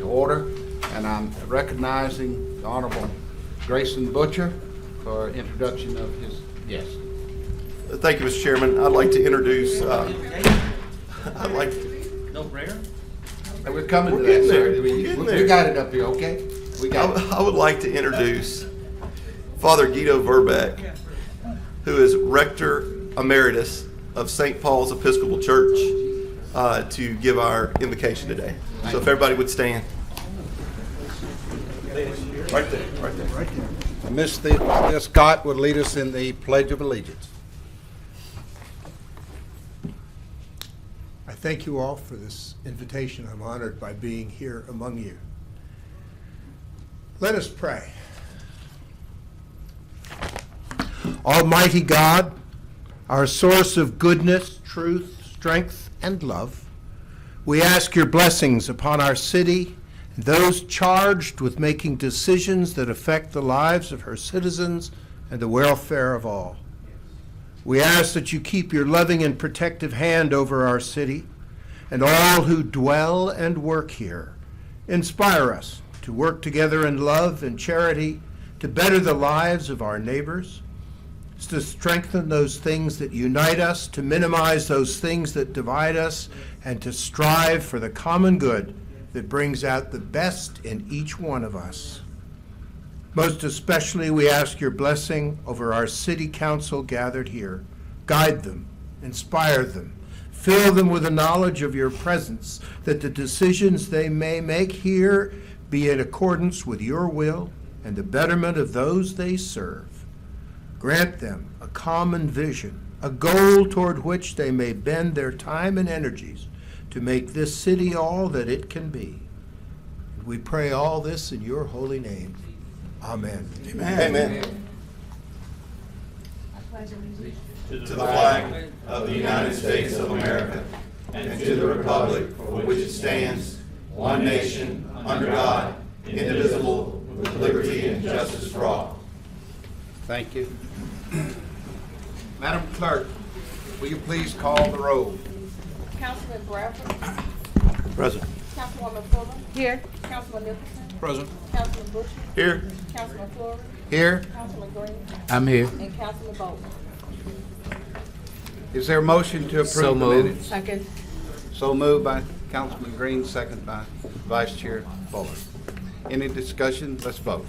to order, and I'm recognizing the Honorable Grayson Butcher for introduction of his guest. Thank you, Mr. Chairman. I'd like to introduce, No prayer? And we're coming to getting that, there. sir. We're getting We there. got it up here, okay? We got it. I would like to introduce Father Guido Verbeck, who is Rector Emeritus of St. Paul's Episcopal Church, to give our invocation today. So if everybody would stand. Right there, right there. Right there. And Ms. Scott will lead us in the Pledge of Allegiance. I thank you all for this invitation. I'm honored by being here among you. Let us pray. Almighty God, our source of goodness, truth, strength, and love, we ask your blessings upon our city and those charged with making decisions that affect the lives of her citizens and the welfare of all. We ask that you keep your loving and protective hand over our city and all who dwell and work here. Inspire us to work together in love and charity to better the lives of our neighbors, to strengthen those things that unite us, to minimize those things that divide us, and to strive for the common good that brings out the best in each one of us. Most especially, we ask your blessing over our city council gathered here. Guide them, inspire them, fill them with the knowledge of your presence, that the decisions they may make here be in accordance with your will and the betterment of those they serve. Grant them a common vision, a goal toward which they may bend their time and energies to make this city all that it can be. And we pray all this in your holy name. Amen. Amen. Amen. To the flag of the United States of America and to the republic for which it stands, one nation, under God, indivisible, with liberty and justice for all. Thank you. Madam Clerk, will you please call the roll? Councilman Bradford. Present. Councilwoman Fuller. Here. Councilman Nicholson. Present. Councilman Butcher. Here. Councilman Flores. Here. Councilman Green. I'm here. And Councilman Bowman. Is there a motion to approve So the moved. minutes? Second. So moved by Councilman Green, second by Vice Chair Fuller. Any discussion? Let's vote.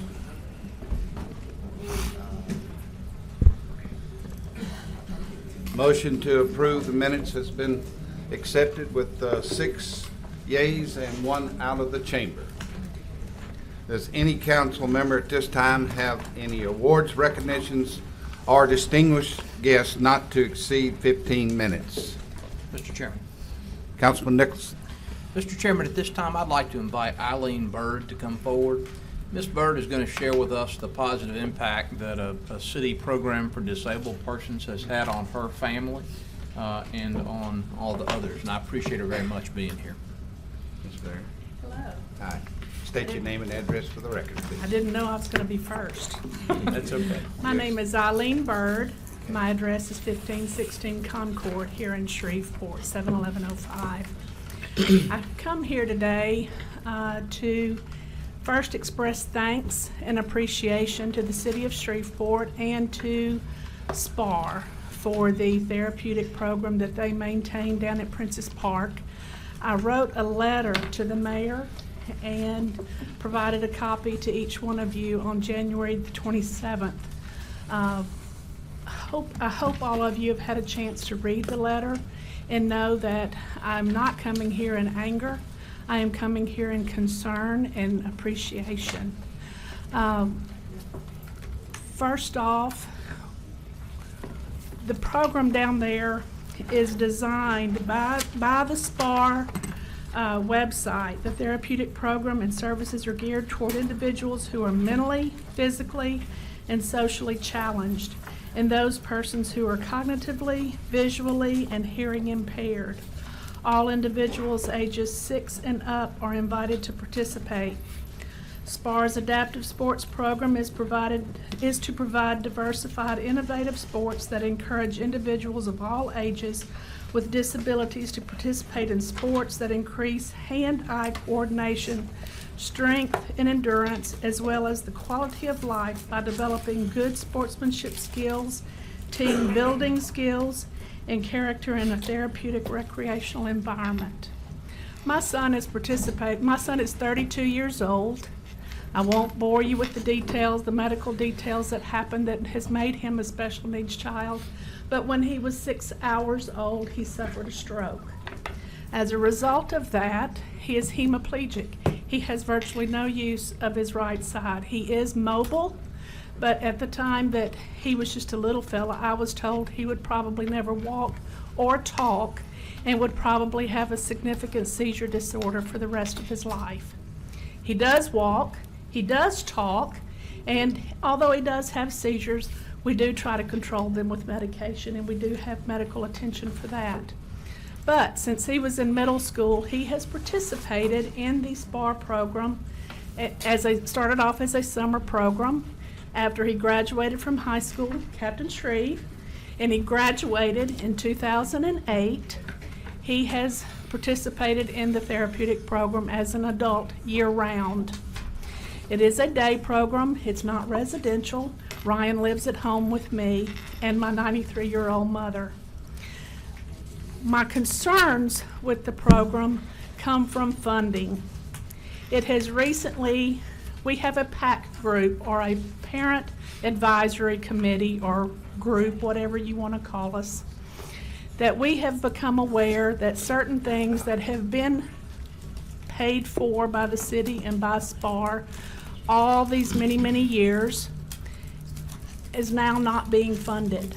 Motion to approve the minutes has been accepted with 6 yeas and 1 out of the chamber. Does any council member at this time have any awards, recognitions, or distinguished guests not to exceed 15 minutes? Mr. Chairman. Councilman Nicholson. Mr. Chairman, at this time, I'd like to invite Eileen Bird to come forward. Ms. Bird is going to share with us the positive impact that a city program for disabled persons has had on her family and on all the others. And I appreciate her very much being here. Ms. Bird. Hello. Hi. State your name and address for the record, please. I didn't know I was going to be first. That's okay. My name is Eileen Bird. My address is 1516 Concord here in Shreveport, 71105. I've come here today to first express thanks and appreciation to the city of Shreveport and to SPAR for the therapeutic program that they maintain down at Princess Park. I wrote a letter to the mayor and provided a copy to each one of you on January the 27th. I hope all of you have had a chance to read the letter and know that I'm not coming here in anger. I am coming here in concern and appreciation. First off, the program down there is designed by the SPAR website. The therapeutic program and services are geared toward individuals who are mentally, physically, and socially challenged, and those persons who are cognitively, visually, and hearing impaired. All individuals ages 6 and up are invited to participate. SPAR's adaptive sports program is to provide diversified, innovative sports that encourage individuals of all ages with disabilities to participate in sports that increase hand-eye coordination, strength and endurance, as well as the quality of life by developing good sportsmanship skills, team building skills, and character in a therapeutic recreational environment. My son is 32 years old. I won't bore you with the details, the medical details that happened that has made him a special needs child, but when he was 6 hours old, he suffered a stroke. As a result of that, he is hemiplegic. He has virtually no use of his right side. He is mobile, but at the time that he was just a little fella, I was told he would probably never walk or talk and would probably have a significant seizure disorder for the rest of his life. He does walk, he does talk, and although he does have seizures, we do try to control them with medication, and we do have medical attention for that. But since he was in middle school, he has participated in the SPAR program. Started off as a summer program. After he graduated from high school, Captain Shreve, and he graduated in 2008. He has participated in the therapeutic program as an adult year-round. It is a day program. It's not residential. Ryan lives at home with me and my 93-year-old mother. My concerns with the program come from funding. It has recently, we have a PAC group, or a parent advisory committee or group, whatever you want to call us, that we have become aware that certain things that have been paid for by the city and by SPAR all these many, many years is now not being funded.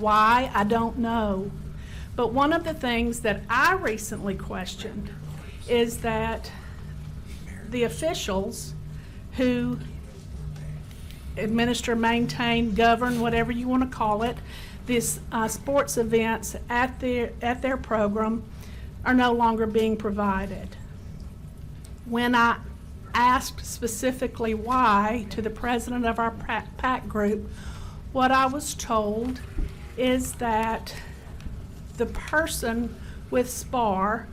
Why? I don't know. But one of the things that I recently questioned is that the officials who administer, maintain, govern, whatever you want to call it, these sports events at their program are no longer being provided. When I asked specifically why to the president of our PAC group, what I was told is that the person with SPAR,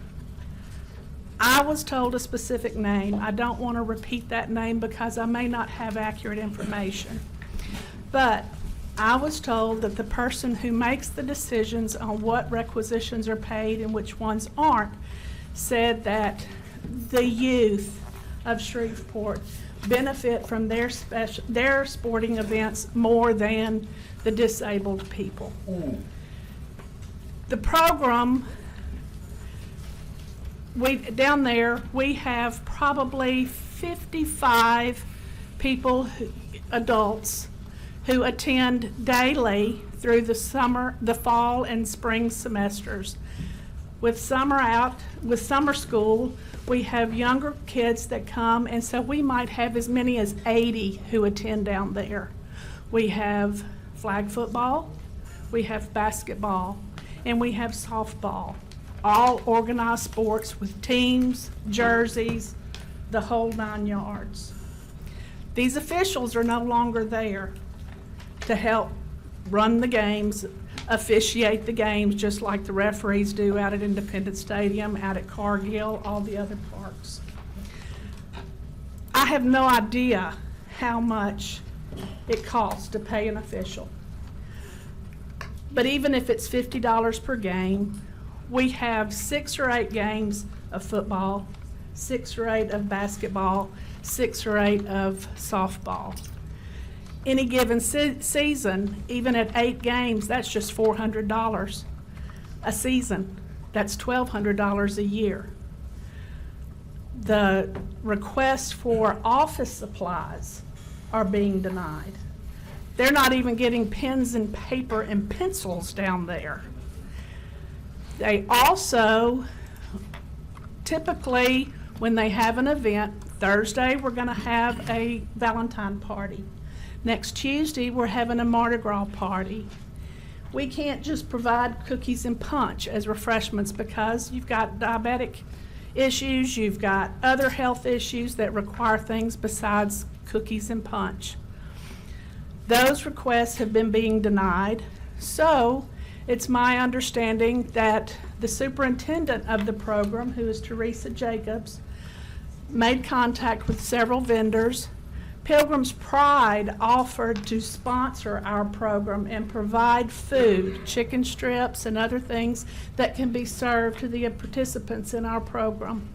I was told a specific name. I don't want to repeat that name because I may not have accurate information. But I was told that the person who makes the decisions on what requisitions are paid and which ones aren't said that the youth of Shreveport benefit from their sporting events more than the disabled people. The program, down there, we have probably 55 people, adults, who attend daily through the fall and spring semesters. With summer school, we have younger kids that come, and so we might have as many as 80 who attend down there. We have flag football, we have basketball, and we have softball. All organized sports with teams, jerseys, the whole 9 yards. These officials are no longer there to help run the games, officiate the games, just like the referees do out at Independence Stadium, out at Cargill, all the other parks. I have no idea how much it costs to pay an official. But even if it's $50 per game, we have 6 or 8 games of football, 6 or 8 of basketball, 6 or 8 of softball. Any given season, even at 8 games, that's just $400 a season. That's $1,200 a year. The requests for office supplies are being denied. They're not even getting pens and paper and pencils down there. They also, typically, when they have an event, Thursday we're going to have a Valentine party. Next Tuesday we're having a Mardi Gras party. We can't just provide cookies and punch as refreshments because you've got diabetic issues, you've got other health issues that require things besides cookies and punch. Those requests have been being denied, so it's my understanding that the superintendent of the program, who is Teresa Jacobs, made contact with several vendors. Pilgrim's Pride offered to sponsor our program and provide food, chicken strips and other things that can be served to the participants in our program.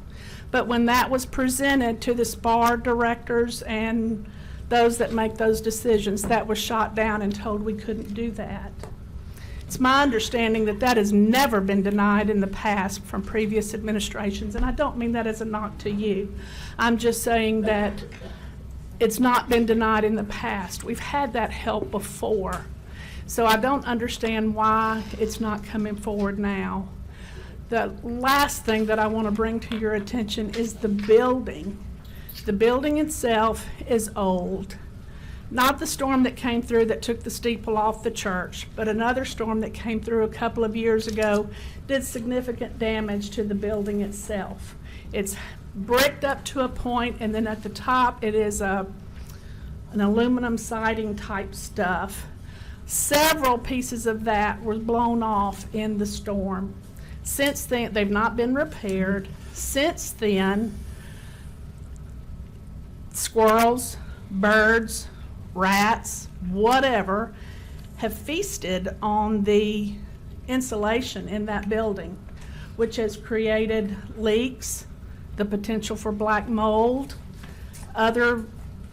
But when that was presented to the SPAR directors and those that make those decisions, that was shot down and told we couldn't do that. It's my understanding that that has never been denied in the past from previous administrations, and I don't mean that as a knock to you. I'm just saying that it's not been denied in the past. We've had that help before. So I don't understand why it's not coming forward now. The last thing that I want to bring to your attention is the building. The building itself is old. Not the storm that came through that took the steeple off the church, but another storm that came through a couple of years ago did significant damage to the building itself. It's bricked up to a point, and then at the top it is an aluminum siding type stuff. Several pieces of that were blown off in the storm. Since then, they've not been repaired. Since then, squirrels, birds, rats, whatever, have feasted on the insulation in that building, which has created leaks, the potential for black mold, other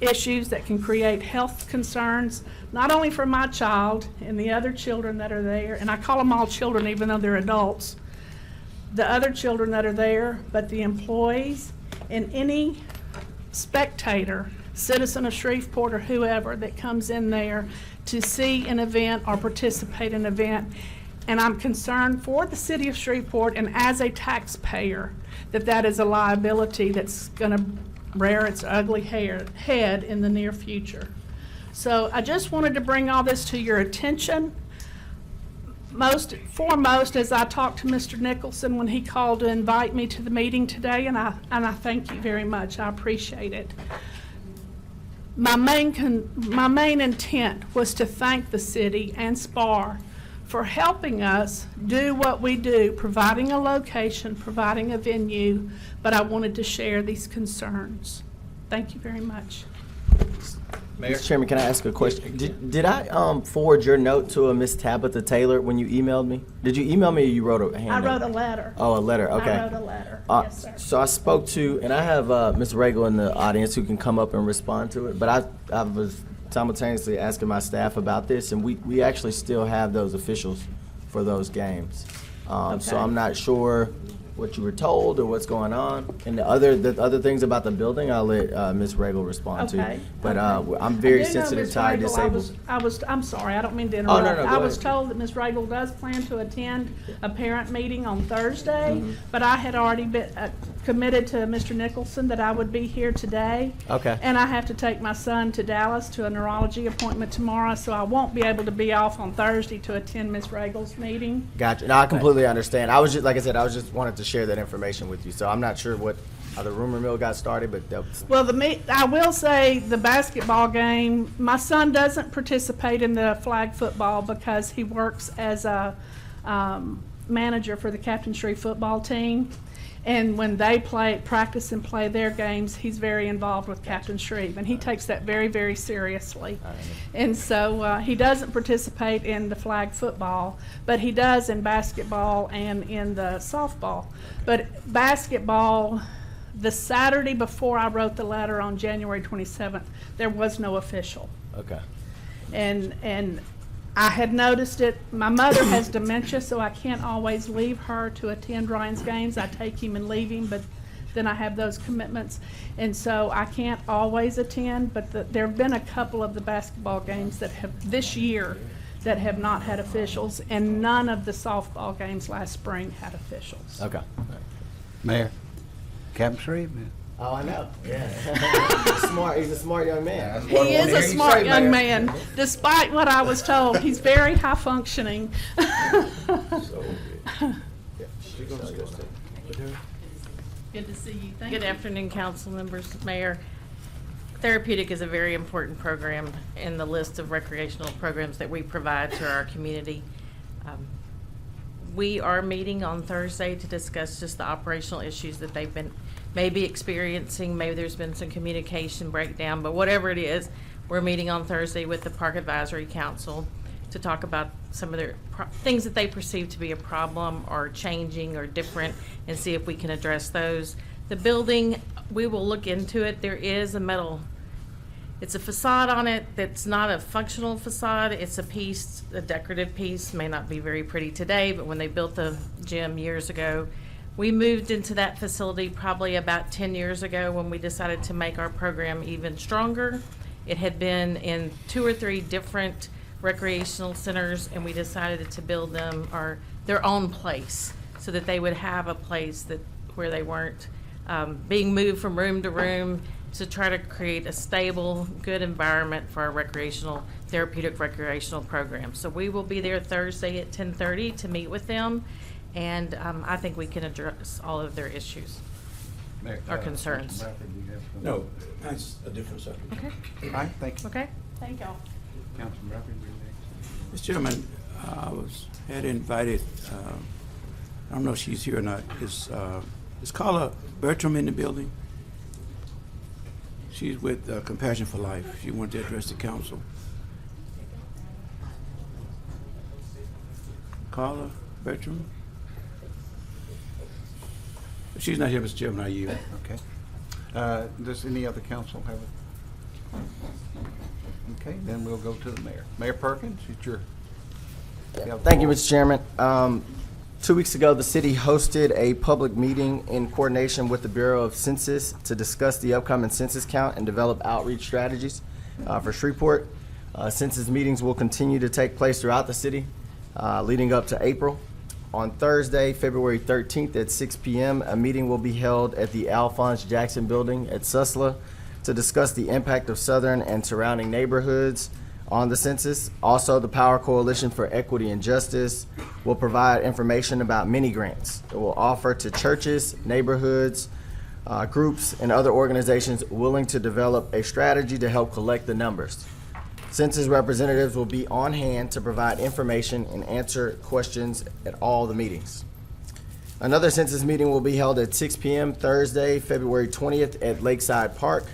issues that can create health concerns, not only for my child and the other children that are there, and I call them all children even though they're adults, the other children that are there, but the employees and any spectator, citizen of Shreveport or whoever that comes in there to see an event or participate in an event. And I'm concerned for the city of Shreveport and as a taxpayer that that is a liability that's going to rear its ugly head in the near future. So I just wanted to bring all this to your attention. Most foremost, as I talked to Mr. Nicholson when he called to invite me to the meeting today, and I thank you very much. I appreciate it. My main intent was to thank the city and SPAR for helping us do what we do, providing a location, providing a venue, but I wanted to share these concerns. Thank you very much. Mayor? Mr. Chairman, can I ask a question? Did I forward your note to a Miss Tabitha Taylor when you emailed me? Did you email me or you wrote a hand I note? wrote a letter. Oh, a letter, okay. I wrote a letter, yes, sir. So I spoke to, and I have Ms. Regal in the audience who can come up and respond to it, but I was simultaneously asking my staff about this, and we actually still have those officials for those games. Okay. So I'm not sure what you were told or what's going on. And the other things about the building, I'll let Ms. Regal respond Okay. to. But Okay. I'm very I do know, sensitive Ms. to our Regal, disabled. I'm sorry, I don't mean to Oh, no, interrupt. no, go I was ahead. told that Ms. Regal does plan to attend a parent meeting on Thursday, Mm-hmm. but I had already been committed to Mr. Nicholson that I would be here today. Okay. And I have to take my son to Dallas to a neurology appointment tomorrow, so I won't be able to be off on Thursday to attend Ms. Regal's meeting. Gotcha. No, I completely understand. I was just, like I said, I was just wanted to share that information with you. So I'm not sure how the rumor mill got started, but that was, Well, I will say the basketball game, my son doesn't participate in the flag football because he works as a manager for the Captain Shreve football team. And when they practice and play their games, he's very involved with Captain Shreve, and he takes that very, very seriously. And so he doesn't participate in the flag football, but he does in basketball and in the softball. But basketball, the Saturday before I wrote the letter on January 27th, there was no official. okay. And I had noticed it. My mother has dementia, so I can't always leave her to attend Ryan's games. I take him and leave him, but then I have those commitments. And so I can't always attend, but there have been a couple of the basketball games that have, this year, that have not had officials, and none of the softball games last spring had officials. Okay. Mayor? Captain Shreve? Oh, I know. Yeah. He's a smart young man. He is a smart young man, despite what I was told. He's very high functioning. Good to see you. Thank you. Good afternoon, council members, mayor. Therapeutic is a very important program in the list of recreational programs that we provide to our community. We are meeting on Thursday to discuss just the operational issues that they've been may be experiencing. Maybe there's been some communication breakdown, but whatever it is, we're meeting on Thursday with the Park Advisory Council to talk about some of their things that they perceive to be a problem or changing or different, and see if we can address those. The building, we will look into it. There is a metal, it's a facade on it that's not a functional facade. It's a piece, a decorative piece, may not be very pretty today, but when they built the gym years ago, we moved into that facility probably about 10 years ago when we decided to make our program even stronger. It had been in 2 or 3 different recreational centers, and we decided to build them their own place so that they would have a place where they weren't being moved from room to room, to try to create a stable, good environment for our therapeutic recreational program. So we will be there Thursday at 10:30 to meet with them, and I think we can address all of their issues or concerns. No, that's a different subject. Okay, All right, thank you. okay, thank y'all. Councilman Bradford, you're next. Mr. Chairman, had invited, I don't know if she's here or not, is Carla Bertram in the building? She's with Compassion for Life. She wanted to address the council. Carla Bertram? If she's not here, Mr. Chairman, I yield. Okay. Does any other council have it? Okay, then we'll go to the mayor. Mayor Perkins, it's your. Thank you, Mr. Chairman. 2 weeks ago, the city hosted a public meeting in coordination with the Bureau of Census to discuss the upcoming census count and develop outreach strategies for Shreveport. Census meetings will continue to take place throughout the city leading up to April. On Thursday, February 13th at 6 p.m., a meeting will be held at the Alphonse Jackson Building at Susla to discuss the impact of Southern and surrounding neighborhoods on the census. Also, the Power Coalition for Equity and Justice will provide information about mini grants. It will offer to churches, neighborhoods, groups, and other organizations willing to develop a strategy to help collect the numbers. Census representatives will be on hand to provide information and answer questions at all the meetings. Another census meeting will be held at 6 p.m. Thursday, February 20th at Lakeside Park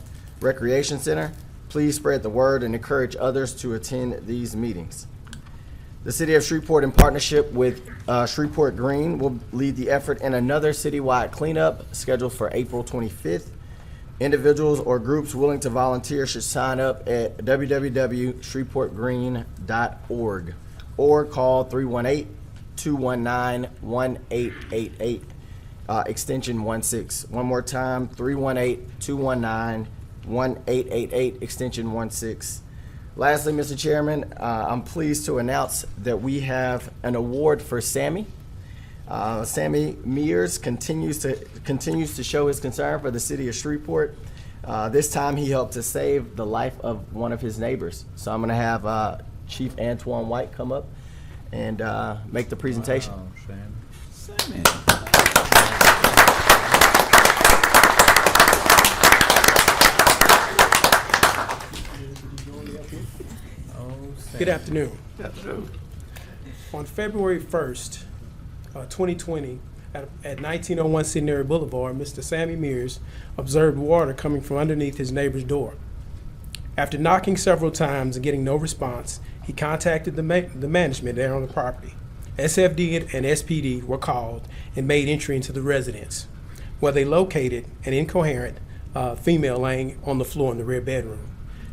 Recreation Center. Please spread the word and encourage others to attend these meetings. The City of Shreveport, in partnership with Shreveport Green, will lead the effort in another citywide cleanup scheduled for April 25th. Individuals or groups willing to volunteer should sign up at www.shreveportgreen.org or call 318-219-1888, extension 16. One more time, 318-219-1888, extension 16. Lastly, Mr. Chairman, I'm pleased to announce that we have an award for Sammy. Sammy Mears continues to show his concern for the city of Shreveport. This time he helped to save the life of one of his neighbors. So I'm going to have Chief Antoine White come up and make the presentation. Wow, Sammy. Good afternoon. On February 1st, 2020, at 1901 Centenary Boulevard, Mr. Sammy Mears observed water coming from underneath his neighbor's door. After knocking several times and getting no response, he contacted the management there on the property. SFD and SPD were called and made entry into the residence, where they located an incoherent female laying on the floor in the rear bedroom.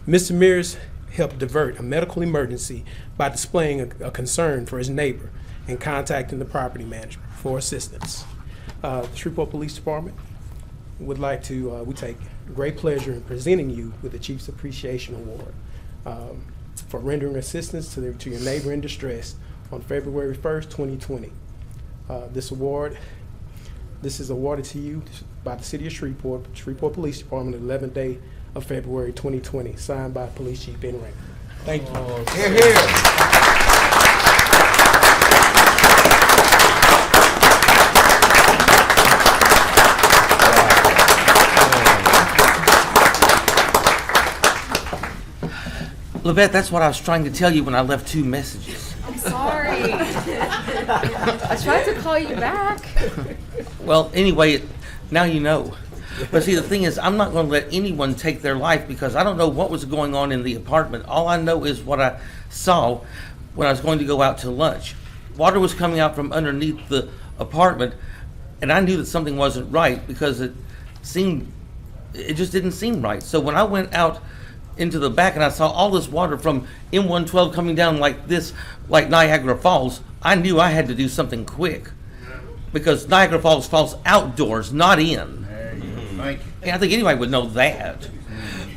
Mr. Mears helped divert a medical emergency by displaying a concern for his neighbor and contacting the property management for assistance. The Shreveport Police Department would like to, we take great pleasure in presenting you with the Chief's Appreciation Award for rendering assistance to your neighbor in distress on February 1st, 2020. This is awarded to you by the City of Shreveport, Shreveport Police Department, the 11th day of February 2020, signed by Police Chief Ben Rankin. Thank you. Hear, hear. Levette, that's what I was trying to tell you when I left 2 messages. I'm sorry. I tried to call you back. Well, anyway, now you know. But see, the thing is, I'm not going to let anyone take their life because I don't know what was going on in the apartment. All I know is what I saw when I was going to go out to lunch. Water was coming out from underneath the apartment, and I knew that something wasn't right because it just didn't seem right. So when I went out into the back and I saw all this water from M112 coming down like this, like Niagara Falls, I knew I had to do something quick because Niagara Falls outdoors, not in. Thank you. And I think anybody would know that.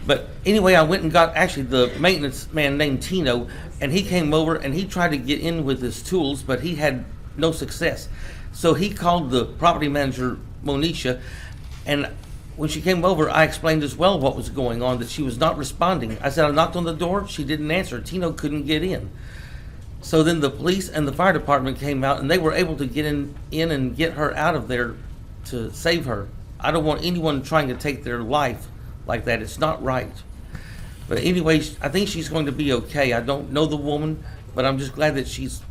But anyway, I went and got actually the maintenance man named Tino, and he came over and he tried to get in with his tools, but he had no success. So he called the property manager, Monisha, and when she came over, I explained as well what was going on, that she was not responding. I said I knocked on the door, she didn't answer. Tino couldn't get in. So then the police and the fire department came out, and they were able to get in and get her out of there to save her. I don't want anyone trying to take their life like that. It's not right. But anyway, I think she's going to be okay. I don't know the woman, but I'm just glad that she's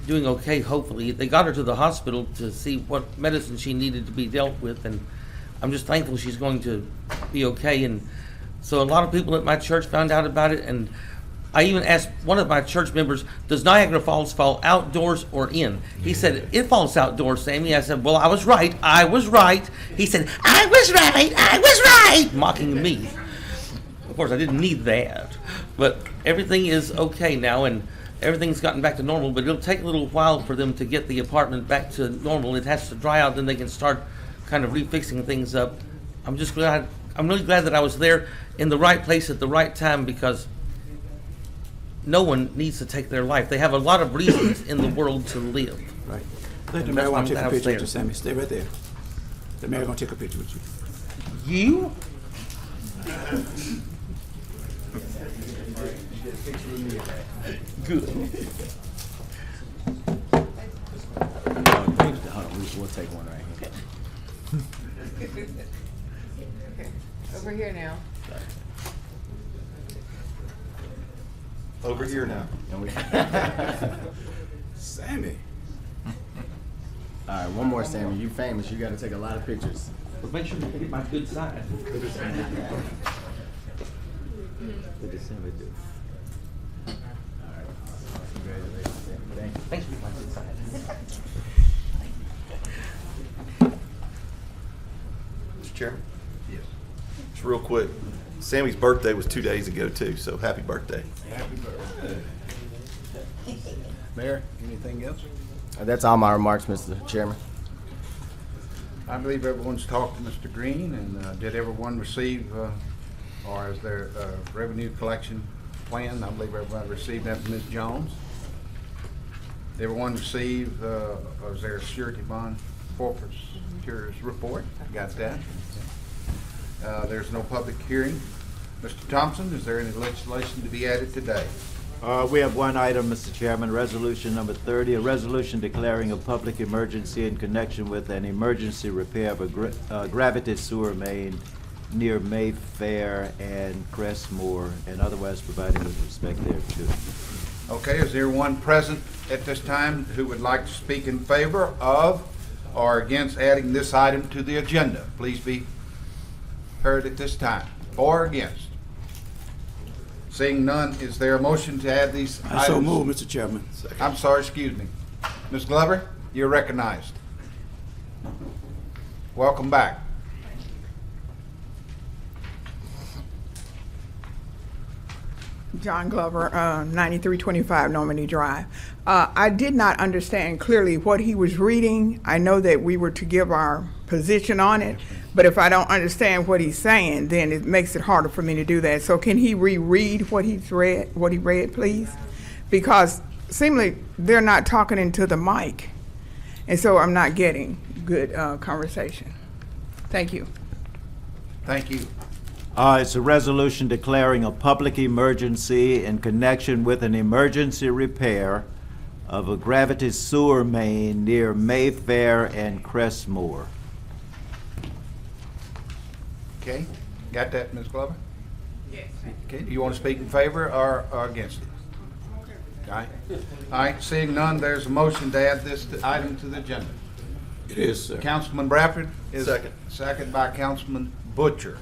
doing okay, hopefully. They got her to the hospital to see what medicine she needed to be dealt with, and I'm just thankful she's going to be okay. And so a lot of people at my church found out about it, and I even asked one of my church members, does Niagara Falls fall outdoors or in? He said, it falls outdoors, Sammy. I said, well, I was right. He said, I was right, mocking me. Of course, I didn't need that. But everything is okay now, and everything's gotten back to normal, but it'll take a little while for them to get the apartment back to normal. It has to dry out, then they can start kind of refixing things up. I'm really glad that I was there in the right place at the right time, because no one needs to take their life. They have a lot of reasons in the world to live. Right. I think the And mayor that's want to why take a I was picture with there. you, Sammy. Stay right there. The mayor gonna take a picture with you. You? Good. We'll take one right here. Over here now. Over here now. Sammy. All right, one more, Sammy. You famous. You got to take a lot of pictures. But make sure you get my good side. What did Sammy do? All right. Congratulations, Sammy. Thank you. Thanks for my good side. Mr. Chairman, Yes. just real quick, Sammy's birthday was 2 days ago too, so happy birthday. Happy birthday. Mayor, anything else? That's all my remarks, Mr. Chairman. I believe everyone's talked to Mr. Green, and did everyone receive, or is there a revenue collection plan? I believe everybody received that from Ms. Jones. Did everyone receive, or is there a surety bond forfeitures report? Got that. There's no public hearing. Mr. Thompson, is there any legislation to be added today? We have one item, Mr. Chairman, resolution number 30, a resolution declaring a public emergency in connection with an emergency repair of a gravity sewer main near Mayfair and Crestmore, and otherwise providing with respect thereto. Okay, is there one present at this time who would like to speak in favor of or against adding this item to the agenda? Please be heard at this time. For or against? Seeing none, is there a motion to add these items? I so move, Mr. Chairman. I'm sorry, excuse me. Ms. Glover, you're recognized. Welcome back. John Glover, 9325 Normandy Drive. I did not understand clearly what he was reading. I know that we were to give our position on it, but if I don't understand what he's saying, then it makes it harder for me to do that. So can he reread what he read, please? Because seemingly they're not talking into the mic, and so I'm not getting good conversation. Thank you. Thank you. It's a resolution declaring a public emergency in connection with an emergency repair of a gravity sewer main near Mayfair and Crestmore. Okay, got that, Ms. Glover? Yes. Okay, do you want to speak in favor or against it? All right, seeing none, there's a motion to add this item to the agenda. It is, sir. Councilman Bradford is Second. second by Councilman Butcher.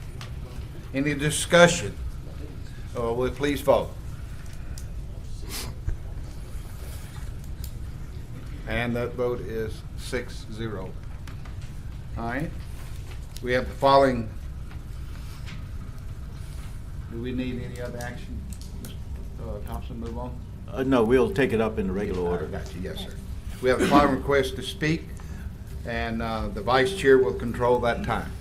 Any discussion? Will you please vote? And that vote is 6-0. All right. We have the following. Do we need any other action? Mr. Thompson, move on. No, we'll take it up in the regular order. Got you, yes, sir. We have the following request to speak, and the vice chair will control that time.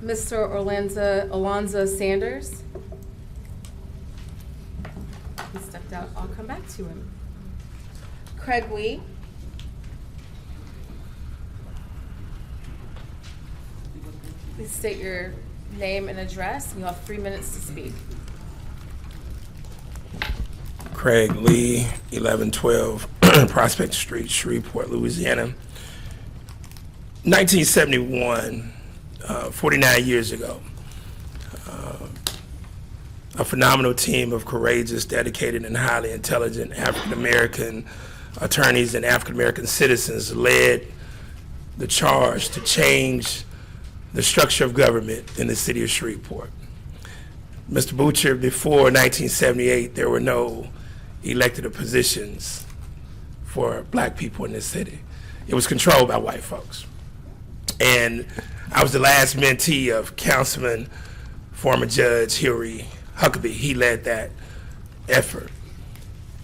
Mr. Alonzo Sanders. He stepped out. I'll come back to him. Craig Lee. Please state your name and address. You have 3 minutes to speak. Craig Lee, 1112 Prospect Street, Shreveport, Louisiana. 1971, 49 years ago, a phenomenal team of courageous, dedicated, and highly intelligent African-American attorneys and African-American citizens led the charge to change the structure of government in the city of Shreveport. Mr. Butcher, before 1978, there were no elected positions for black people in this city. It was controlled by white folks. And I was the last mentee of Councilman, former Judge Hilary Huckabee. He led that effort.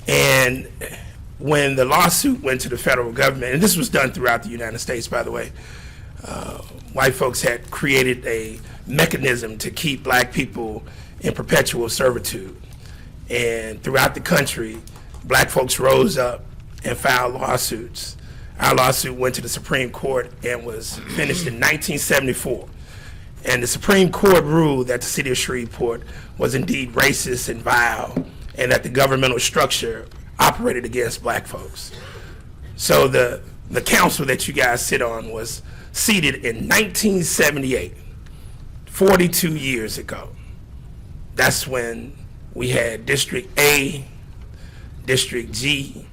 And when the lawsuit went to the federal government, and this was done throughout the United States, by the way, white folks had created a mechanism to keep black people in perpetual servitude. And throughout the country, black folks rose up and filed lawsuits. Our lawsuit went to the Supreme Court and was finished in 1974. And the Supreme Court ruled that the city of Shreveport was indeed racist and vile, and that the governmental structure operated against black folks. So the council that you guys sit on was seated in 1978, 42 years ago. That's when we had District A, District G,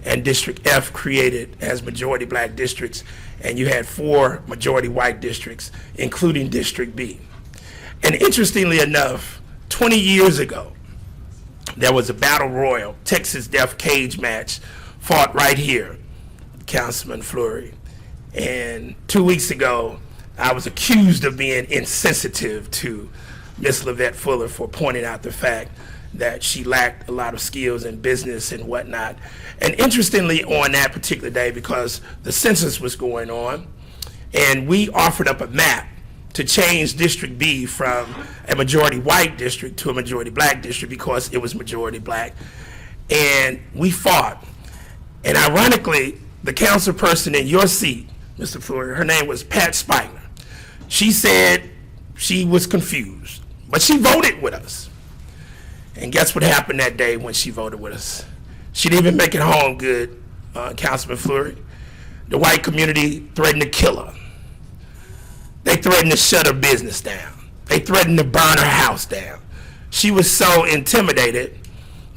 and District F created as majority black districts, and you had 4 majority white districts, including District B. And interestingly enough, 20 years ago, there was a battle royal, Texas Death Cage match, fought right here, Councilman Fleury. And 2 weeks ago, I was accused of being insensitive to Miss Lavette Fuller for pointing out the fact that she lacked a lot of skills in business and whatnot. And interestingly, on that particular day, because the census was going on, and we offered up a map to change District B from a majority white district to a majority black district because it was majority black. And we fought. And ironically, the council person in your seat, Mr. Fleury, her name was Pat Spigner. She said she was confused, but she voted with us. And guess what happened that day when she voted with us? She didn't even make it home good, Councilman Fleury. The white community threatened to kill her. They threatened to shut her business down. They threatened to burn her house down. She was so intimidated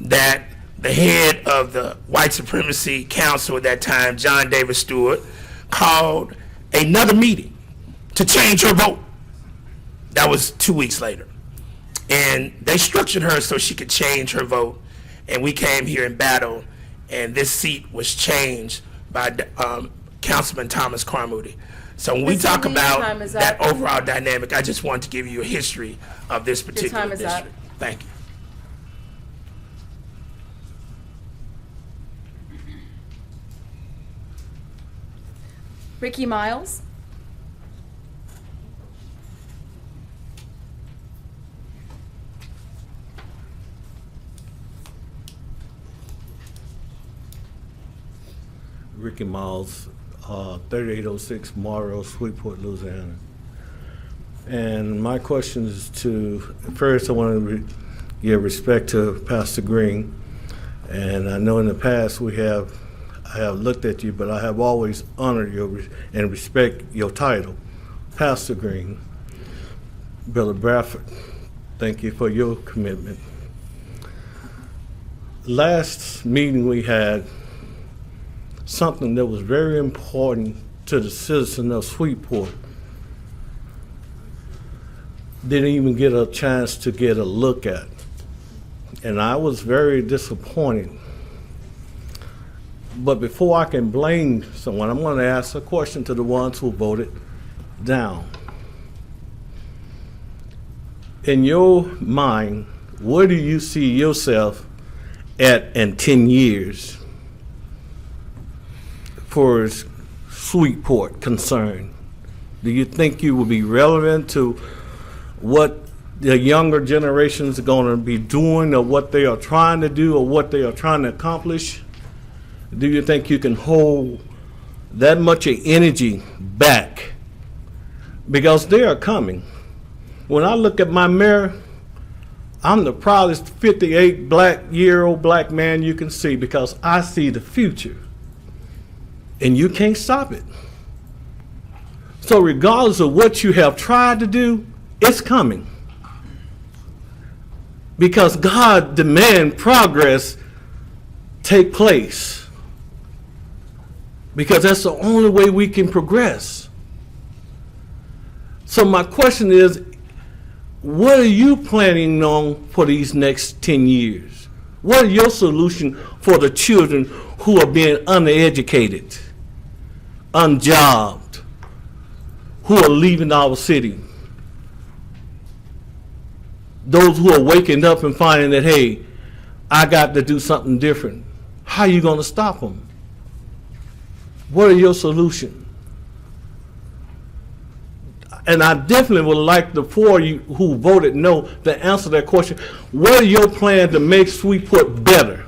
that the head of the White Supremacy Council at that time, John Davis Stewart, called another meeting to change her vote. That was 2 weeks later. And they structured her so she could change her vote. And we came here and battled, and this seat was changed by Councilman Thomas Carmody. So when we talk about that overall dynamic, I just wanted to give you a history of this particular district. Thank you. Ricky Miles. Ricky Miles, 3806 Morrow, Shreveport, Louisiana. And my question is first I want to give respect to Pastor Green. And I know in the past I have looked at you, but I have always honored you and respect your title, Pastor Green. Billy Bradford, thank you for your commitment. Last meeting we had, something that was very important to the citizen of Shreveport didn't even get a chance to get a look at. And I was very disappointed. But before I can blame someone, I'm going to ask a question to the ones who voted down. In your mind, where do you see yourself at in 10 years for Shreveport concerned? Do you think you will be relevant to what the younger generations are going to be doing, or what they are trying to do, or what they are trying to accomplish? Do you think you can hold that much energy back? Because they are coming. When I look at my mirror, I'm the proudest 58-year-old black man you can see, because I see the future. And you can't stop it. So regardless of what you have tried to do, it's coming. Because God demands progress take place. Because that's the only way we can progress. So my question is, what are you planning on for these next 10 years? What are your solutions for the children who are being uneducated, unjobbed, who are leaving our city? Those who are waking up and finding that, hey, I got to do something different. How are you going to stop them? What are your solutions? And I definitely would like the four of you who voted no to answer that question. What are your plans to make Shreveport better?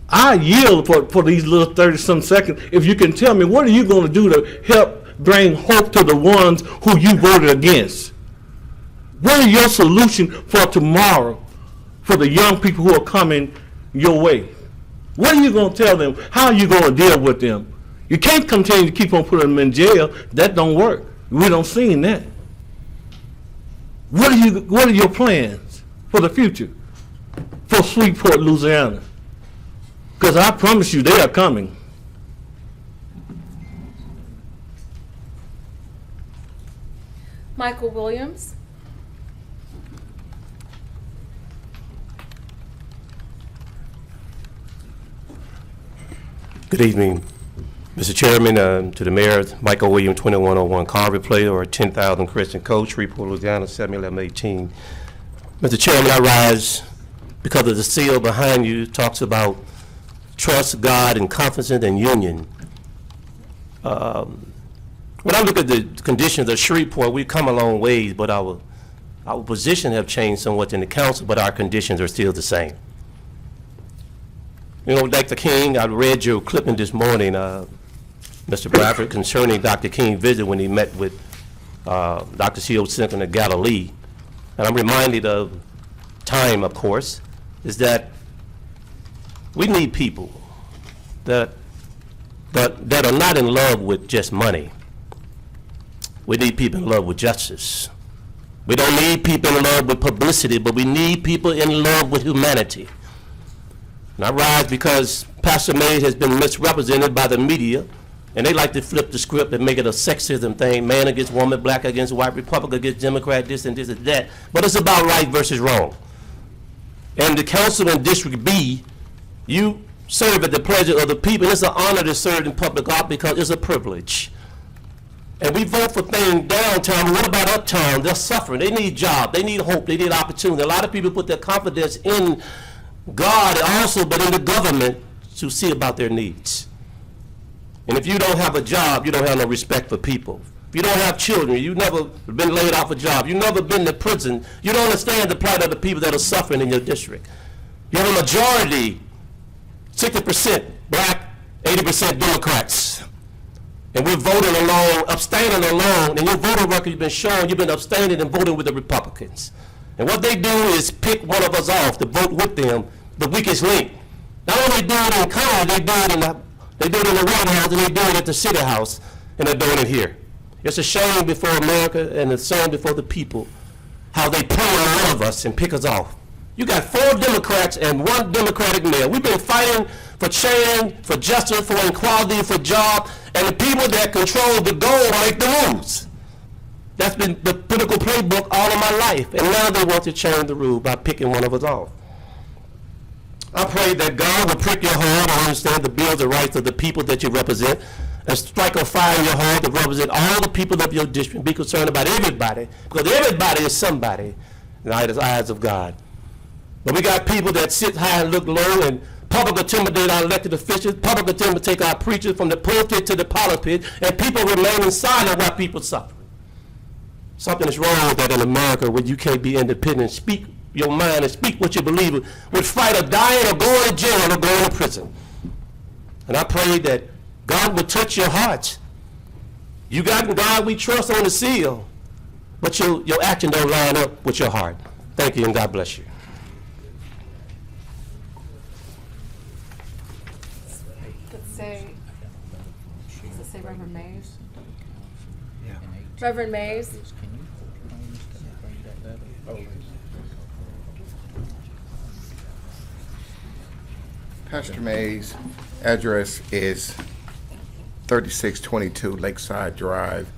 I yield for these little 30-some seconds. If you can tell me, what are you going to do to help bring hope to the ones who you voted against? What are your solutions for tomorrow for the young people who are coming your way? What are you going to tell them? How are you going to deal with them? You can't continue to keep on putting them in jail. That don't work. We don't see that. What are your plans for the future for Shreveport, Louisiana? Because I promise you, they are coming. Michael Williams. Good evening, Mr. Chairman, to the mayor, Michael Williams, 2101 Carver Play, or 10,000 Christian Coach, Shreveport, Louisiana, 71118. Mr. Chairman, I rise because of the seal behind you talks about trust, God, and confidence and union. When I look at the conditions of Shreveport, we've come a long ways, but our position have changed somewhat in the council, but our conditions are still the same. You know, Dr. King, I read your clipping this morning, Mr. Bradford, concerning Dr. King's visit when he met with Dr. C.O. Simpson of Galilee. And I'm reminded of time, of course, is that we need people that are not in love with just money. We need people in love with justice. We don't need people in love with publicity, but we need people in love with humanity. And I rise because Pastor Mays has been misrepresented by the media, and they like to flip the script and make it a sexism thing, man against woman, black against white, Republican against Democrat, this and this and that. But it's about right versus wrong. And the council in District B, you serve at the pleasure of the people. It's an honor to serve in public office because it's a privilege. And we vote for things downtown, but what about uptown? They're suffering. They need jobs. They need hope. They need opportunity. A lot of people put their confidence in God also, but in the government to see about their needs. And if you don't have a job, you don't have no respect for people. If you don't have children, you've never been laid off a job, you've never been to prison, you don't understand the plight of the people that are suffering in your district. You have a majority, 60% black, 80% Democrats. And we're voting alone, abstaining alone, and your voting record you've been showing, you've been abstaining and voting with the Republicans. And what they do is pick one of us off to vote with them, the weakest link. Not only do it in Congress, they do it in the White House, and they do it at the City House, and they're doing it here. It's a shame before America and a shame before the people how they prey on all of us and pick us off. You got 4 Democrats and 1 Democratic mayor. We've been fighting for change, for justice, for equality, for job, and the people that control the goal make the rules. That's been the political playbook all of my life, and now they want to change the rule by picking one of us off. I pray that God will prick your heart and understand the bills and rights of the people that you represent, and strike a fire in your heart to represent all the people of your district. Be concerned about everybody, because everybody is somebody in the eyes of God. But we got people that sit high and look low, and public intimidate our elected officials, public intimidate our preachers from the pulpit to the pulpit, and people remain silent while people suffer. Something is wrong with that in America, where you can't be independent, speak your mind and speak what you believe would fight of dying or going to jail or going to prison. And I pray that God would touch your hearts. You got God we trust on the seal, but your action don't line up with your heart. Thank you, and God bless you. Does it say Reverend Mays? Reverend Mays? Pastor May's address is 3622 Lakeside Drive.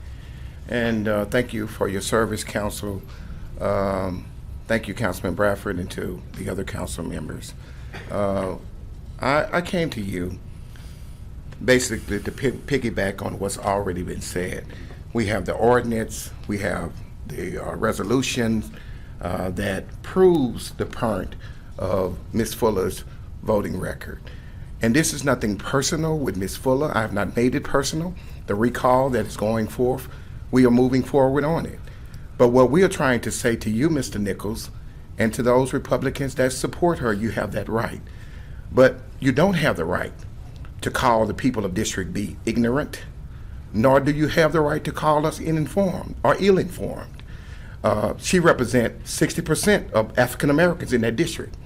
And thank you for your service, Council. Thank you, Councilman Bradford, and to the other council members. I came to you basically to piggyback on what's already been said. We have the ordinance, we have the resolution that proves the parent of Ms. Fuller's voting record. And this is nothing personal with Ms. Fuller. I have not made it personal. The recall that is going forth, we are moving forward on it. But what we are trying to say to you, Mr. Nichols, and to those Republicans that support her, you have that right. But you don't have the right to call the people of District B ignorant, nor do you have the right to call us uninformed or ill-informed. She represents 60% of African Americans in that district.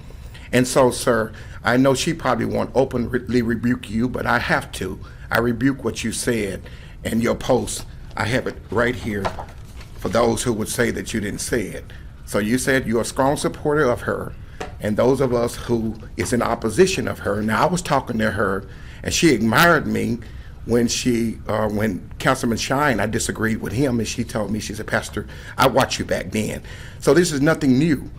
And so, sir, I know she probably won't openly rebuke you, but I have to. I rebuke what you said and your post. I have it right here for those who would say that you didn't say it. So you said you're a strong supporter of her, and those of us who is in opposition of her. Now, I was talking to her, and she admired me when when Councilman Shine, I disagreed with him, and she told me, she said, Pastor, I watched you back then. So this is nothing new.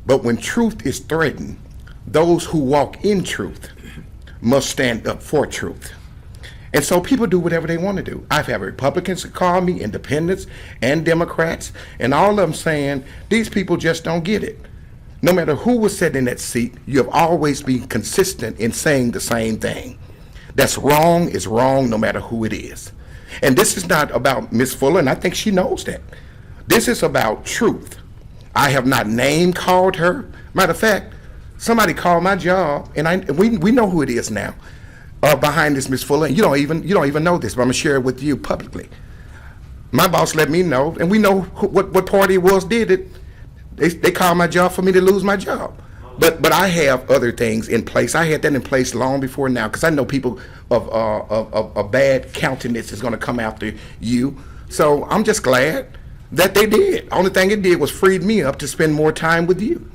But when truth is threatened, those who walk in truth must stand up for truth. And so people do whatever they want to do. I've had Republicans call me, independents and Democrats, and all of them saying, these people just don't get it. No matter who was sitting in that seat, you have always been consistent in saying the same thing. That's wrong is wrong no matter who it is. And this is not about Ms. Fuller, and I think she knows that. This is about truth. I have not name called her. Matter of fact, somebody called my job, and we know who it is now. Behind this, Ms. Fuller, and you don't even know this, but I'm gonna share it with you publicly. My boss let me know, and we know what party it was did it. They called my job for me to lose my job. But I have other things in place. I had that in place long before now, because I know people of bad countenance is gonna come after you. So I'm just glad that they did. Only thing it did was freed me up to spend more time with you.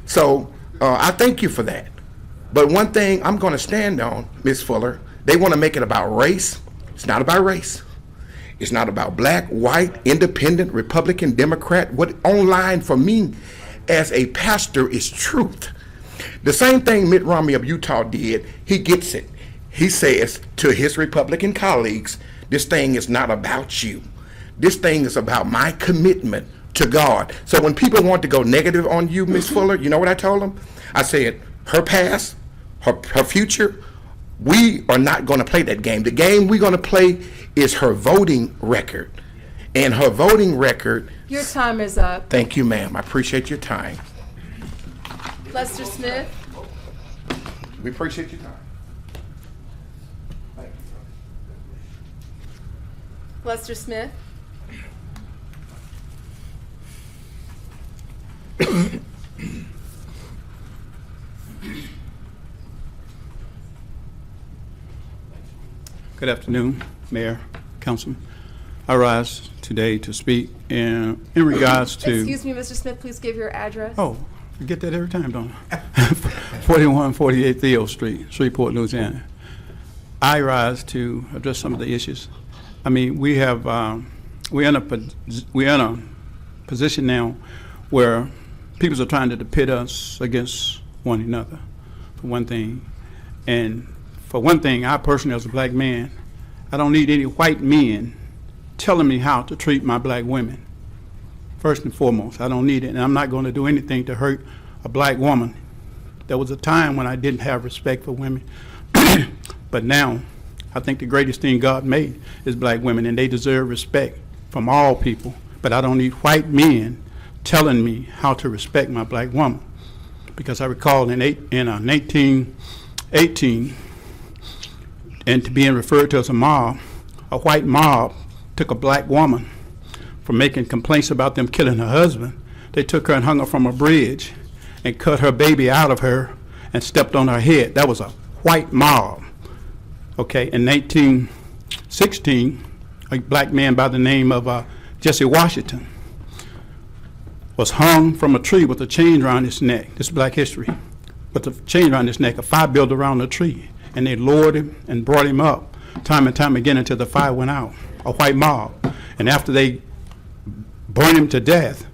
So I thank you for that. But one thing I'm going to stand on, Ms. Fuller, they want to make it about race. It's not about race. It's not about black, white, independent, Republican, Democrat. What online for me as a pastor is truth. The same thing Mitt Romney of Utah did, he gets it. He says to his Republican colleagues, this thing is not about you. This thing is about my commitment to God. So when people want to go negative on you, Ms. Fuller, you know what I told them? I said, her past, her future, we are not going to play that game. The game we're going to play is her voting record. And her voting record... Your time is up. Thank you, ma'am. I appreciate your time. Lester Smith. We appreciate your time. Lester Smith. Good afternoon, Mayor, Councilman. I rise today to speak in regards to... Excuse me, Mr. Smith, please give your address. Oh, I get that every time, don't I? 4148 Theo Street, Shreveport, Louisiana. I rise to address some of the issues. I mean, we have we're in a position now where people are trying to pit us against one another, for one thing. And for one thing, I personally, as a black man, I don't need any white men telling me how to treat my black women. First and foremost, I don't need it, and I'm not going to do anything to hurt a black woman. There was a time when I didn't have respect for women, but now I think the greatest thing God made is black women, and they deserve respect from all people. But I don't need white men telling me how to respect my black woman, because I recall in 1818, and to being referred to as a mob, a white mob took a black woman for making complaints about them killing her husband. They took her and hung her from a bridge and cut her baby out of her and stepped on her head. That was a white mob. Okay, in 1916, a black man by the name of Jesse Washington was hung from a tree with a chain around his neck. This is Black history. With a chain around his neck, a fire built around the tree, and they lowered him and brought him up time and time again until the fire went out. A white mob. And after they burned him to death,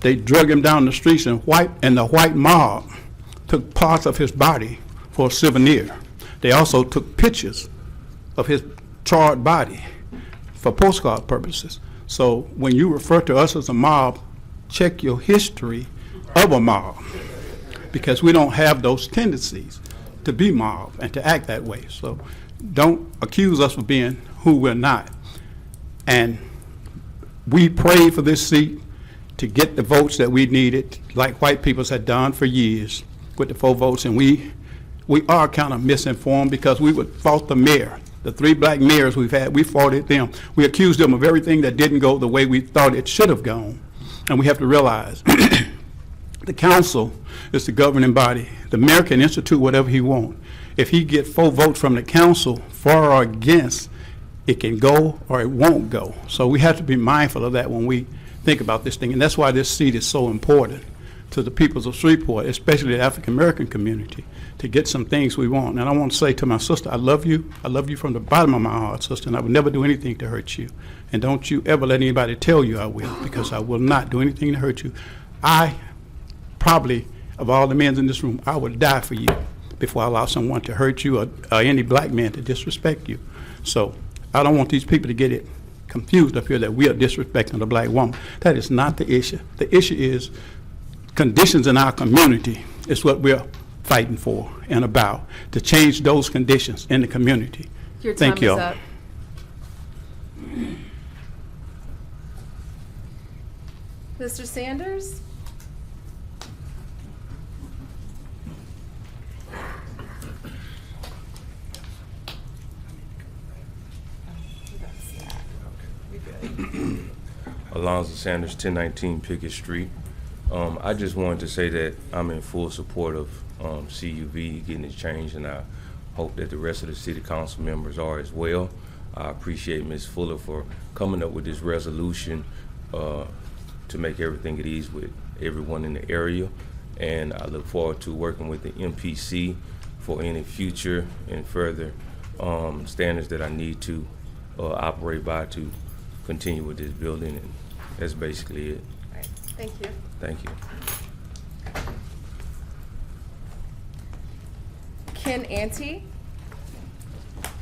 they drug him down the streets, and the white mob took parts of his body for a souvenir. They also took pictures of his charred body for postcard purposes. So when you refer to us as a mob, check your history of a mob, because we don't have those tendencies to be mob and to act that way. So don't accuse us of being who we're not. And we prayed for this seat to get the votes that we needed, like white people had done for years with the 4 votes, and we are kind of misinformed, because we would fault the mayor. The 3 black mayors we've had, we faulted them. We accused them of everything that didn't go the way we thought it should have gone. And we have to realize the council is the governing body. The mayor can institute whatever he wants. If he gets 4 votes from the council for or against, it can go or it won't go. So we have to be mindful of that when we think about this thing. And that's why this seat is so important to the peoples of Shreveport, especially the African American community, to get some things we want. And I want to say to my sister, I love you. I love you from the bottom of my heart, sister, and I would never do anything to hurt you. And don't you ever let anybody tell you I will, because I will not do anything to hurt you. I probably, of all the men in this room, I would die for you before I allow someone to hurt you or any black man to disrespect you. So I don't want these people to get it confused up here that we are disrespecting the black woman. That is not the issue. The issue is conditions in our community is what we're fighting for and about, to change those conditions in the community. Your time Thank you is all. up. Mr. Sanders? Alonzo Sanders, 1019 Pickett Street. I just wanted to say that I'm in full support of CUV getting it changed, and I hope that the rest of the city council members are as well. I appreciate Ms. Fuller for coming up with this resolution to make everything at ease with everyone in the area, and I look forward to working with the MPC for any future and further standards that I need to operate by to continue with this building, and that's basically it. All right. Thank you. Thank you. Ken Ante?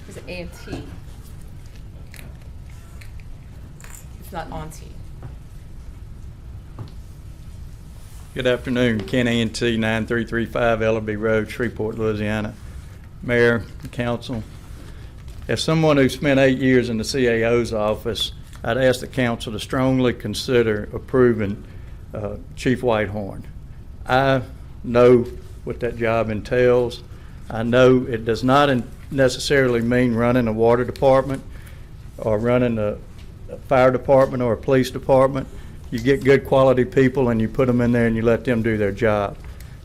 Is it Ante? It's not Auntie. Good afternoon, Ken A&T, 9335 Ellerby Road, Shreveport, Louisiana. Mayor, council, as someone who spent 8 years in the CAO's office, I'd ask the council to strongly consider approving Chief Whitehorn. I know what that job entails. I know it does not necessarily mean running a water department or running a fire department or a police department. You get good quality people and you put them in there and you let them do their job.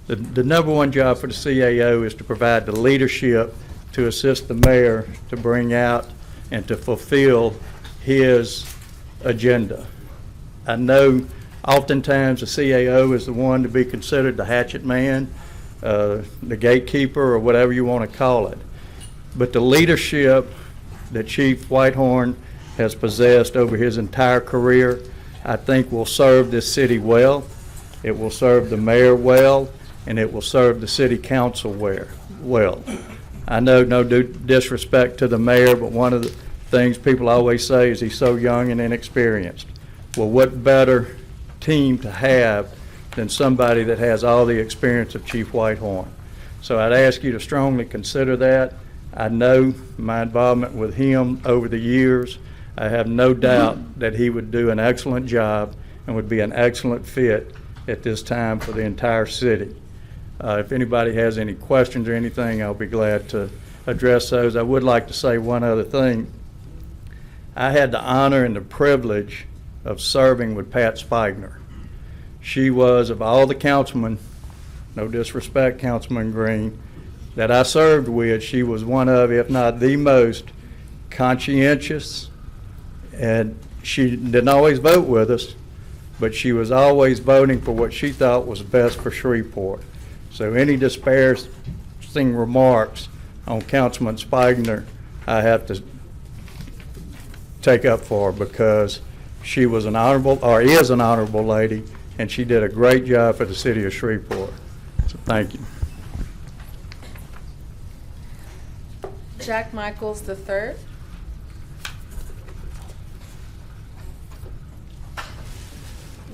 The number one job for the CAO is to provide the leadership to assist the mayor to bring out and to fulfill his agenda. I know oftentimes the CAO is the one to be considered the hatchet man, the gatekeeper, or whatever you want to call it. But the leadership that Chief Whitehorn has possessed over his entire career, I think will serve this city well. It will serve the mayor well, and it will serve the city council well. I know no disrespect to the mayor, but one of the things people always say is he's so young and inexperienced. Well, what better team to have than somebody that has all the experience of Chief Whitehorn? So I'd ask you to strongly consider that. I know my involvement with him over the years. I have no doubt that he would do an excellent job and would be an excellent fit at this time for the entire city. If anybody has any questions or anything, I'll be glad to address those. I would like to say one other thing. I had the honor and the privilege of serving with Pat Spigner. She was, of all the councilmen, no disrespect, Councilman Green, that I served with, she was one of, if not the most conscientious, and she didn't always vote with us, but she was always voting for what she thought was best for Shreveport. So any disparaging remarks on Councilman Spigner, I have to take up for her, because she was an honorable, or is an honorable lady, and she did a great job for the city of Shreveport. So thank you. Jack Michaels III.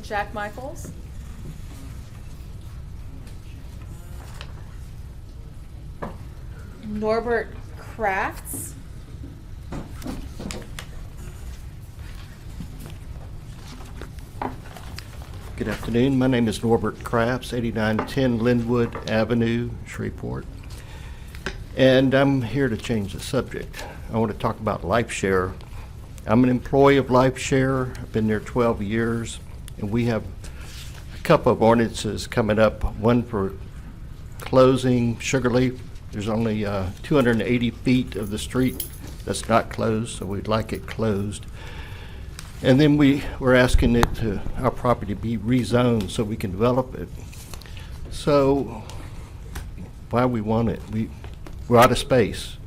Jack Michaels. Norbert Crafts. Good afternoon. My name is Norbert Crafts, 8910 Linwood Avenue, Shreveport. And I'm here to change the subject. I want to talk about LifeShare. I'm an employee of LifeShare. I've been there 12 years, and we have a couple of ordinances coming up. One for closing Sugarleaf. There's only 280 feet of the street that's not closed, so we'd like it closed. And then we're asking our property be rezoned so we can develop it. So why we want it? We're out of space.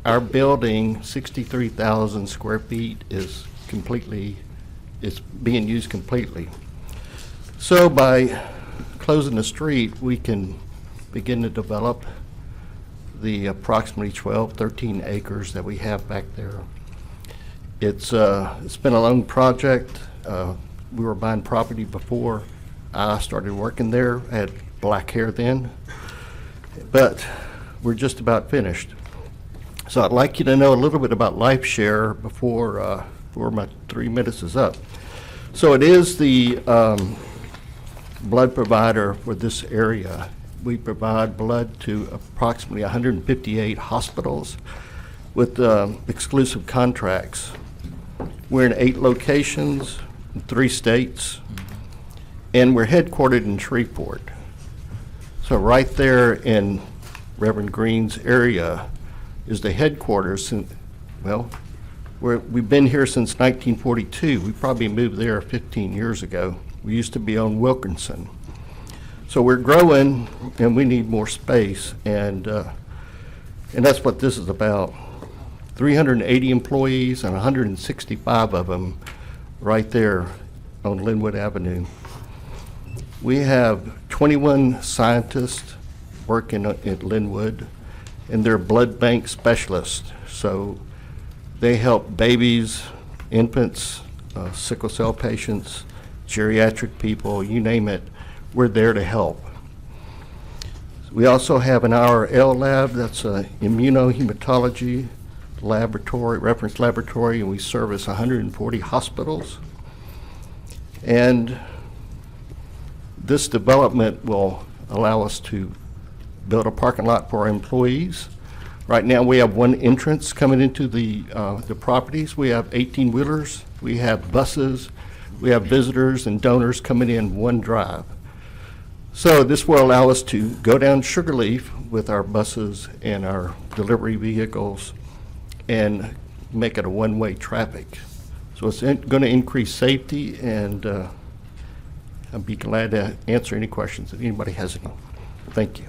Our building, 63,000 square feet, is being used completely. So by closing the street, we can begin to develop the approximately 13 acres that we have back there. It's been a long project. We were buying property before I started working there. I had black hair then, but we're just about finished. So I'd like you to know a little bit about LifeShare before my 3 minutes is up. So it is the blood provider for this area. We provide blood to approximately 158 hospitals with exclusive contracts. We're in 8 locations in 3 states, and we're headquartered in Shreveport. So right there in Reverend Green's area is the headquarters. We've been here since 1942. We probably moved there 15 years ago. We used to be on Wilkinson. So we're growing, and we need more space, and that's what this is about. 380 employees and 165 of them right there on Linwood Avenue. We have 21 scientists working at Linwood, and they're blood bank specialists. So they help babies, infants, sickle cell patients, geriatric people, you name it. We're there to help. We also have an IRL lab, that's an immunohematology laboratory, reference laboratory, and we service 140 hospitals. And this development will allow us to build a parking lot for our employees. Right now we have 1 entrance coming into the properties. We have 18-wheelers, we have buses, we have visitors and donors coming in 1 drive. So this will allow us to go down Sugarleaf with our buses and our delivery vehicles and make it a one-way traffic. So it's going to increase safety, and I'd be glad to answer any questions if anybody has any. Thank you.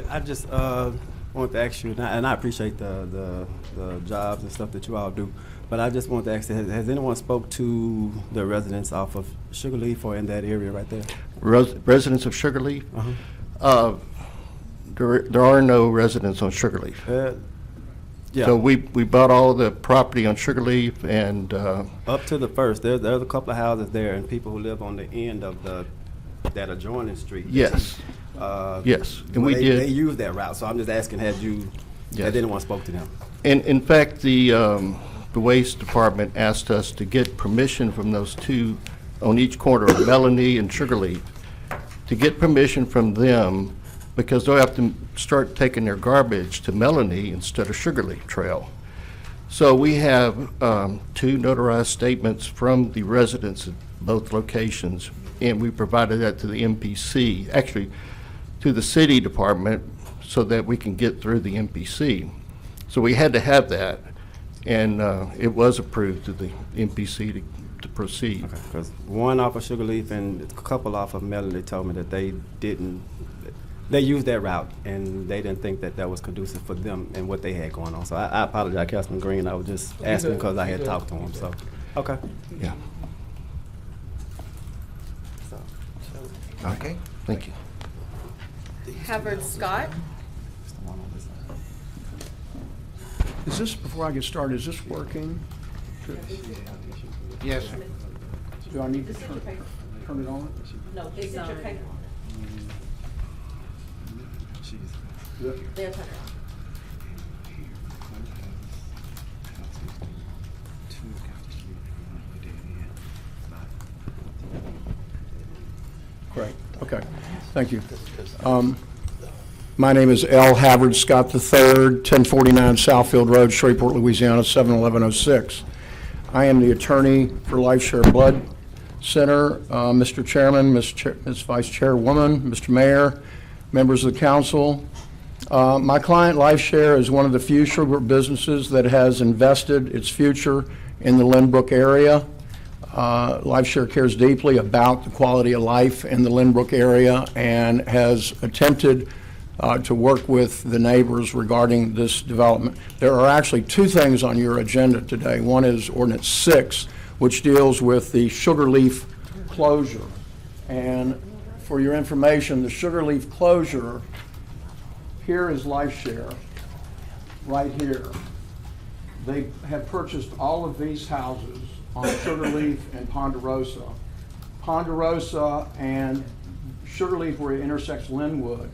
I just wanted to ask you, and I appreciate the jobs and stuff that you all do, but I just wanted to ask, has anyone spoke to the residents off of Sugarleaf or in that area right there? Residents of Sugarleaf? Uh-huh. There are no residents on Sugarleaf. Yeah. So we bought all the property on Sugarleaf and. Up to the first, there's a couple of houses there and people who live on the end of that adjoining street. Yes. Yes, and we they, did. They use that route, so I'm just asking, has anyone spoke to them? In fact, the Waste Department asked us to get permission from those two on each corner of Melanie and Sugarleaf, to get permission from them because they'll have to start taking their garbage to Melanie instead of Sugarleaf Trail. So we have two notarized statements from the residents at both locations, and we provided that to the MPC, actually to the city department, so that we can get through the MPC. So we had to have that, and it was approved to the MPC to proceed. Okay, because one off of Sugarleaf and a couple off of Melanie told me that they used that route and they didn't think that was conducive for them and what they had going on. So I apologize, Councilman Green. I was just asking because I had talked to him. So, okay. Yeah. Okay, thank you. Havard Scott. Is this, before I get started, is this working? Yes, sir. Do I need to turn it on? No, it's your paper. They'll turn it on. Great, okay, thank you. My name is L. Havard Scott III, 1049 Southfield Road, Shreveport, Louisiana, 71106. I am the attorney for LifeShare Blood Center. Mr. Chairman, Ms. Vice Chairwoman, Mr. Mayor, members of the council. My client, LifeShare, is one of the few Shreveport businesses that has invested its future in the Lynbrook area. LifeShare cares deeply about the quality of life in the Lynbrook area and has attempted to work with the neighbors regarding this development. There are actually two things on your agenda today. One is Ordinance 6, which deals with the Sugarleaf closure. And for your information, the Sugarleaf closure, here is LifeShare, right here. They have purchased all of these houses on Sugarleaf and Ponderosa. Ponderosa and Sugarleaf, where it intersects Linwood,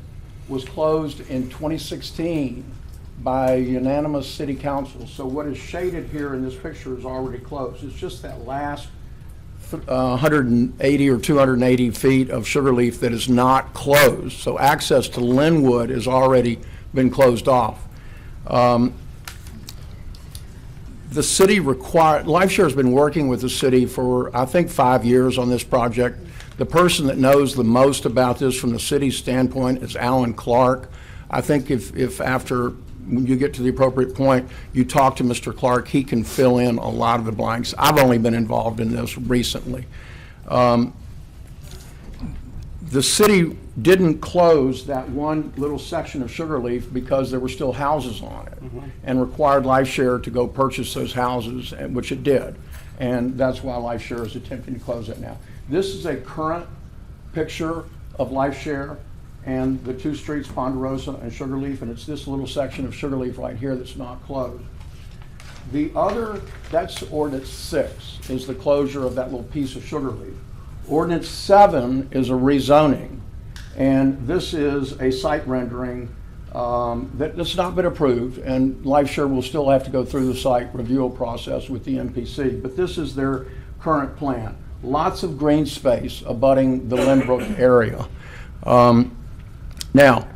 was closed in 2016 by unanimous city council. So what is shaded here in this picture is already closed. It's just that last 180 or 280 feet of Sugarleaf that is not closed. So access to Linwood has already been closed off. The city LifeShare has been working with the city for, I think, 5 years on this project. The person that knows the most about this from the city's standpoint is Alan Clark. I think if after you get to the appropriate point, you talk to Mr. Clark, he can fill in a lot of the blanks. I've only been involved in this recently. The city didn't close that one little section of Sugarleaf because there were still houses on it, and required LifeShare to go purchase those houses, which it did. And that's why LifeShare is attempting to close it now. This is a current picture of LifeShare and the two streets, Ponderosa and Sugarleaf, and it's this little section of Sugarleaf right here that's not closed. The other, that's Ordinance 6, is the closure of that little piece of Sugarleaf. Ordinance 7 is a rezoning, and this is a site rendering that's not been approved, and LifeShare will still have to go through the site review process with the MPC, but this is their current plan. Lots of green space abutting the Lynbrook area. Now,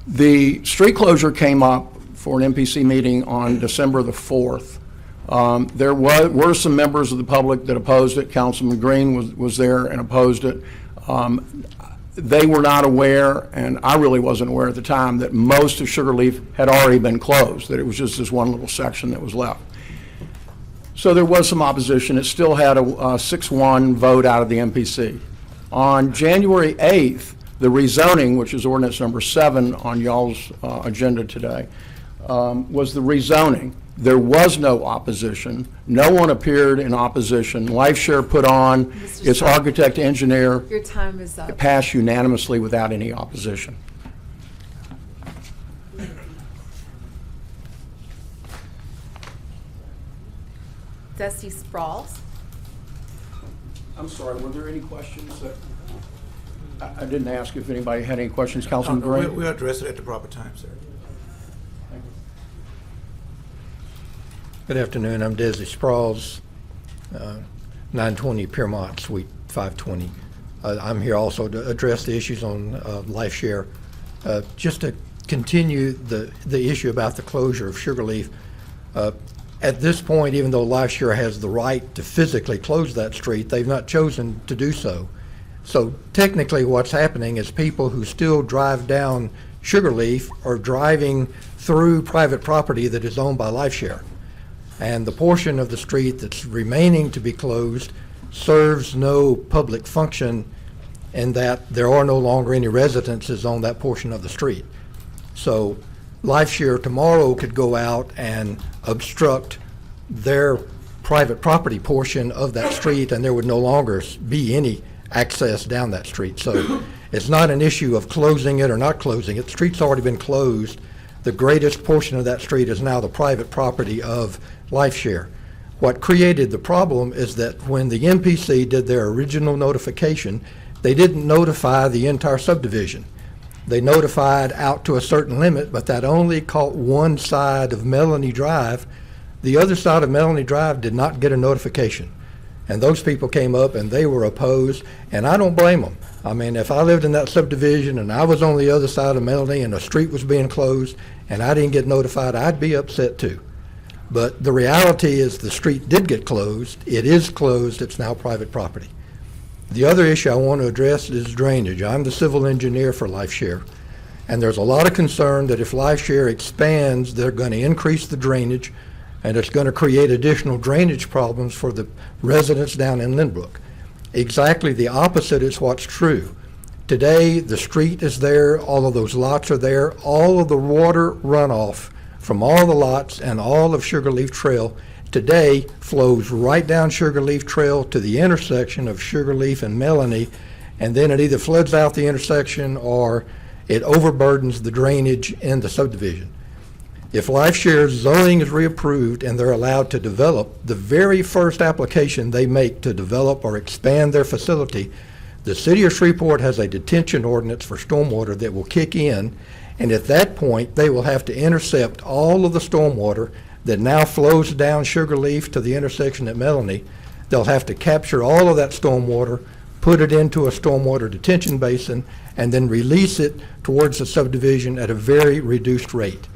the street closure came up for an MPC meeting on December the 4th. There were some members of the public that opposed it. Councilman Green was there and opposed it. They were not aware, and I really wasn't aware at the time, that most of Sugarleaf had already been closed, that it was just this one little section that was left. So there was some opposition. It still had a 6-1 vote out of the MPC. On January 8th, The rezoning, which is ordinance number 7 on y'all's agenda today, was the rezoning. There was no opposition. No one appeared in opposition. LifeShare put on its architect engineer. Your time is up. It passed unanimously without any opposition. Dusty Sprouls. I'm sorry, were there any questions that, I didn't ask if anybody had any questions, Councilman Gray? We'll address it at the proper time, sir. Good afternoon. I'm Desi Sprouls, 920 Piermont, Suite 520. I'm here also to address the issues on LifeShare. Just to continue the issue about the closure of Sugarleaf, at this point, even though LifeShare has the right to physically close that street, they've not chosen to do so. So technically what's happening is people who still drive down Sugarleaf are driving through private property that is owned by LifeShare. And the portion of the street that's remaining to be closed serves no public function in that there are no longer any residences on that portion of the street. So LifeShare tomorrow could go out and obstruct their private property portion of that street, and there would no longer be any access down that street. So it's not an issue of closing it or not closing it. The street's already been closed. The greatest portion of that street is now the private property of LifeShare. What created the problem is that when the MPC did their original notification, they didn't notify the entire subdivision. They notified out to a certain limit, but that only caught one side of Melanie Drive. The other side of Melanie Drive did not get a notification. And those people came up and they were opposed, and I don't blame them. I mean, if I lived in that subdivision and I was on the other side of Melanie and the street was being closed and I didn't get notified, I'd be upset too. But the reality is the street did get closed. It is closed. It's now private property. The other issue I want to address is drainage. I'm the civil engineer for LifeShare, and there's a lot of concern that if LifeShare expands, they're going to increase the drainage, and it's going to create additional drainage problems for the residents down in Lynbrook. Exactly the opposite is what's true. Today, the street is there, all of those lots are there, all of the water runoff from all the lots and all of Sugarleaf Trail today flows right down Sugarleaf Trail to the intersection of Sugarleaf and Melanie, and then it either floods out the intersection or it overburdens the drainage in the subdivision. If LifeShare's zoning is reapproved and they're allowed to develop, the very first application they make to develop or expand their facility, the city of Shreveport has a detention ordinance for stormwater that will kick in, and at that point they will have to intercept all of the stormwater that now flows down Sugarleaf to the intersection at Melanie. They'll have to capture all of that stormwater, put it into a stormwater detention basin, and then release it towards the subdivision at a very reduced rate.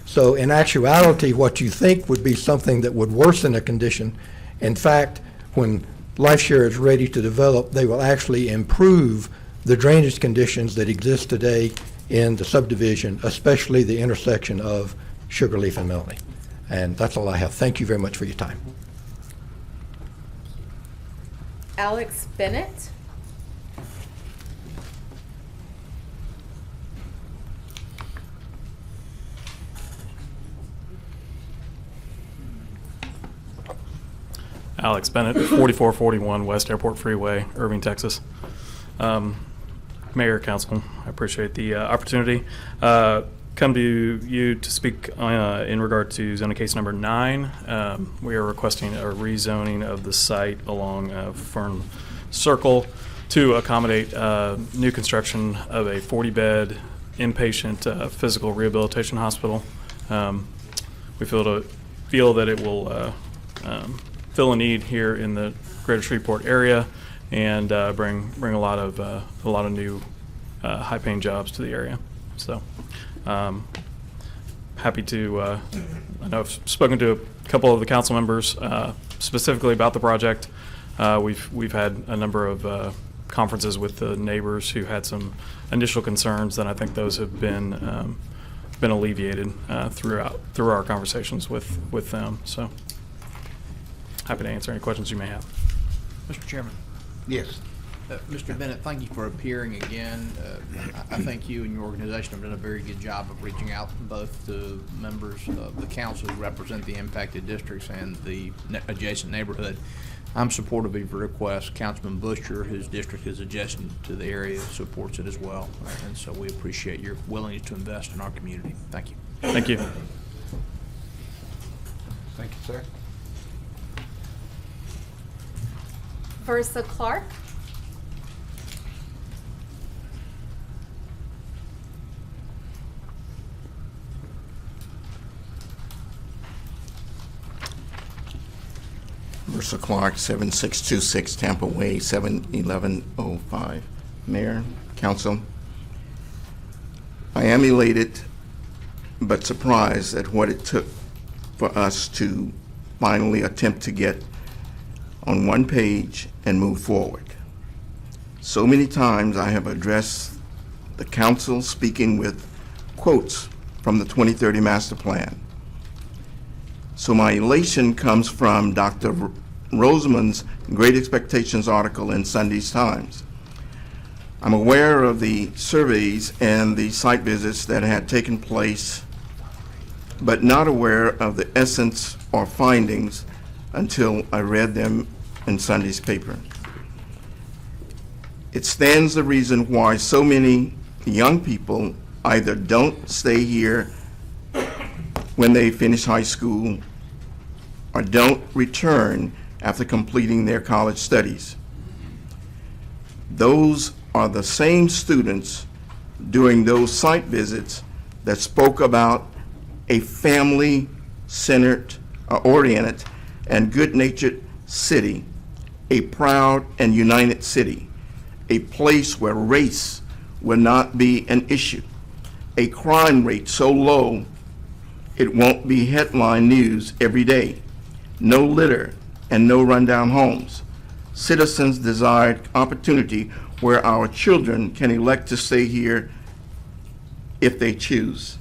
So in actuality, what you think would be something that would worsen a condition, in fact, when LifeShare is ready to develop, they will actually improve the drainage conditions that exist today in the subdivision, especially the intersection of Sugarleaf and Melanie. And that's all I have. Thank you very much for your time. Alex Bennett. Alex Bennett, 4441 West Airport Freeway, Irving, Texas. Mayor, Council, I appreciate the opportunity. Come to you to speak in regard to zoning case number 9. We are requesting a rezoning of the site along Fern Circle to accommodate new construction of a 40-bed inpatient physical rehabilitation hospital. We feel that it will fill a need here in the greater Shreveport area and bring a lot of new high-paying jobs to the area. So happy to, I know I've spoken to a couple of the council members specifically about the project. We've had a number of conferences with the neighbors who had some initial concerns, and I think those have been alleviated through our conversations with them. So happy to answer any questions you may have. Mr. Chairman. Yes. Mr. Bennett, thank you for appearing again. I think you and your organization have done a very good job of reaching out both to members of the council who represent the impacted districts and the adjacent neighborhood. I'm supportive of your request. Councilman Busher, whose district is adjacent to the area, supports it as well. And so we appreciate your willingness to invest in our community. Thank you. Thank you. Thank you, sir. Versa Clark. Versa Clark, 7626 Tampa Way, 71105. Mayor, Council, I am elated but surprised at what it took for us to finally attempt to get on one page and move forward. So many times I have addressed the council speaking with quotes from the 2030 Master Plan. So my elation comes from Dr. Rosamond's Great Expectations article in Sunday's Times. I'm aware of the surveys and the site visits that had taken place, but not aware of the essence or findings until I read them in Sunday's paper. It stands the reason why so many young people either don't stay here when they finish high school or don't return after completing their college studies. Those are the same students during those site visits that spoke about a family-centered, oriented, and good-natured city, a proud and united city, a place where race will not be an issue, a crime rate so low it won't be headline news every day, no litter and no rundown homes, citizens' desired opportunity where our children can elect to stay here if they choose,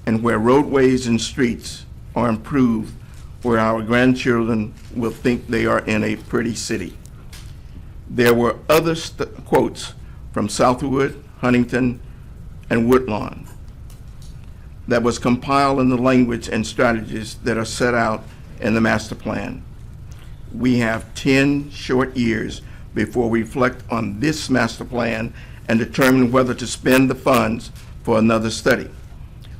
and where roadways and streets are improved where our grandchildren will think they are in a pretty city. There were other quotes from Southwood, Huntington, and Woodlawn that was compiled in the language and strategies that are set out in the master plan. We have 10 short years before we reflect on this master plan and determine whether to spend the funds for another study.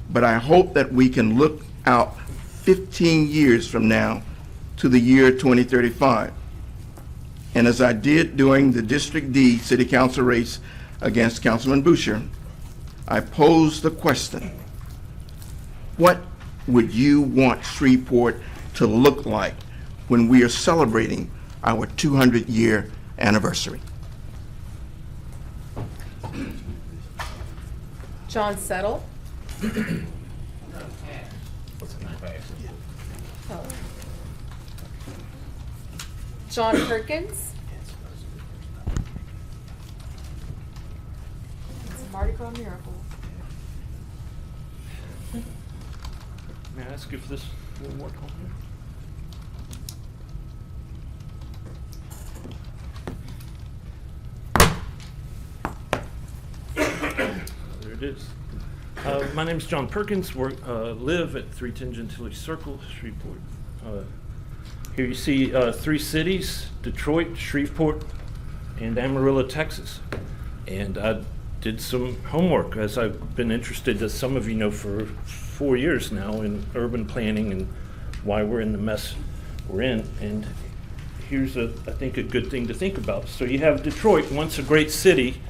But I hope that we can look out 15 years from now to the year 2035. And as I did during the District D City Council race against Councilman Boucher, I posed the question, what would you want Shreveport to look like when we are celebrating our 200-year anniversary? John Settle. John Perkins. It's a Mardi Gras miracle. May I ask if this will work on here? There it is. My name is John Perkins. Live at 310 Gentilly Circle, Shreveport. Here you see three cities, Detroit, Shreveport, and Amarillo, Texas. And I did some homework, as I've been interested, as some of you know, for 4 years now in urban planning and why we're in the mess we're in. And here's, I think, a good thing to think about. So you have Detroit, once a great city.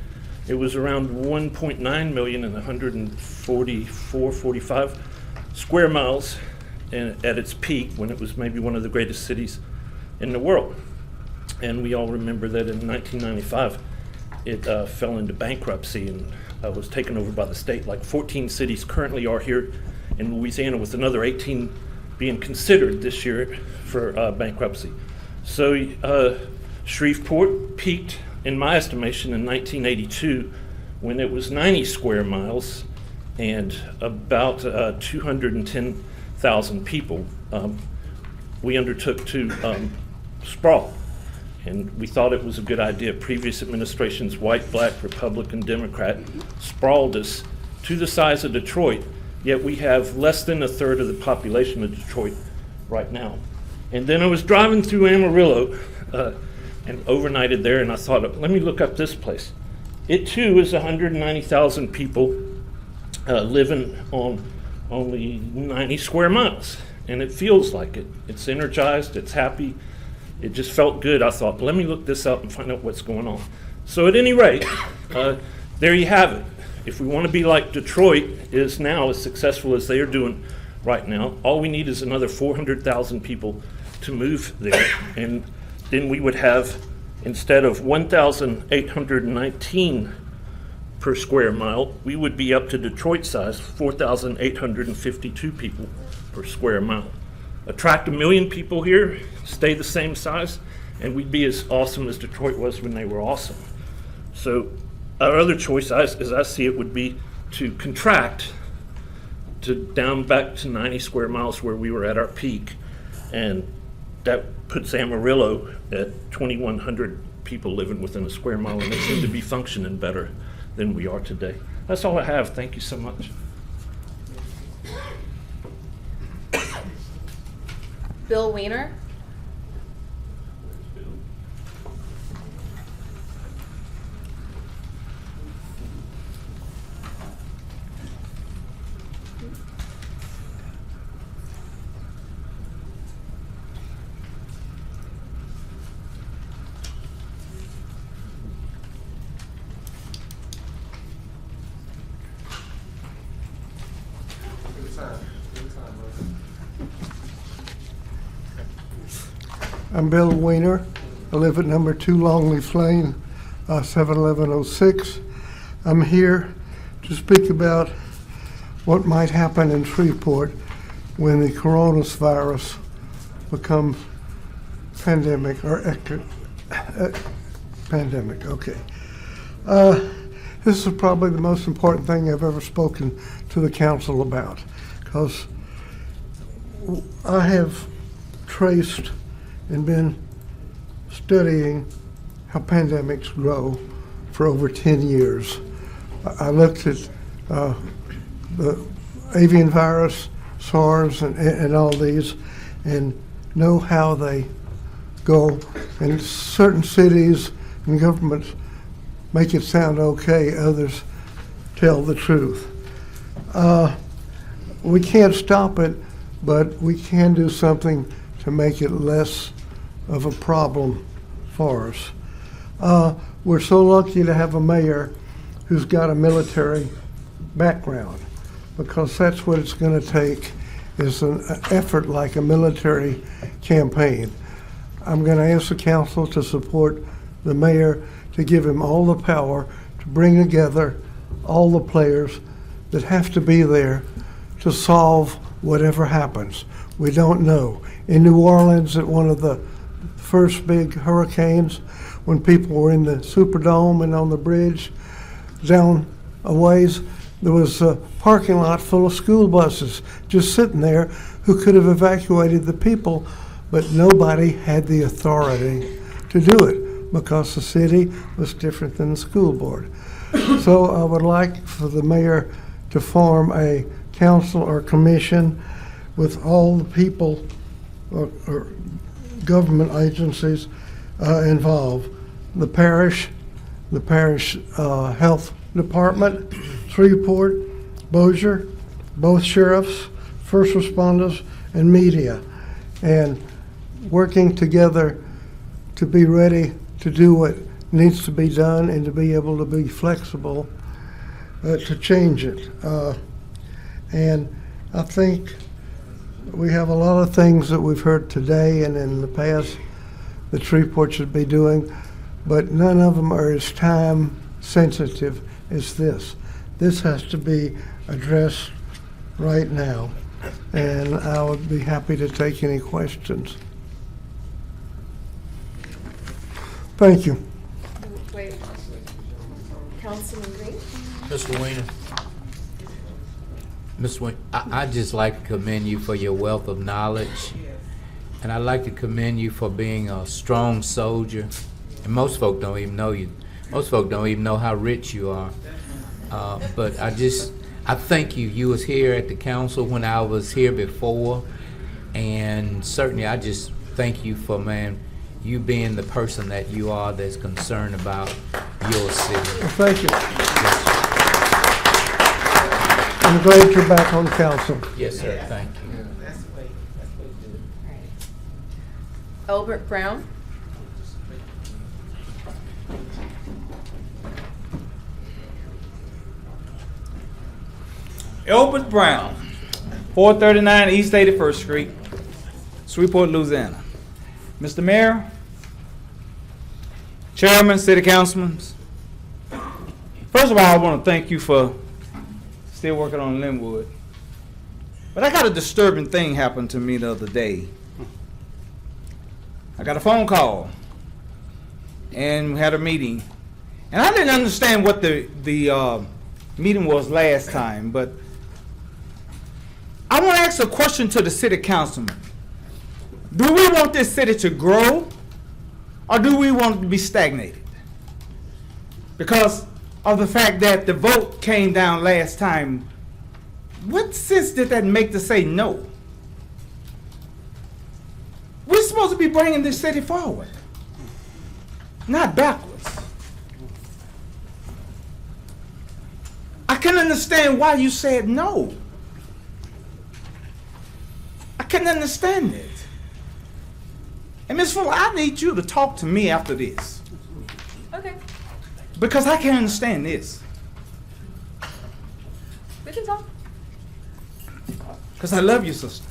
It was around 1.9 million and 45 square miles at its peak, when it was maybe one of the greatest cities in the world. And we all remember that in 1995, it fell into bankruptcy and was taken over by the state. Like 14 cities currently are here in Louisiana, with another 18 being considered this year for bankruptcy. So Shreveport peaked, in my estimation, in 1982, when it was 90 square miles and about 210,000 people. We undertook to sprawl. And we thought it was a good idea. Previous administrations, white, black, Republican, Democrat, sprawled us to the size of Detroit, yet we have less than a third of the population of Detroit right now. And then I was driving through Amarillo and overnighted there, and I thought, let me look up this place. It too is 190,000 people living on only 90 square miles, and it feels like it. It's energized, it's happy, it just felt good. I thought, let me look this up and find out what's going on. So at any rate, there you have it. If we want to be like Detroit is now, as successful as they are doing right now, all we need is another 400,000 people to move there, and then we would have, instead of 1,819 per square mile, we would be up to Detroit size, 4,852 people per square mile. Attract 1 million people here, stay the same size, and we'd be as awesome as Detroit was when they were awesome. So our other choice, as I see it, would be to contract to down back to 90 square miles where we were at our peak, and that puts Amarillo at 2,100 people living within a square mile, and they seem to be functioning better than we are today. That's all I have. Thank you so much. Bill Weiner. I'm Bill Weiner. I live at number 2 Longleaf Lane, 71106. I'm here to speak about what might happen in Shreveport when the coronavirus becomes pandemic or pandemic. Okay. This is probably the most important thing I've ever spoken to the council about, because I have traced and been studying how pandemics grow for over 10 years. I looked at the avian virus, SARS, and all these, and know how they go. And certain cities and governments make it sound okay, others tell the truth. We can't stop it, but we can do something to make it less of a problem for us. We're so lucky to have a mayor who's got a military background, because that's what it's going to take, is an effort like a military campaign. I'm going to ask the council to support the mayor, to give him all the power to bring together all the players that have to be there to solve whatever happens. We don't know. In New Orleans, at one of the first big hurricanes, when people were in the Superdome and on the bridge down a ways, there was a parking lot full of school buses just sitting there who could have evacuated the people, but nobody had the authority to do it because the city was different than the school board. So I would like for the mayor to form a council or commission with all the people or government agencies involved. The parish health department, Shreveport, Bossier, both sheriffs, first responders, and media, and working together to be ready to do what needs to be done and to be able to be flexible to change it. And I think we have a lot of things that we've heard today and in the past that Shreveport should be doing, but none of them are as time sensitive as this. This has to be addressed right now, and I would be happy to take any questions. Thank you. Wait. Councilman Green? Mr. Weiner. Ms. Weiner, I'd just like to commend you for your wealth of knowledge and I'd like to commend you for being a strong soldier. And most folk don't even know you. Most folk don't even know how rich you are. But I thank you. You was here at the council when I was here before, and certainly I just thank you for, man, you being the person that you are that's concerned about your city. Well, thank you. I'm glad you're back on council. Yes, sir. Thank you. Albert Brown. Albert Brown, 439 East 81st Street, Shreveport, Louisiana. Mr. Mayor, Chairman, City Councilmen, first of all, I want to thank you for still working on Linwood. But I got a disturbing thing happen to me the other day. I got a phone call, and we had a meeting. And I didn't understand what the meeting was last time, but I want to ask a question to the city councilman. Do we want this city to grow, or do we want it to be stagnated? Because of the fact that the vote came down last time, what sense did that make to say no? We're supposed to be bringing this city forward, not backwards. I can understand why you said no. I can understand it. And Ms. Fuller, I need you to talk to me after this. Okay, Because I can't understand this. we can talk. Because I love you, sister.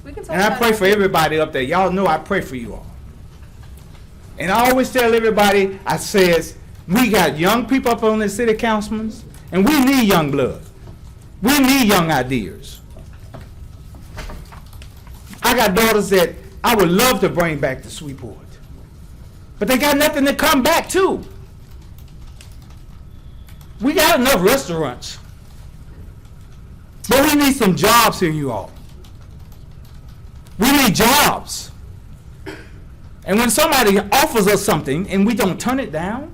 We can talk. And I about pray it. for everybody up there. Y'all know I pray for you all. And I always tell everybody, I says, we got young people up on the city councilmen, and we need young blood. We need young ideas. I got daughters that I would love to bring back to Shreveport. But they got nothing to come back to. We got enough restaurants. But we need some jobs here, you all. We need jobs. And when somebody offers us something and we don't turn it down,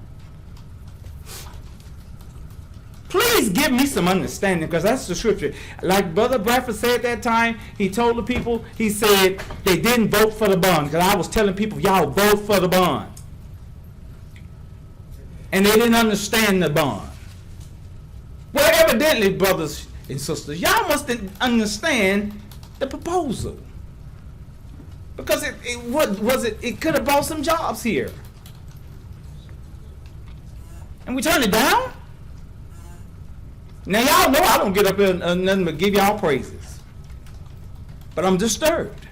please give me some understanding, because that's the scripture. Like Brother Bradford said that time, he told the people, he said they didn't vote for the bond. Because I was telling people, y'all vote for the bond. And they didn't understand the bond. Well, evidently, brothers and sisters, y'all must understand the proposal. Because it could have brought some jobs here. And we turned it down? Now y'all know I don't get up here and nothing but give y'all praises. But I'm disturbed.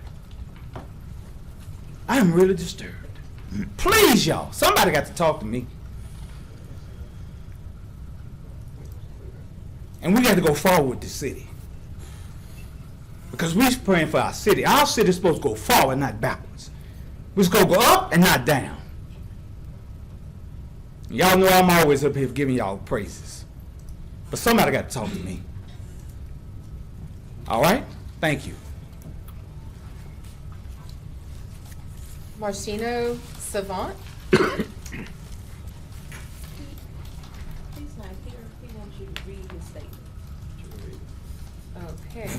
I am really disturbed. Please, y'all, somebody got to talk to me. And we got to go forward with the city. Because we're praying for our city. Our city is supposed to go forward, not backwards. We're supposed to go up and not down. Y'all know I'm always up here giving y'all praises. But somebody got to talk to me. All right? Thank you. Marcino Savant. He's not here. He wants you to read his statement. Okay.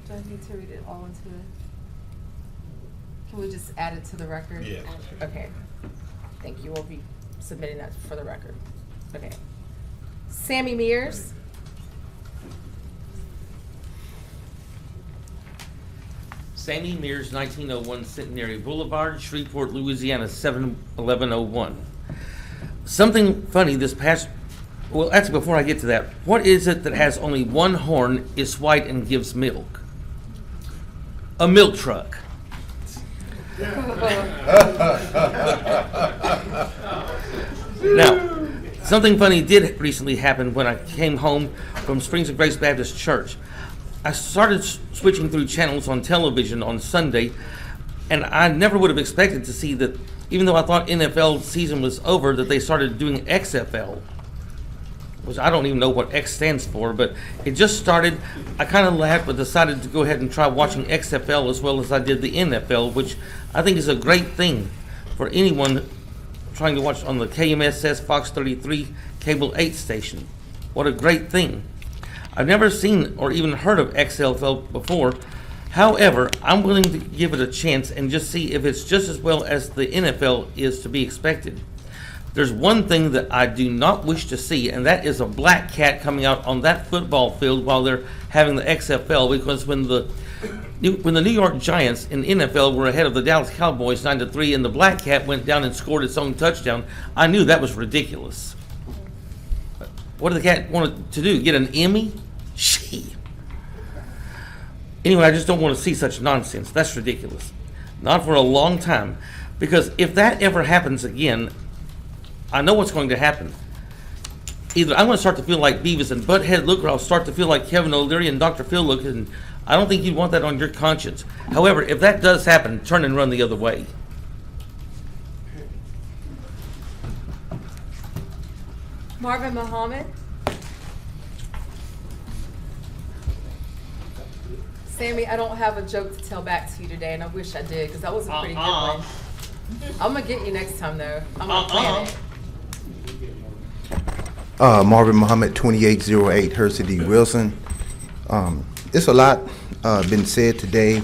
Do I need to read it all into it? Can we just add it to the record? Yes. Okay. Thank you. We'll be submitting that for the record. Okay. Sammy Mears. Sammy Mears, 1901 Centenary Boulevard, Shreveport, Louisiana, 71101. Something funny this past, well, actually, before I get to that, what is it that has only one horn, is white, and gives milk? A milk truck. Now, something funny did recently happen when I came home from Springs of Grace Baptist Church. I started switching through channels on television on Sunday, and I never would have expected to see that, even though I thought NFL season was over, that they started doing XFL. which I don't even know what X stands for, but it just started. I kind of laughed, but decided to go ahead and try watching XFL as well as I did the NFL, which I think is a great thing for anyone trying to watch on the KMSS Fox 33 Cable 8 station. What a great thing. I've never seen or even heard of XFL before. However, I'm willing to give it a chance and just see if it's just as well as the NFL is to be expected. There's one thing that I do not wish to see, and that is a black cat coming out on that football field while they're having the XFL, because when the New York Giants in NFL were ahead of the Dallas Cowboys 9-3 and the black cat went down and scored its own touchdown, I knew that was ridiculous. What did the cat want to do? Get an Emmy? She. Anyway, I just don't want to see such nonsense. That's ridiculous. Not for a long time. Because if that ever happens again, I know what's going to happen. Either I'm going to start to feel like Beavis and Butthead look, or I'll start to feel like Kevin O'Leary and Dr. Phil look, and I don't think you'd want that on your conscience. However, if that does happen, turn and run the other way. Marvin Muhammad. Sammy, I don't have a joke to tell back to you today, and I wish I did, because that was a pretty good one. I'm going to get you next time, though. I'm going to plan it. Marvin Muhammad, 2808 Hersey D. Wilson. It's a lot been said today,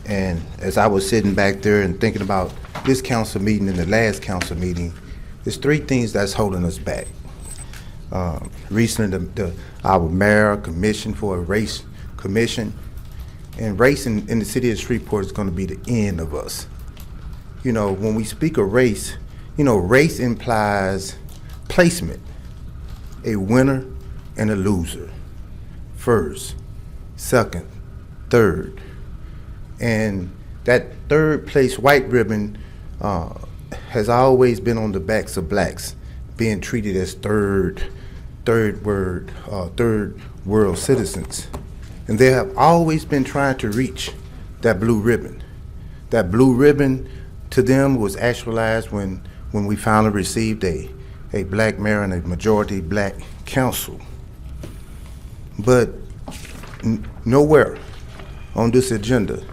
and as I was sitting back there and thinking about this council meeting and the last council meeting, there's three things that's holding us back. Recently, our mayor commissioned for a race commission, and race in the city of Shreveport is going to be the end of us. You know, when we speak of race, you know, race implies placement. A winner and a loser. First, second, third. And that third place white ribbon has always been on the backs of blacks, being treated as third world citizens. And they have always been trying to reach that blue ribbon. That blue ribbon to them was actualized when we finally received a black mayor and a majority black council. But nowhere on this agenda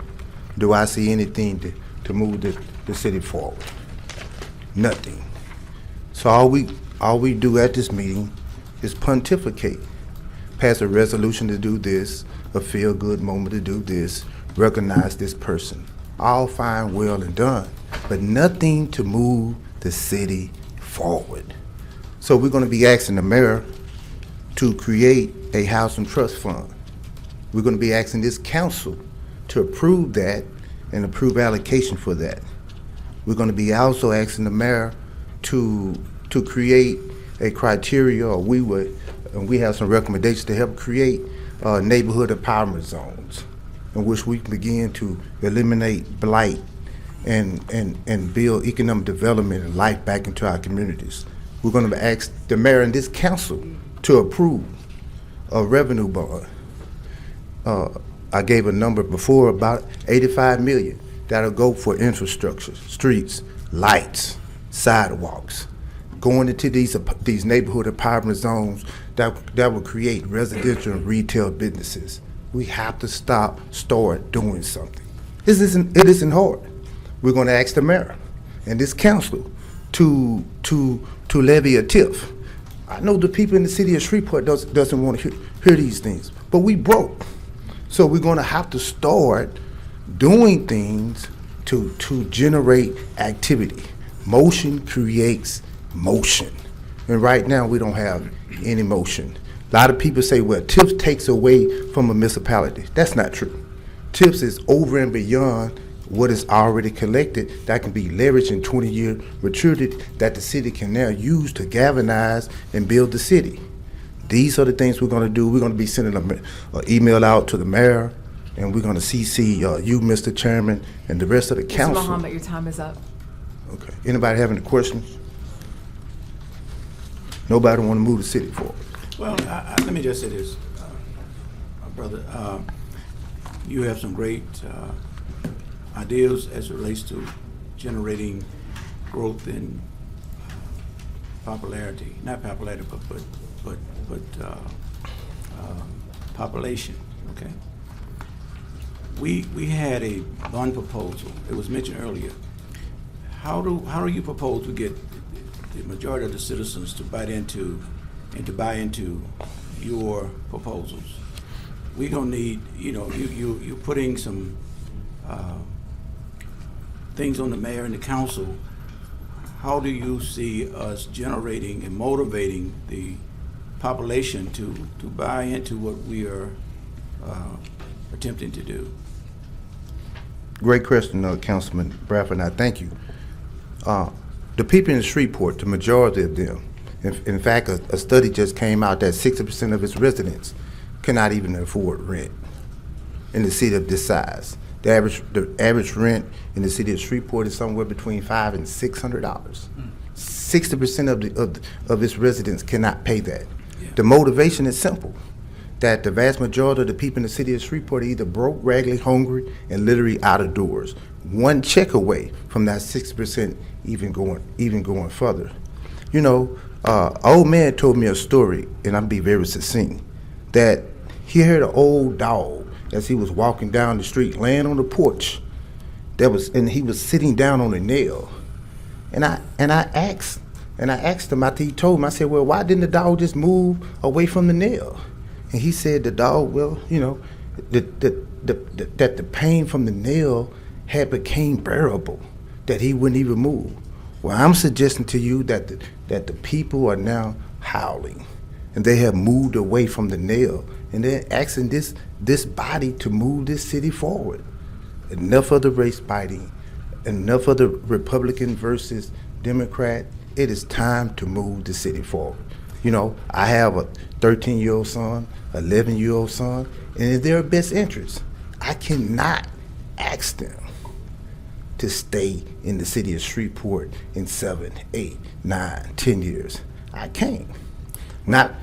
do I see anything to move the city forward. Nothing. So all we do at this meeting is pontificate, pass a resolution to do this, a feel-good moment to do this, recognize this person. All fine, well, and done, but nothing to move the city forward. So we're going to be asking the mayor to create a housing trust fund. We're going to be asking this council to approve that and approve allocation for that. We're going to be also asking the mayor to create a criteria, or we have some recommendations to help create neighborhood empowerment zones in which we can begin to eliminate blight and build economic development and life back into our communities. We're going to ask the mayor and this council to approve a revenue bond. I gave a number before, about 85 million that'll go for infrastructure, streets, lights, sidewalks, going into these neighborhood empowerment zones that will create residential and retail businesses. We have to start doing something. It isn't hard. We're going to ask the mayor and this council to levy a TIF. I know the people in the city of Shreveport doesn't want to hear these things, but we broke. So we're going to have to start doing things to generate activity. Motion creates motion. And right now we don't have any motion. A lot of people say, well, TIFs takes away from a municipality. That's not true. TIFs is over and beyond what is already collected that can be leveraged in 20-year maturity that the city can now use to galvanize and build the city. These are the things we're going to do. We're going to be sending an email out to the mayor, and we're going to CC you, Mr. Chairman, and the rest of the council. Mr. Muhammad, your time is up. Okay. Anybody have any questions? Nobody want to move the city forward? Well, let me just say this, brother. You have some great ideas as it relates to generating growth in popularity, not popularity, but population, okay? We had a bond proposal, it was mentioned earlier. How do you propose to get the majority of the citizens to buy into your proposals? We gonna need, you're putting some things on the mayor and the council. How do you see us generating and motivating the population to buy into what we are attempting to do? Great question, Councilman Bradford, and I thank you. The people in Shreveport, the majority of them, in fact, a study just came out that 60% of its residents cannot even afford rent in the city of this size. The average rent in the city of Shreveport is somewhere between $500 and $600. 60% of its residents cannot pay that. Yeah. The motivation is simple, that the vast majority of the people in the city of Shreveport are either broke, raggedy, hungry, and literally out of doors. One check away from that 60% even going further. An old man told me a story, and I'll be very succinct, that he heard an old dog as he was walking down the street, laying on the porch. And he was sitting down on a nail. And I asked him after he told me, I said, well, why didn't the dog just move away from the nail? And he said the dog, well, that the pain from the nail had became bearable, that he wouldn't even move. Well, I'm suggesting to you that the people are now howling, and they have moved away from the nail, and they're asking this body to move this city forward. Enough of the race fighting, enough of the Republican versus Democrat. It is time to move the city forward. I have a 13-year-old son, 11-year-old son, and in their best interest, I cannot ask them to stay in the city of Shreveport in 7, 8, 9, 10 years. I can't. Not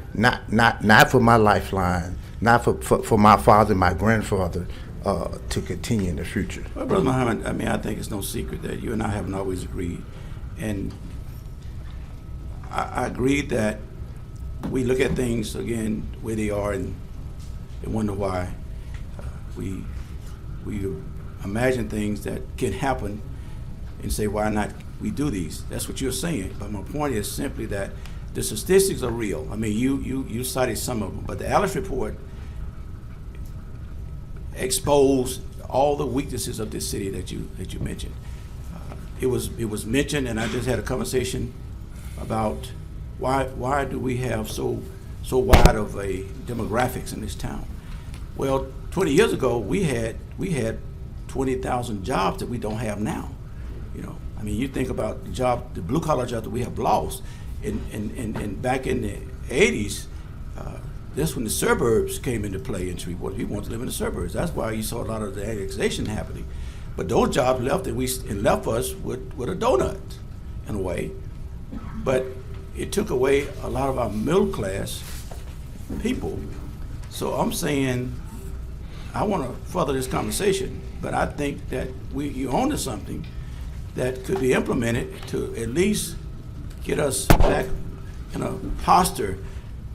for my lifeline, not for my father, my grandfather, to continue in the future. Well, Brother Muhammad, I think it's no secret that you and I haven't always agreed. And I agree that we look at things, again, where they are and wonder why. We imagine things that can happen and say, why not we do these? That's what you're saying. But my point is simply that the statistics are real. You cited some of them, but the Alice report exposed all the weaknesses of this city that you mentioned. It was mentioned, and I just had a conversation about why do we have so wide of a demographics in this town? Well, 20 years ago we had 20,000 jobs that we don't have now. You think about the blue collar jobs that we have lost. And back in the 80s, that's when the suburbs came into play in Shreveport. People wanted to live in the suburbs. That's why you saw a lot of the annexation happening. But those jobs left us with a donut, in a way. But it took away a lot of our middle class people. So I'm saying, I want to further this conversation, but I think that you're onto something that could be implemented to at least get us back in a posture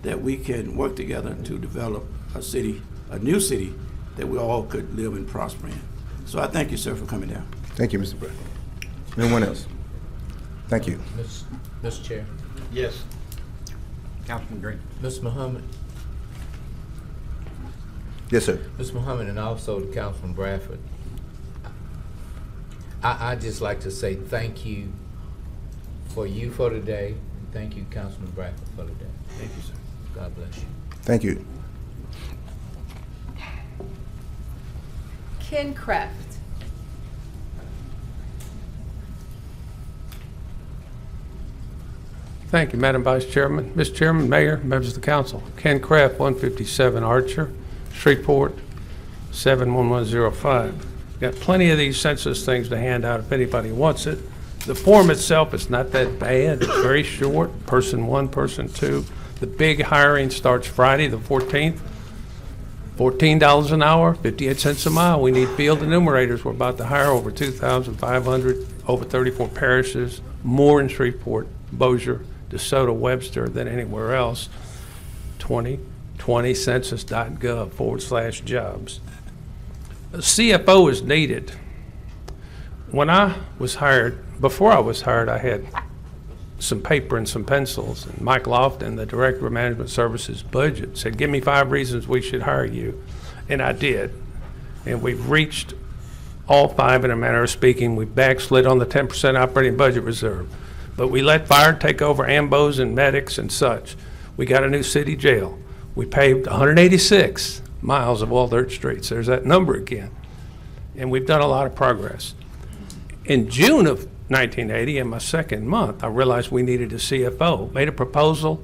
that we can work together to develop a new city that we all could live and prosper in. So I thank you, sir, for coming down. Thank you, Mr. President. Anyone else? Thank you. Mr. Chair. Yes. Councilman Green. Mr. Muhammad. Yes, sir. Mr. Muhammad, and also to Councilman Bradford. I'd just like to say thank you for today. And thank you, Councilman Bradford, for today. Thank you, sir. God bless you. Thank you. Ken Kraft. Thank you, Madam Vice Chairman. Mr. Chairman, Mayor, members of the council. Ken Kraft, 157 Archer, Shreveport, 71105. Got plenty of these census things to hand out if anybody wants it. The form itself is not that bad. It's very short, person 1, person 2. The big hiring starts Friday, the 14th. $14 an hour, 58 cents a mile. We need field enumerators. We're about to hire over 2,500, over 34 parishes, more in Shreveport, Bossier, DeSoto, Webster than anywhere else. 2020census.gov/jobs. A CFO is needed. When I was hired, before I was hired, I had some paper and some pencils, and Mike Lofton, the Director of Management Services Budget, said, give me 5 reasons we should hire you. And I did. And we've reached all 5 in a manner of speaking. We backslid on the 10% operating budget reserve. But we let fire take over ambos and medics and such. We got a new city jail. We paved 186 miles of all dirt streets. There's that number again. And we've done a lot of progress. In June of 1980, in my second month, I realized we needed a CFO. Made a proposal,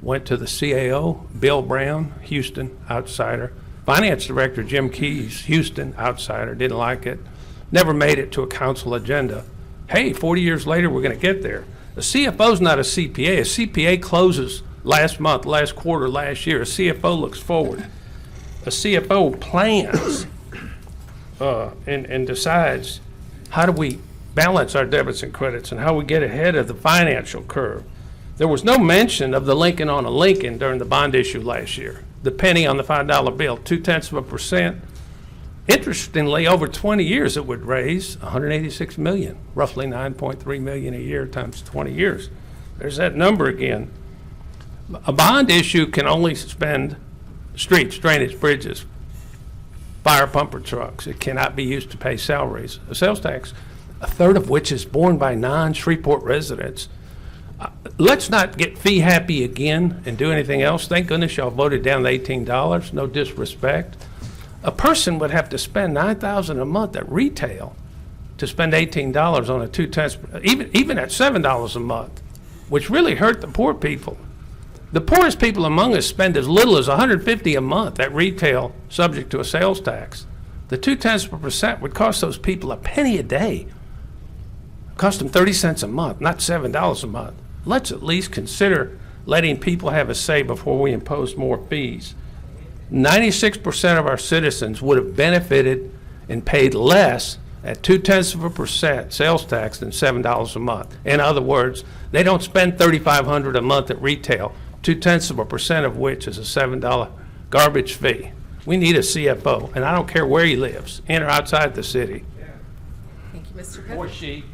went to the CAO, Bill Brown, Houston, outsider. Finance Director Jim Keyes, Houston, outsider, didn't like it. Never made it to a council agenda. Hey, 40 years later, we're going to get there. A CFO's not a CPA. A CPA closes last month, last quarter, last year. A CFO looks forward. A CFO plans and decides how do we balance our debits and credits and how we get ahead of the financial curve. There was no mention of the Lincoln on a Lincoln during the bond issue last year. The penny on the $5 bill, 0.2%. Interestingly, over 20 years, it would raise $186 million, roughly $9.3 million a year times 20 years. There's that number again. A bond issue can only spend streets, drainage, bridges, fire pumper trucks. It cannot be used to pay salaries. A sales tax, a third of which is borne by non-Shreveport residents. Let's not get fee happy again and do anything else. Thank goodness y'all voted down the $18. No disrespect. A person would have to spend $9,000 a month at retail to spend $18 on a 2/10, even at $7 a month, which really hurt the poor people. The poorest people among us spend as little as $150 a month at retail, subject to a sales tax. The 0.2% would cost those people a penny a day. Cost them 30 cents a month, not $7 a month. Let's at least consider letting people have a say before we impose more fees. 96% of our citizens would have benefited and paid less at 0.2% sales tax than $7 a month. In other words, they don't spend $3,500 a month at retail, 0.2% of which is a $7 garbage fee. We need a CFO, and I don't care where he lives, in or outside the city. Thank you, Mr. Cook. Or she.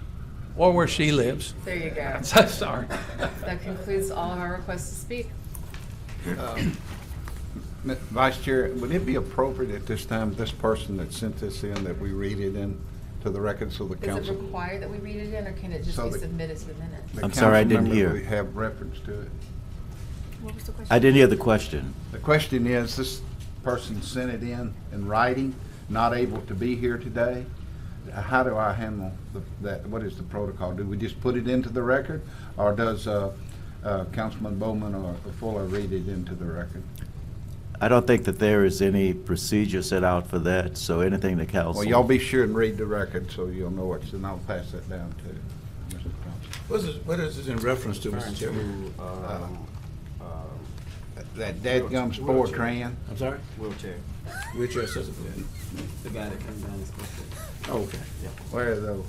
Or where she lives. There you go. Sorry. That concludes all of our requests to speak. Vice Chair, would it be appropriate at this time, this person that sent this in, that we read it in to the record so the council? Is it required that we read it in, or can it just So be the- submitted to the minutes? the I'm sorry, I council didn't member hear. would have reference to it? What was the question? I didn't hear the question. The question is, this person sent it in writing, not able to be here today. How do I handle that? What is the protocol? Do we just put it into the record, or does Councilman Bowman or Fuller read it into the record? I don't think that there is any procedure set out for that, so anything the council. Well, y'all be sure and read the record so you'll know what's, and I'll pass that down to Mr. Thompson. What is this in reference to, Mr. Chairman? That dadgum sport tran. I'm sorry? Wheelchair. Wheelchair assistant. The guy that comes down this way. Oh, okay. Where are those?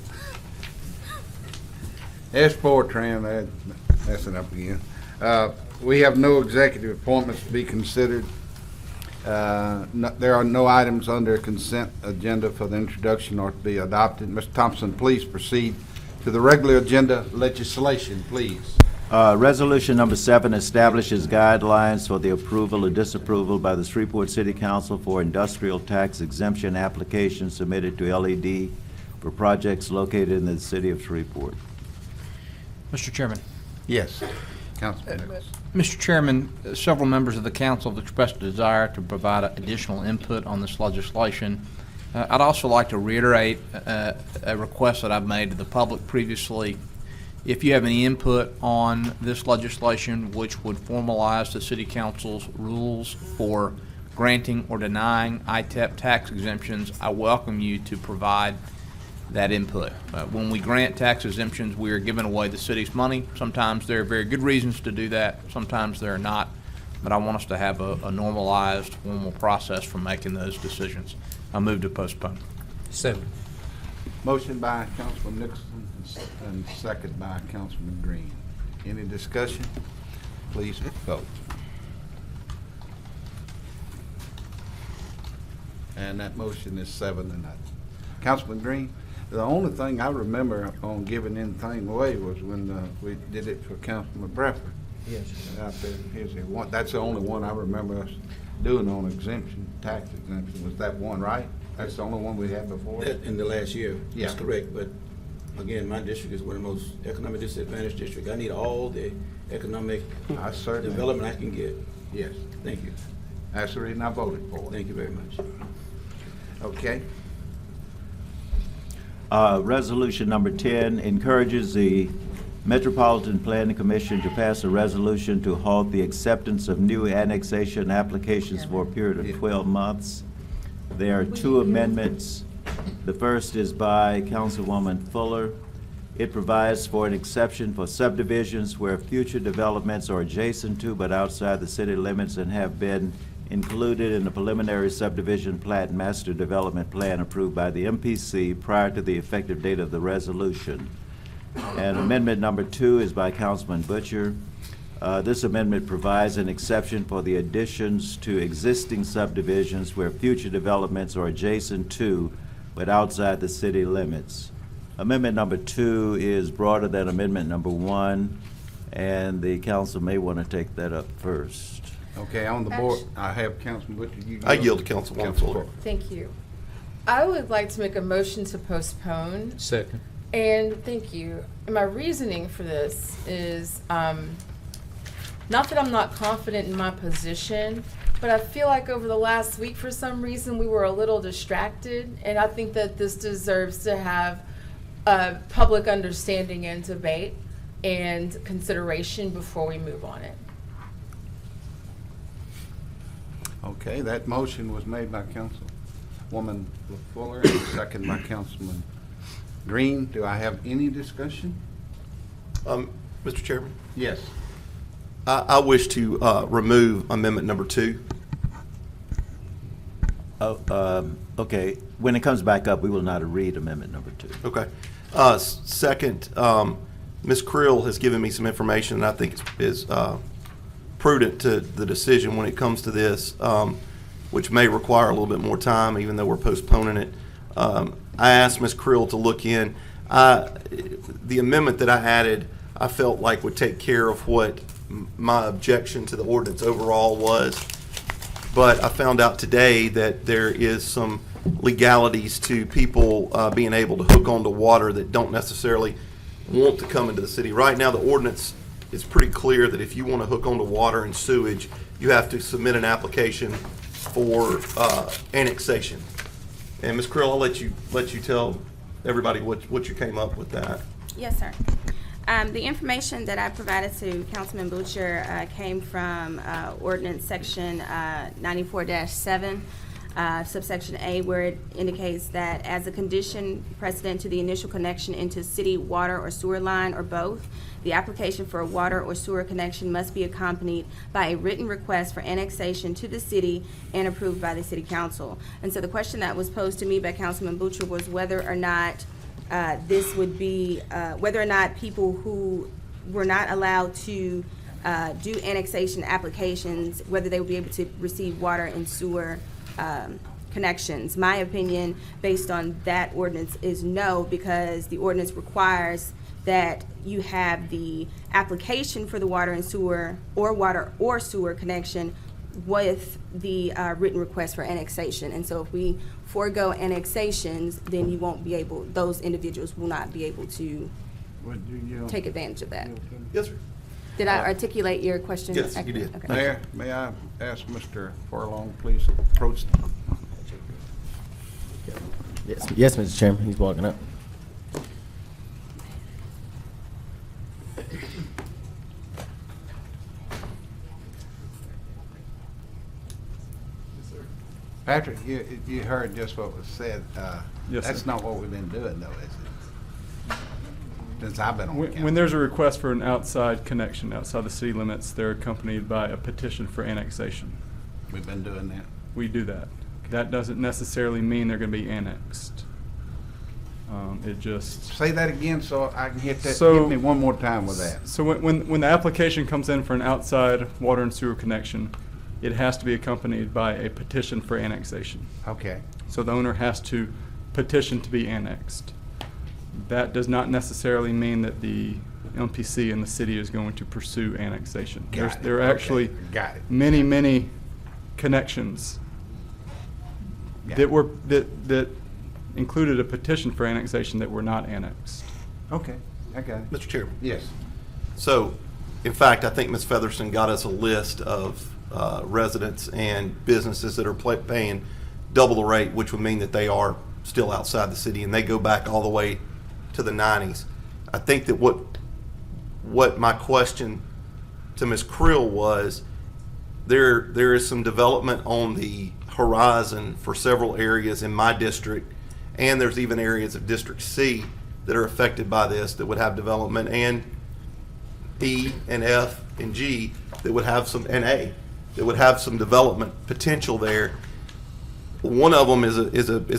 S4 tram, that's it up again. We have no executive appointments to be considered. There are no items under consent agenda for the introduction or to be adopted. Mr. Thompson, please proceed to the regular agenda legislation, please. Resolution number 7 establishes guidelines for the approval or disapproval by the Shreveport City Council for industrial tax exemption applications submitted to LED for projects located in the city of Shreveport. Mr. Chairman. Yes, Councilman Nichols. Mr. Chairman, several members of the council have expressed a desire to provide additional input on this legislation. I'd also like to reiterate a request that I've made to the public previously. If you have any input on this legislation, which would formalize the City Council's rules for granting or denying ITEP tax exemptions, I welcome you to provide that input. When we grant tax exemptions, we are giving away the city's money. Sometimes there are very good reasons to do that, sometimes there are not, but I want us to have a normalized, formal process for making those decisions. I move to postpone. 7. Motion by Councilman Nicholson and second by Councilman Green. Any discussion? Please vote. And that motion is 7-0. Councilman Green, the only thing I remember on giving anything away was when we did it for Councilman Bradford. Yes. Out there, that's the only one I remember us doing on exemption, tax exemption. Was that one, right? That's the only one we had before? That in the last year, Yeah. that's correct, but again, my district is one of the most economic disadvantaged districts. I need all the economic I certainly- development I can get. Yes. Thank you. That's the reason I voted for it. Thank you very much. Okay. Resolution number 10 encourages the Metropolitan Planning Commission to pass a resolution to halt the acceptance of new annexation applications for a period of 12 months. There are two amendments. The first is by Councilwoman Fuller. It provides for an exception for subdivisions where future developments are adjacent to but outside the city limits and have been included in the preliminary subdivision plat and master development plan approved by the MPC prior to the effective date of the resolution. And amendment number 2 is by Councilman Butcher. This amendment provides an exception for the additions to existing subdivisions where future developments are adjacent to but outside the city limits. Amendment number 2 is broader than amendment number 1, and the council may want to take that up first. Okay, on the board, I have Councilman Butcher. You I yield to Councilwoman Fuller. Thank you. I would like to make a motion to postpone. Second. And thank you. And my reasoning for this is, not that I'm not confident in my position, but I feel like over the last week, for some reason, we were a little distracted. And I think that this deserves to have public understanding and debate and consideration before we move on it. Okay, that motion was made by Councilwoman Fuller and seconded by Councilman Green. Do I have any discussion? Mr. Chairman, Yes. I wish to remove amendment number 2. Okay, when it comes back up, we will not read amendment number 2. Okay. Second, Ms. Creel has given me some information that I think is prudent to the decision when it comes to this, which may require a little bit more time, even though we're postponing it. I asked Ms. Creel to look in. The amendment that I added, I felt like would take care of what my objection to the ordinance overall was. But I found out today that there is some legalities to people being able to hook onto water that don't necessarily want to come into the city. Right now, the ordinance is pretty clear that if you want to hook onto water and sewage, you have to submit an application for annexation. And Ms. Krill, I'll let you tell everybody what you came up with that. Yes, sir. The information that I provided to Councilman Butcher came from ordinance section 94-7. Subsection A, where it indicates that as a condition precedent to the initial connection into city water or sewer line or both, the application for a water or sewer connection must be accompanied by a written request for annexation to the city and approved by the city council. And so the question that was posed to me by Councilman Butcher was whether or not this would be, whether or not people who were not allowed to do annexation applications, whether they would be able to receive water and sewer connections. My opinion, based on that ordinance, is no, because the ordinance requires that you have the application for the water and sewer or sewer connection with the written request for annexation. And so if we forego annexations, then you won't be able, those individuals will not be able to take advantage of that. Yes, sir. Did I articulate your question? Yes, you accurately? did. Okay. Mayor, may I ask Mr. Furlong, please approach? Yes, Mr. Chairman, he's walking up. Patrick, you heard just what was said. Yes, That's sir. not what we've been doing, though, is it? Since I've been on the When council. there's a request for an outside connection outside the city limits, they're accompanied by a petition for annexation. We've been doing that. We do that. That doesn't necessarily mean they're going to be annexed. It just... Say that again so I can hit that. So- Hit me one more time with that. So when the application comes in for an outside water and sewer connection, it has to be accompanied by a petition for annexation. Okay. So the owner has to petition to be annexed. That does not necessarily mean that the MPC and the city is going to pursue annexation. Got it. There are Okay. actually Got it. many, many connections Got that it. were, that included a petition for annexation that were not annexed. Okay, I got it. Mr. Chairman. Yes. So, in fact, I think Ms. Featherston got us a list of residents and businesses that are paying double the rate, which would mean that they are still outside the city, and they go back all the way to the 90s. I think that what my question to Ms. Krill was, there is some development on the horizon for several areas in my district, and there's even areas of District C that are affected by this that would have development, and E and F and G that would have some, and A, that would have some development potential there. One of them is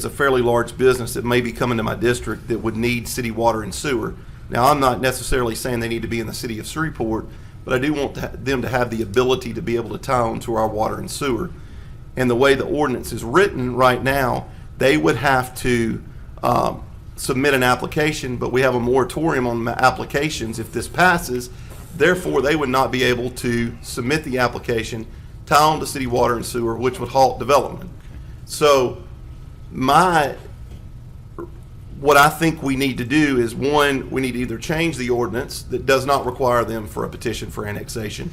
a fairly large business that may be coming to my district that would need city water and sewer. Now, I'm not necessarily saying they need to be in the city of Shreveport, but I do want them to have the ability to be able to tie on to our water and sewer. And the way the ordinance is written right now, they would have to submit an application, but we have a moratorium on applications if this passes. Therefore, they would not be able to submit the application, tie on to city water and sewer, which would halt development. So what I think we need to do is, one, we need to either change the ordinance that does not require them for a petition for annexation,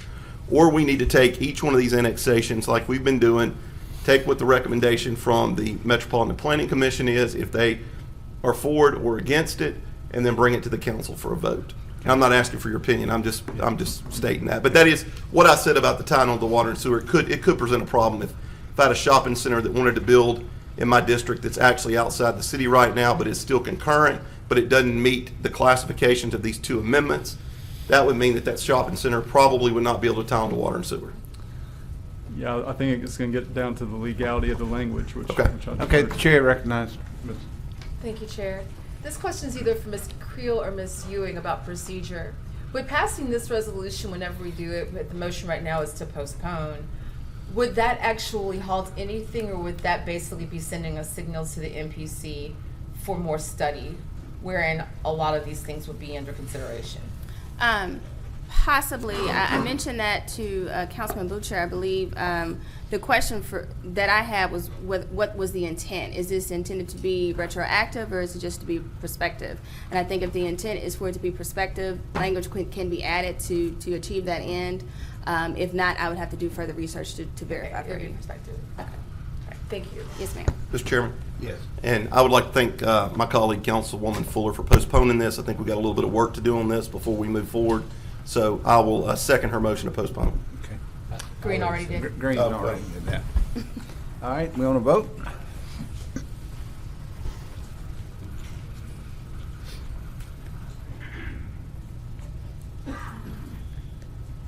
or we need to take each one of these annexations like we've been doing, take what the recommendation from the Metropolitan Planning Commission is, if they are for it or against it, and then bring it to the council for a vote. And I'm not asking for your opinion, I'm just stating that. But that is what I said about the tying on the water and sewer. It could present a problem if I had a shopping center that wanted to build in my district that's actually outside the city right now, but it's still concurrent, but it doesn't meet the classifications of these two amendments. That would mean that shopping center probably would not be able to tie on to water and sewer. Yeah, I think it's going to get down to the legality of the language, which, Okay. which I Okay, the chair recognizes Ms. Thank you, Chair. This question is either for Ms. Creel or Ms. Ewing about procedure. With passing this resolution, whenever we do it, but the motion right now is to postpone, would that actually halt anything, or would that basically be sending a signal to the MPC for more study, wherein a lot of these things would be under consideration? Possibly. I mentioned that to Councilman Butcher, I believe. The question that I had was what was the intent? Is this intended to be retroactive, or is it just to be prospective? And I think if the intent is for it to be prospective, language can be added to achieve that end. If not, I would have to do further research to verify for you. Perspective. Okay. All right. Thank you. Yes, ma'am. Mr. Chairman? Yes. And I would like to thank my colleague, Councilwoman Fuller, for postponing this. I think we've got a little bit of work to do on this before we move forward. So I will second her motion to postpone. Okay. Green already did. Green already did that. All right, we want to vote?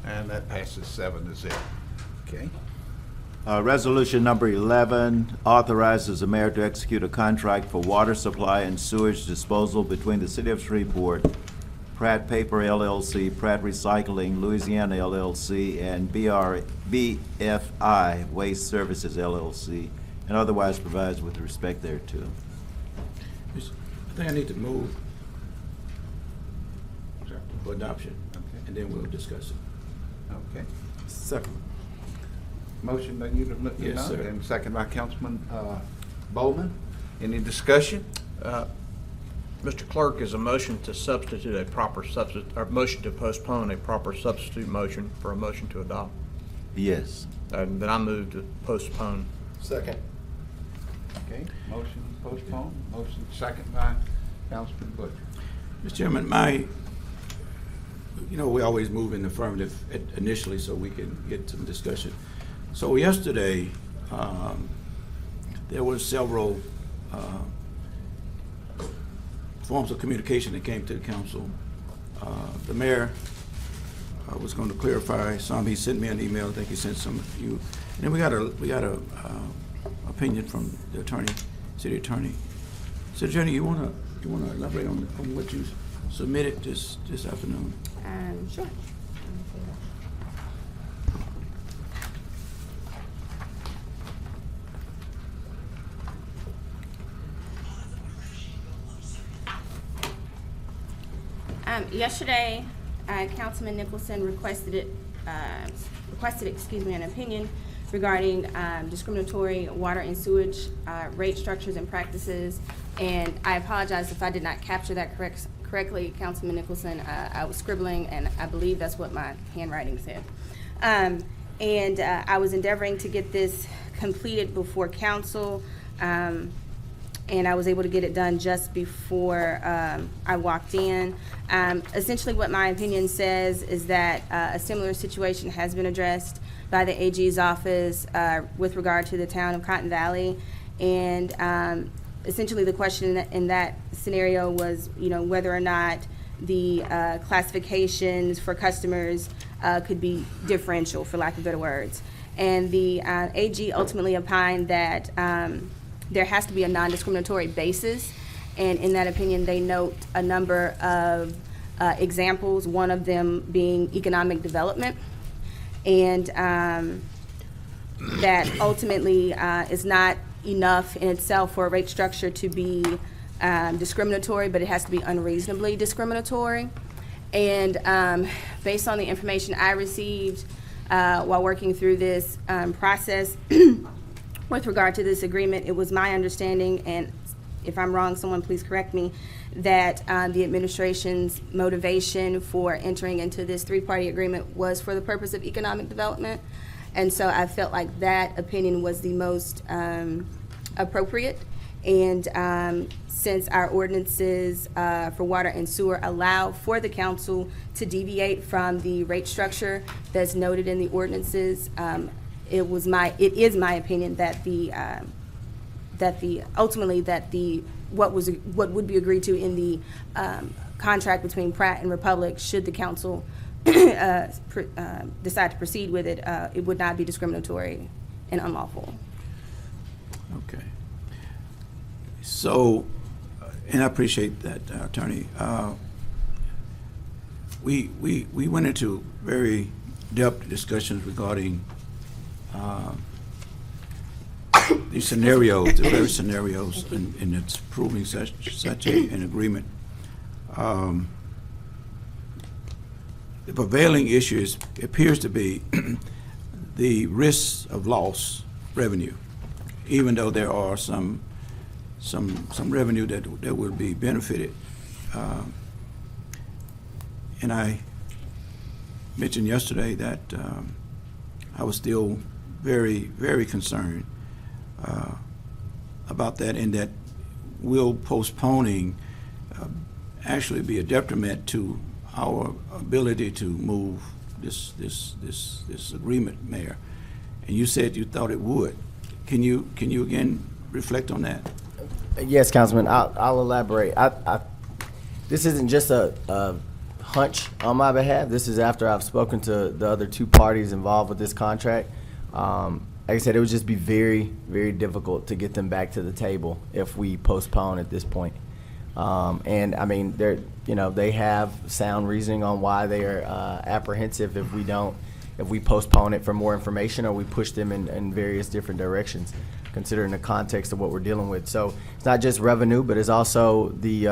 And that passes 7-0. Okay. Resolution number 11 authorizes the mayor to execute a contract for water supply and sewage disposal between the City of Shreveport, Pratt Paper LLC, Pratt Recycling Louisiana LLC, and BFI Waste Services LLC, and otherwise provides with respect thereto. I think I need to move for adoption, and then we'll discuss it. Okay. Second. Motion by you, Yes, sir. and second by Councilman Bowman. Any discussion? Mr. Clerk, is a motion to substitute a proper substitute, or motion to postpone a proper substitute motion for a motion to adopt? Yes. And then I move to postpone. Second. Okay, motion postponed, motion second by Councilman Butcher. Mr. Chairman, we always move in the affirmative initially so we can get some discussion. So yesterday, there were several forms of communication that came to the council. The mayor was going to clarify some. He sent me an email. I think he sent some of you. And then we got a opinion from the attorney, city attorney. City attorney, you wanna elaborate on what you submitted this afternoon? Sure. Yesterday, Councilman Nicholson requested, an opinion regarding discriminatory water and sewage rate structures and practices. And I apologize if I did not capture that correctly, Councilman Nicholson. I was scribbling, and I believe that's what my handwriting said. I was endeavoring to get this completed before council, and I was able to get it done just before I walked in. Essentially, what my opinion says is that a similar situation has been addressed by the AG's office with regard to the town of Cotton Valley. And essentially, the question in that scenario was, whether or not the classifications for customers could be differential, for lack of better words. And the AG ultimately opined that there has to be a non-discriminatory basis. And in that opinion, they note a number of examples, one of them being economic development. And that ultimately is not enough in itself for a rate structure to be discriminatory, but it has to be unreasonably discriminatory. And based on the information I received while working through this process with regard to this agreement, it was my understanding, and if I'm wrong, someone please correct me, that the administration's motivation for entering into this three-party agreement was for the purpose of economic development. And so I felt like that opinion was the most appropriate. And since our ordinances for water and sewer allow for the council to deviate from the rate structure that's noted in the ordinances, it is my opinion that what would be agreed to in the contract between Pratt and Republic, should the council decide to proceed with it, it would not be discriminatory and unlawful. Okay. So, and I appreciate that, Attorney. We went into very depth discussions regarding these scenarios, the various scenarios, and it's proving such an agreement. The prevailing issue appears to be the risks of loss revenue, even though there are some revenue that will be benefited. And I mentioned yesterday that I was still very, very concerned about that, and that will postponing actually be a detriment to our ability to move this agreement, Mayor. And you said you thought it would. Can you again reflect on that? Yes, Councilman, I'll elaborate. This isn't just a hunch on my behalf. This is after I've spoken to the other two parties involved with this contract. Like I said, it would just be very, very difficult to get them back to the table if we postpone at this point. And I mean, they have sound reasoning on why they are apprehensive if we postpone it for more information, or we push them in various different directions, considering the context of what we're dealing with. So it's not just revenue, but it's also the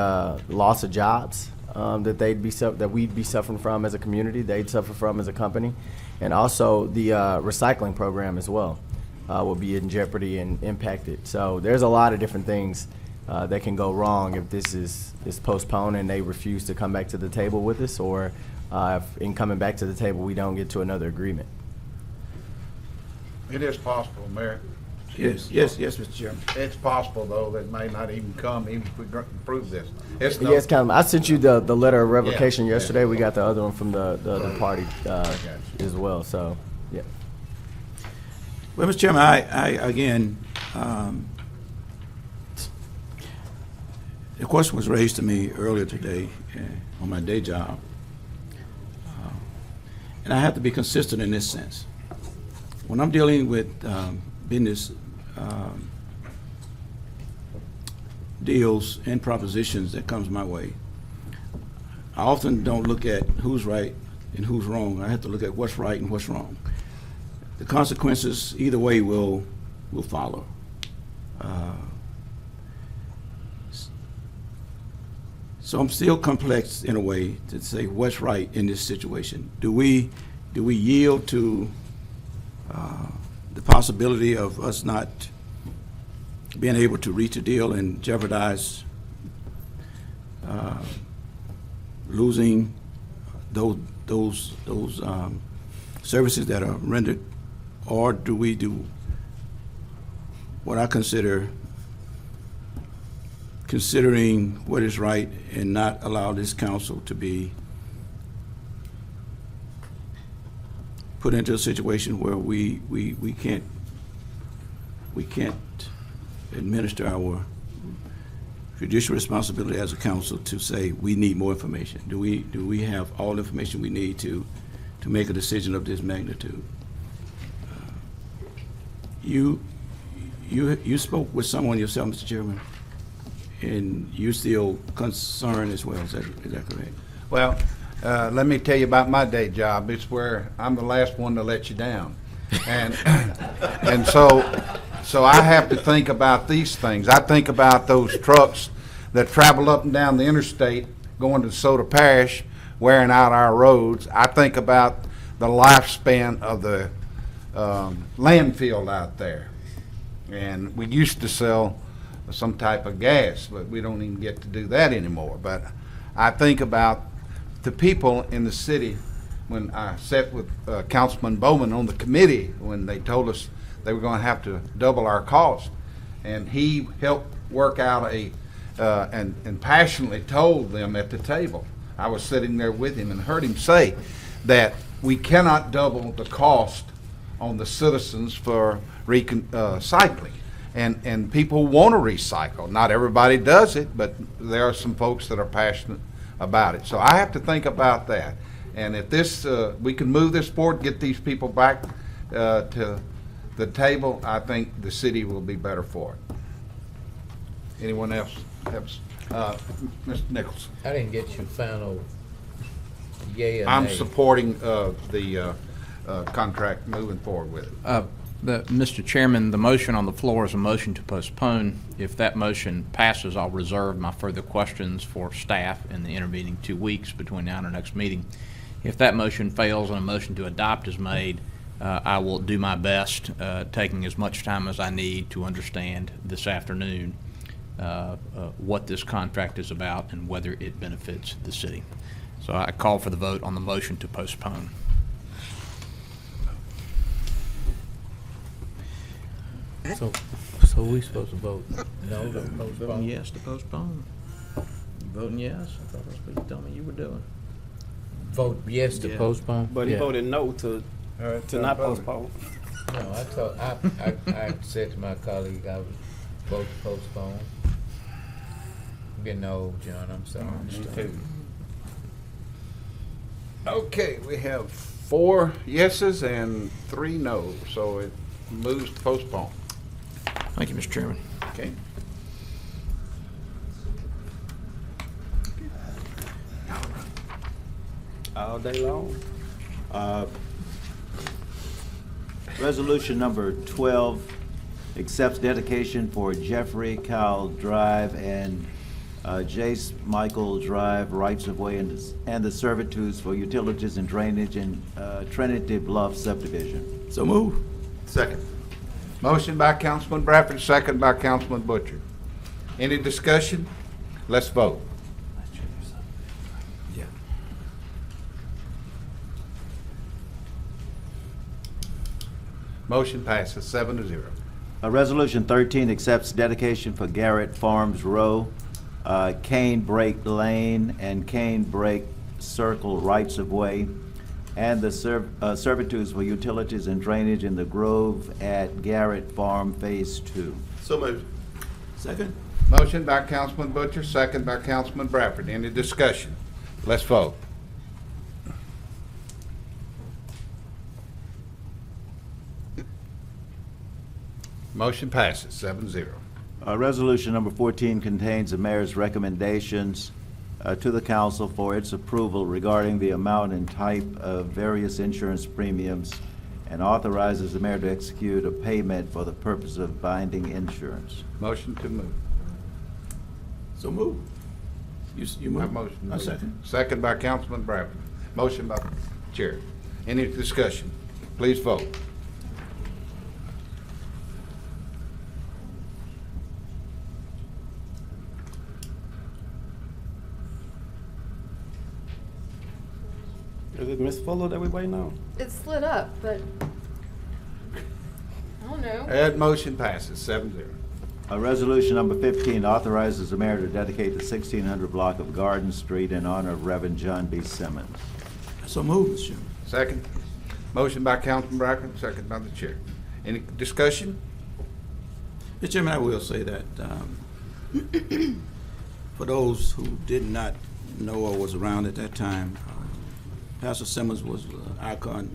loss of jobs that we'd be suffering from as a community, they'd suffer from as a company, and also the recycling program as well will be in jeopardy and impacted. So there's a lot of different things that can go wrong if this is postponed and they refuse to come back to the table with us, or if in coming back to the table we don't get to another agreement. It is possible, Mayor. Yes, Mr. Chairman. It's possible, though, that it may not even come, even if we approve this. Yes, Councilman. I sent you the letter of revocation yesterday. We got the other one from the other party as well. So, yeah. Well, Mr. Chairman, I again, the question was raised to me earlier today on my day job, and I have to be consistent in this sense. When I'm dealing with business deals and propositions that comes my way, I often don't look at who's right and who's wrong. I have to look at what's right and what's wrong. The consequences either way will follow. So I'm still complex in a way to say what's right in this situation. Do we yield to the possibility of us not being able to reach a deal and jeopardize losing those services that are rendered, or do we do what I considering what is right and not allow this council to be put into a situation where we can't administer our judicial responsibility as a council to say we need more information? Do we have all the information we need to make a decision of this magnitude? You spoke with someone yourself, Mr. Chairman, and you're still concerned as well. Is that correct? Well, let me tell you about my day job. It's where I'm the last one to let you down. And so I have to think about these things. I think about those trucks that travel up and down the interstate going to DeSoto Parish, wearing out our roads. I think about the lifespan of the landfill out there. And we used to sell some type of gas, but we don't even get to do that anymore. But I think about the people in the city. When I sat with Councilman Bowman on the committee, when they told us they were going to have to double our cost, and he helped work out and passionately told them at the table. I was sitting there with him and heard him say that we cannot double the cost on the citizens for recycling. And people want to recycle. Not everybody does it, but there are some folks that are passionate about it. So I have to think about that. And if this, we can move this forward, get these people back to the table, I think the city will be better for it. Anyone else have, Mr. Nichols? I didn't get your final yay or I'm nay. supporting the contract, moving forward with it. Mr. Chairman, the motion on the floor is a motion to postpone. If that motion passes, I'll reserve my further questions for staff in the intervening 2 weeks between now and our next meeting. If that motion fails and a motion to adopt is made, I will do my best, taking as much time as I need to understand this afternoon what this contract is about and whether it benefits the city. So I call for the vote on the motion to postpone. So we supposed to vote no to postpone? Voting yes to postpone. You voting yes? I thought that's what you told me you were doing. Vote yes to postpone? But he Yeah. voted no to not postpone. No, I said to my colleague I would vote to postpone. Getting old, John, I'm sorry. Okay, we have 4 yeses and 3 noes, so it moves to postpone. Thank you, Mr. Chairman. Okay. All day long. Resolution number 12 accepts dedication for Jeffrey Kyle Drive and Jace Michael Drive rights-of-way and the servitudes for utilities and drainage in Trinity Bluff subdivision. So move. Second. Motion by Councilman Bradford, second by Councilman Butcher. Any discussion? Let's vote. Yeah. Motion passes 7-0. Resolution 13 accepts dedication for Garrett Farms Row, Cane Break Lane, and Cane Break Circle rights-of-way, and the servitudes for utilities and drainage in the Grove at Garrett Farm Phase 2. So moved. Second. Motion by Councilman Butcher, second by Councilman Bradford. Any discussion? Let's vote. Motion passes 7-0. Resolution number 14 contains the mayor's recommendations to the council for its approval regarding the amount and type of various insurance premiums and authorizes the mayor to execute a payment for the purpose of binding insurance. Motion to move. So move. You move? Have motion. I second. Second by Councilman Bradford. Motion by Chair. Any discussion? Please vote. Is it Ms. Fuller that we waiting on? It slid up, but I don't know. That motion passes 7-0. Resolution number 15 authorizes the mayor to dedicate the 1600 block of Garden Street in honor of Reverend John B. Simmons. So moved, Mr. Chairman. Second. Motion by Councilman Bradford, second by the Chair. Any discussion? Mr. Chairman, I will say that for those who did not know or was around at that time, Pastor Simmons was an icon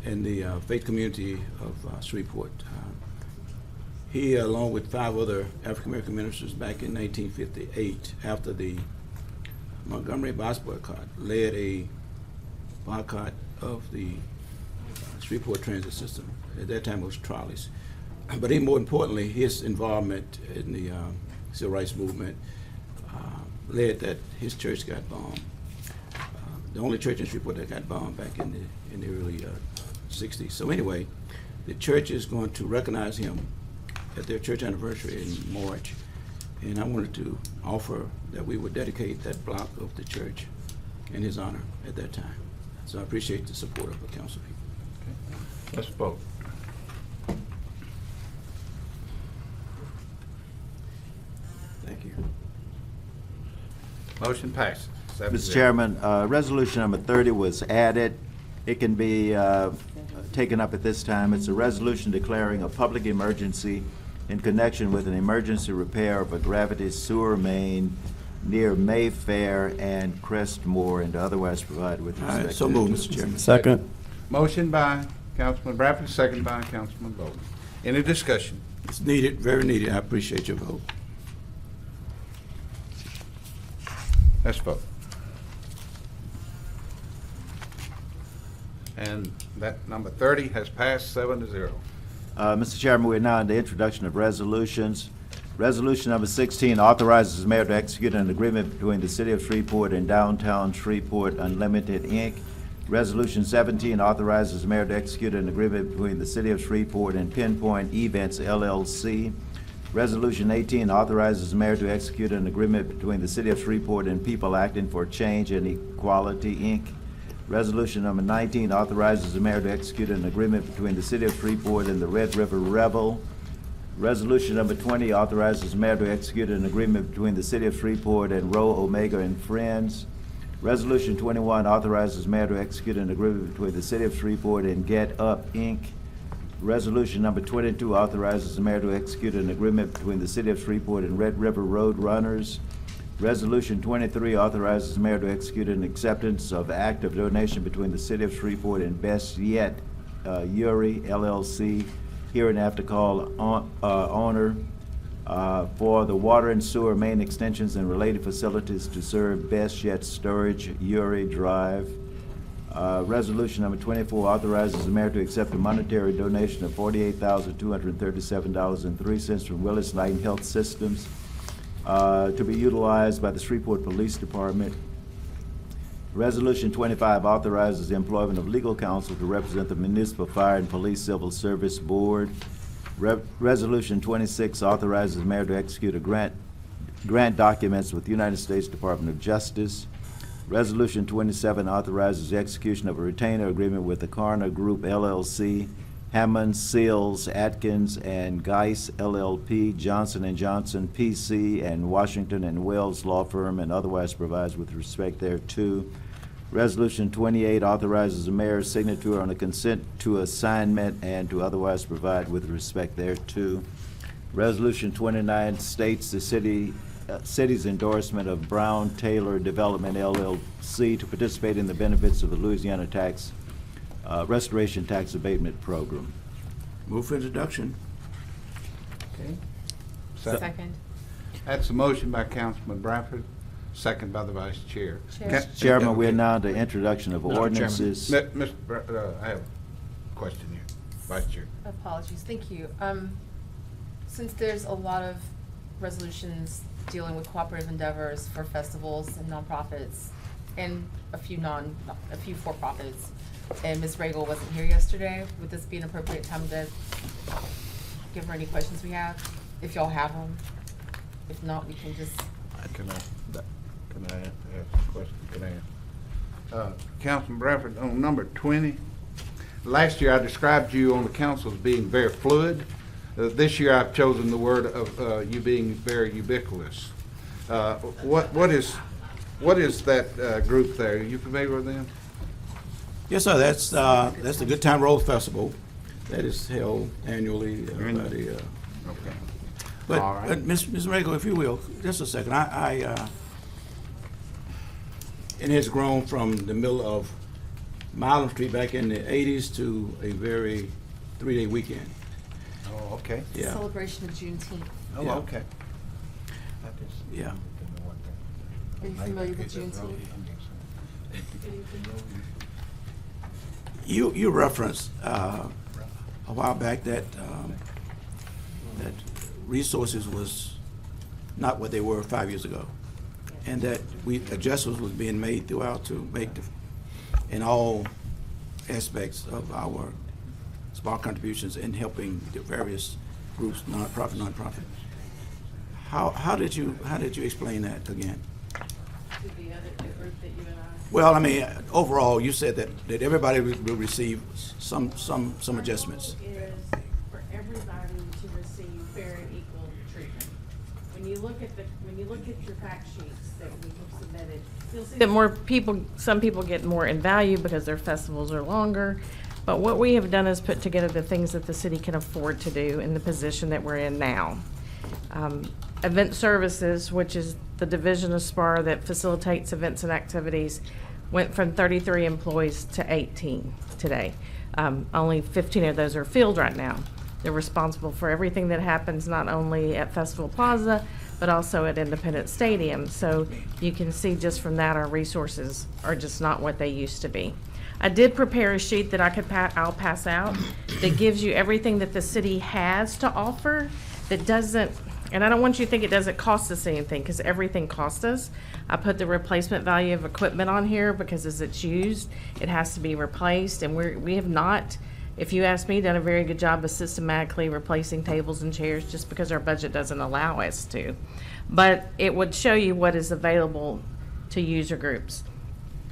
in the faith community of Shreveport. He, along with 5 other African-American ministers back in 1958, after the Montgomery bus boycott, led a boycott of the Shreveport transit system. At that time, it was trolleys. But even more importantly, his involvement in the civil rights movement led that his church got bombed. The only church in Shreveport that got bombed back in the early 60s. So anyway, the church is going to recognize him at their church anniversary in March. And I wanted to offer that we would dedicate that block of the church in his honor at that time. So I appreciate the support of the council people. Okay. Let's vote. Thank you. Motion passes 7-0. Mr. Chairman, resolution number 30 was added. It can be taken up at this time. It's a resolution declaring a public emergency in connection with an emergency repair of a gravity sewer main near Mayfair and Crestmore, and to otherwise provide with All respect right, so to moved, Mr. Chairman. Second. Motion by Councilman Bradford, second by Councilman Bowman. Any discussion? It's needed, very needed. I appreciate your vote. Let's vote. And that number 30 has passed 7-0. Mr. Chairman, we're now in the introduction of resolutions. Resolution number 16 authorizes the mayor to execute an agreement between the City of Shreveport and Downtown Shreveport Unlimited, Inc. Resolution 17 authorizes the mayor to execute an agreement between the City of Shreveport and Pinpoint Events, LLC. Resolution 18 authorizes the mayor to execute an agreement between the City of Shreveport and People Acting for Change and Equality, Inc. Resolution number 19 authorizes the mayor to execute an agreement between the City of Shreveport and the Red River Rebel. Resolution number 20 authorizes the mayor to execute an agreement between the City of Shreveport and Rho Omega and Friends. Resolution 21 authorizes the mayor to execute an agreement between the City of Shreveport and Get Up, Inc. Resolution number 22 authorizes the mayor to execute an agreement between the City of Shreveport and Red River Road Runners. Resolution 23 authorizes the mayor to execute an acceptance of act of donation between the City of Shreveport and Best Yet Uri, LLC, hereinafter called owner, for the water and sewer main extensions and related facilities to serve Best Yet Storage, Uri Drive. Resolution number 24 authorizes the mayor to accept a monetary donation of $48,237.03 from Willis Knight Health Systems to be utilized by the Shreveport Police Department. Resolution 25 authorizes the employment of legal counsel to represent the Municipal Fire and Police Civil Service Board. Resolution 26 authorizes the mayor to execute a grant documents with the United States Department of Justice. Resolution 27 authorizes the execution of a retainer agreement with the Karna Group, LLC, Hammond, Seals, Atkins, and Geis, LLP, Johnson & Johnson, PC, and Washington and Wells Law Firm, and otherwise provides with respect thereto. Resolution 28 authorizes the mayor's signature on a consent to assignment and to otherwise provide with respect thereto. Resolution 29 states the city's endorsement of Brown Taylor Development, LLC, to participate in the benefits of the Louisiana Restoration Tax Abatement Program. Move for introduction. Okay. Second. That's a motion by Councilman Bradford, second by the Vice Chair. Mr. Chairman, we are now at the introduction of ordinances. I have a question here, Vice Chair. Apologies, thank you. Since there's a lot of resolutions dealing with cooperative endeavors for festivals and nonprofits and a few for-profits. And Ms. Regal wasn't here yesterday. Would this be an appropriate time to give her any questions we have, if y'all have them? If not, we can just. Can I ask a question? Can I ask? Councilman Bradford, on number 20, last year I described you on the council as being very fluid. This year I've chosen the word of you being very ubiquitous. What is that group there? Are you familiar with them? Yes, sir. That's the Good Time Road Festival that is held annually by the. Okay. But, All right. but Ms. Regal, if you will, just a second. It has grown from the middle of Milam Street back in the 80s to a very 3-day weekend. Oh, okay. Yeah. Celebration of Juneteenth. Oh, Yeah. okay. Yeah. Are you familiar with Juneteenth? You referenced a while back that that resources was not what they were 5 years ago, and that adjustments was being made throughout to make in all aspects of our small contributions in helping the various groups, nonprofit. How did you explain that again? To the group that you and I. Well, I mean, overall, you said that everybody will receive some adjustments. Is for everybody to receive fair and equal treatment. When you look at your fact sheets that we have submitted, you'll see that Some people get more in value because their festivals are longer. But what we have done is put together the things that the city can afford to do in the position that we're in now. Event services, which is the division of SPAR that facilitates events and activities, went from 33 employees to 18 today. Only 15 of those are filled right now. They're responsible for everything that happens not only at Festival Plaza, but also at Independence Stadium. So you can see just from that our resources are just not what they used to be. I did prepare a sheet that I'll pass out that gives you everything that the city has to offer that doesn't, and I don't want you to think it doesn't cost us anything, because everything costs us. I put the replacement value of equipment on here because as it's used, it has to be replaced, and we have not, if you ask me, done a very good job of systematically replacing tables and chairs just because our budget doesn't allow us to. But it would show you what is available to user groups.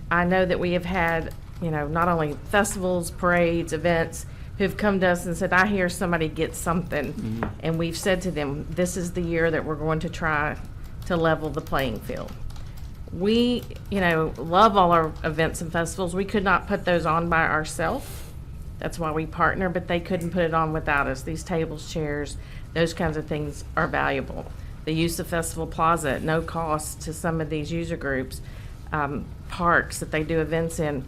I know that we have had, not only festivals, parades, events, who've come to us and said, I hear somebody get something. Mm-hmm. And we've said to them, this is the year that we're going to try to level the playing field. We, love all our events and festivals. We could not put those on by ourselves. That's why we partner, but they couldn't put it on without us. These tables, chairs, those kinds of things are valuable. The use of Festival Plaza at no cost to some of these user groups, parks that they do events in.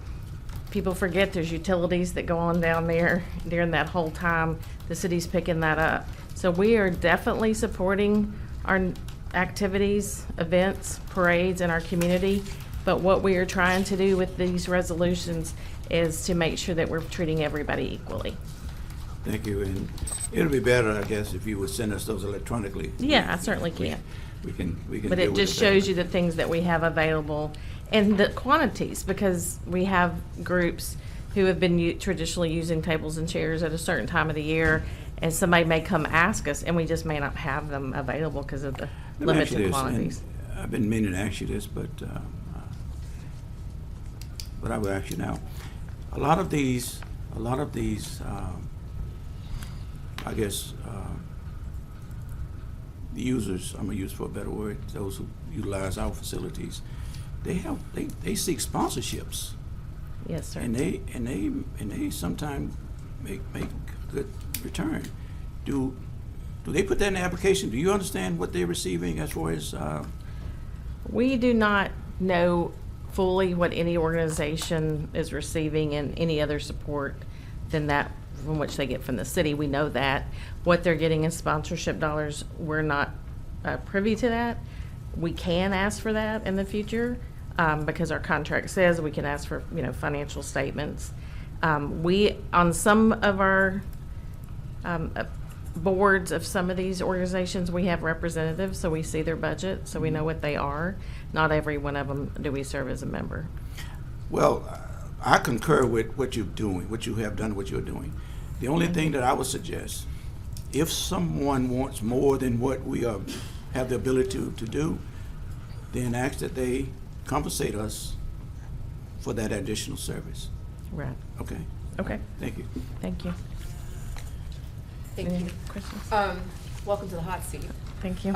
People forget there's utilities that go on down there during that whole time. The city's picking that up. So we are definitely supporting our activities, events, parades in our community. But what we are trying to do with these resolutions is to make sure that we're treating everybody equally. Thank you, and it'll be better, I guess, if you would send us those electronically. Yeah, I certainly can. We can. But it just shows you the things that we have available and the quantities, because we have groups who have been traditionally using tables and chairs at a certain time of the year, and somebody may come ask us, and we just may not have them available because of the Let me ask you limited this, quantities. and I've been meaning to ask you this, but I will ask you now. A lot of these, I guess, the users, I'm gonna use for a better word, those who utilize our facilities, they seek sponsorships. Yes, sir. And they sometimes make good return. Do they put that in the application? Do you understand what they're receiving as far as? We do not know fully what any organization is receiving and any other support than that from which they get from the city. We know that. What they're getting in sponsorship dollars, we're not privy to that. We can ask for that in the future because our contract says we can ask for financial statements. We, on some of our boards of some of these organizations, we have representatives, so we see their budget, so we know what they are. Not every one of them do we serve as a member. Well, I concur with what you're doing, what you have done, what you're doing. The only thing that I would suggest, if someone wants more than what we have the ability to do, then ask that they compensate us for that additional service. Right. Okay? Okay. Thank you. Thank you. Thank Any you. questions? Welcome to the hot seat. Thank you.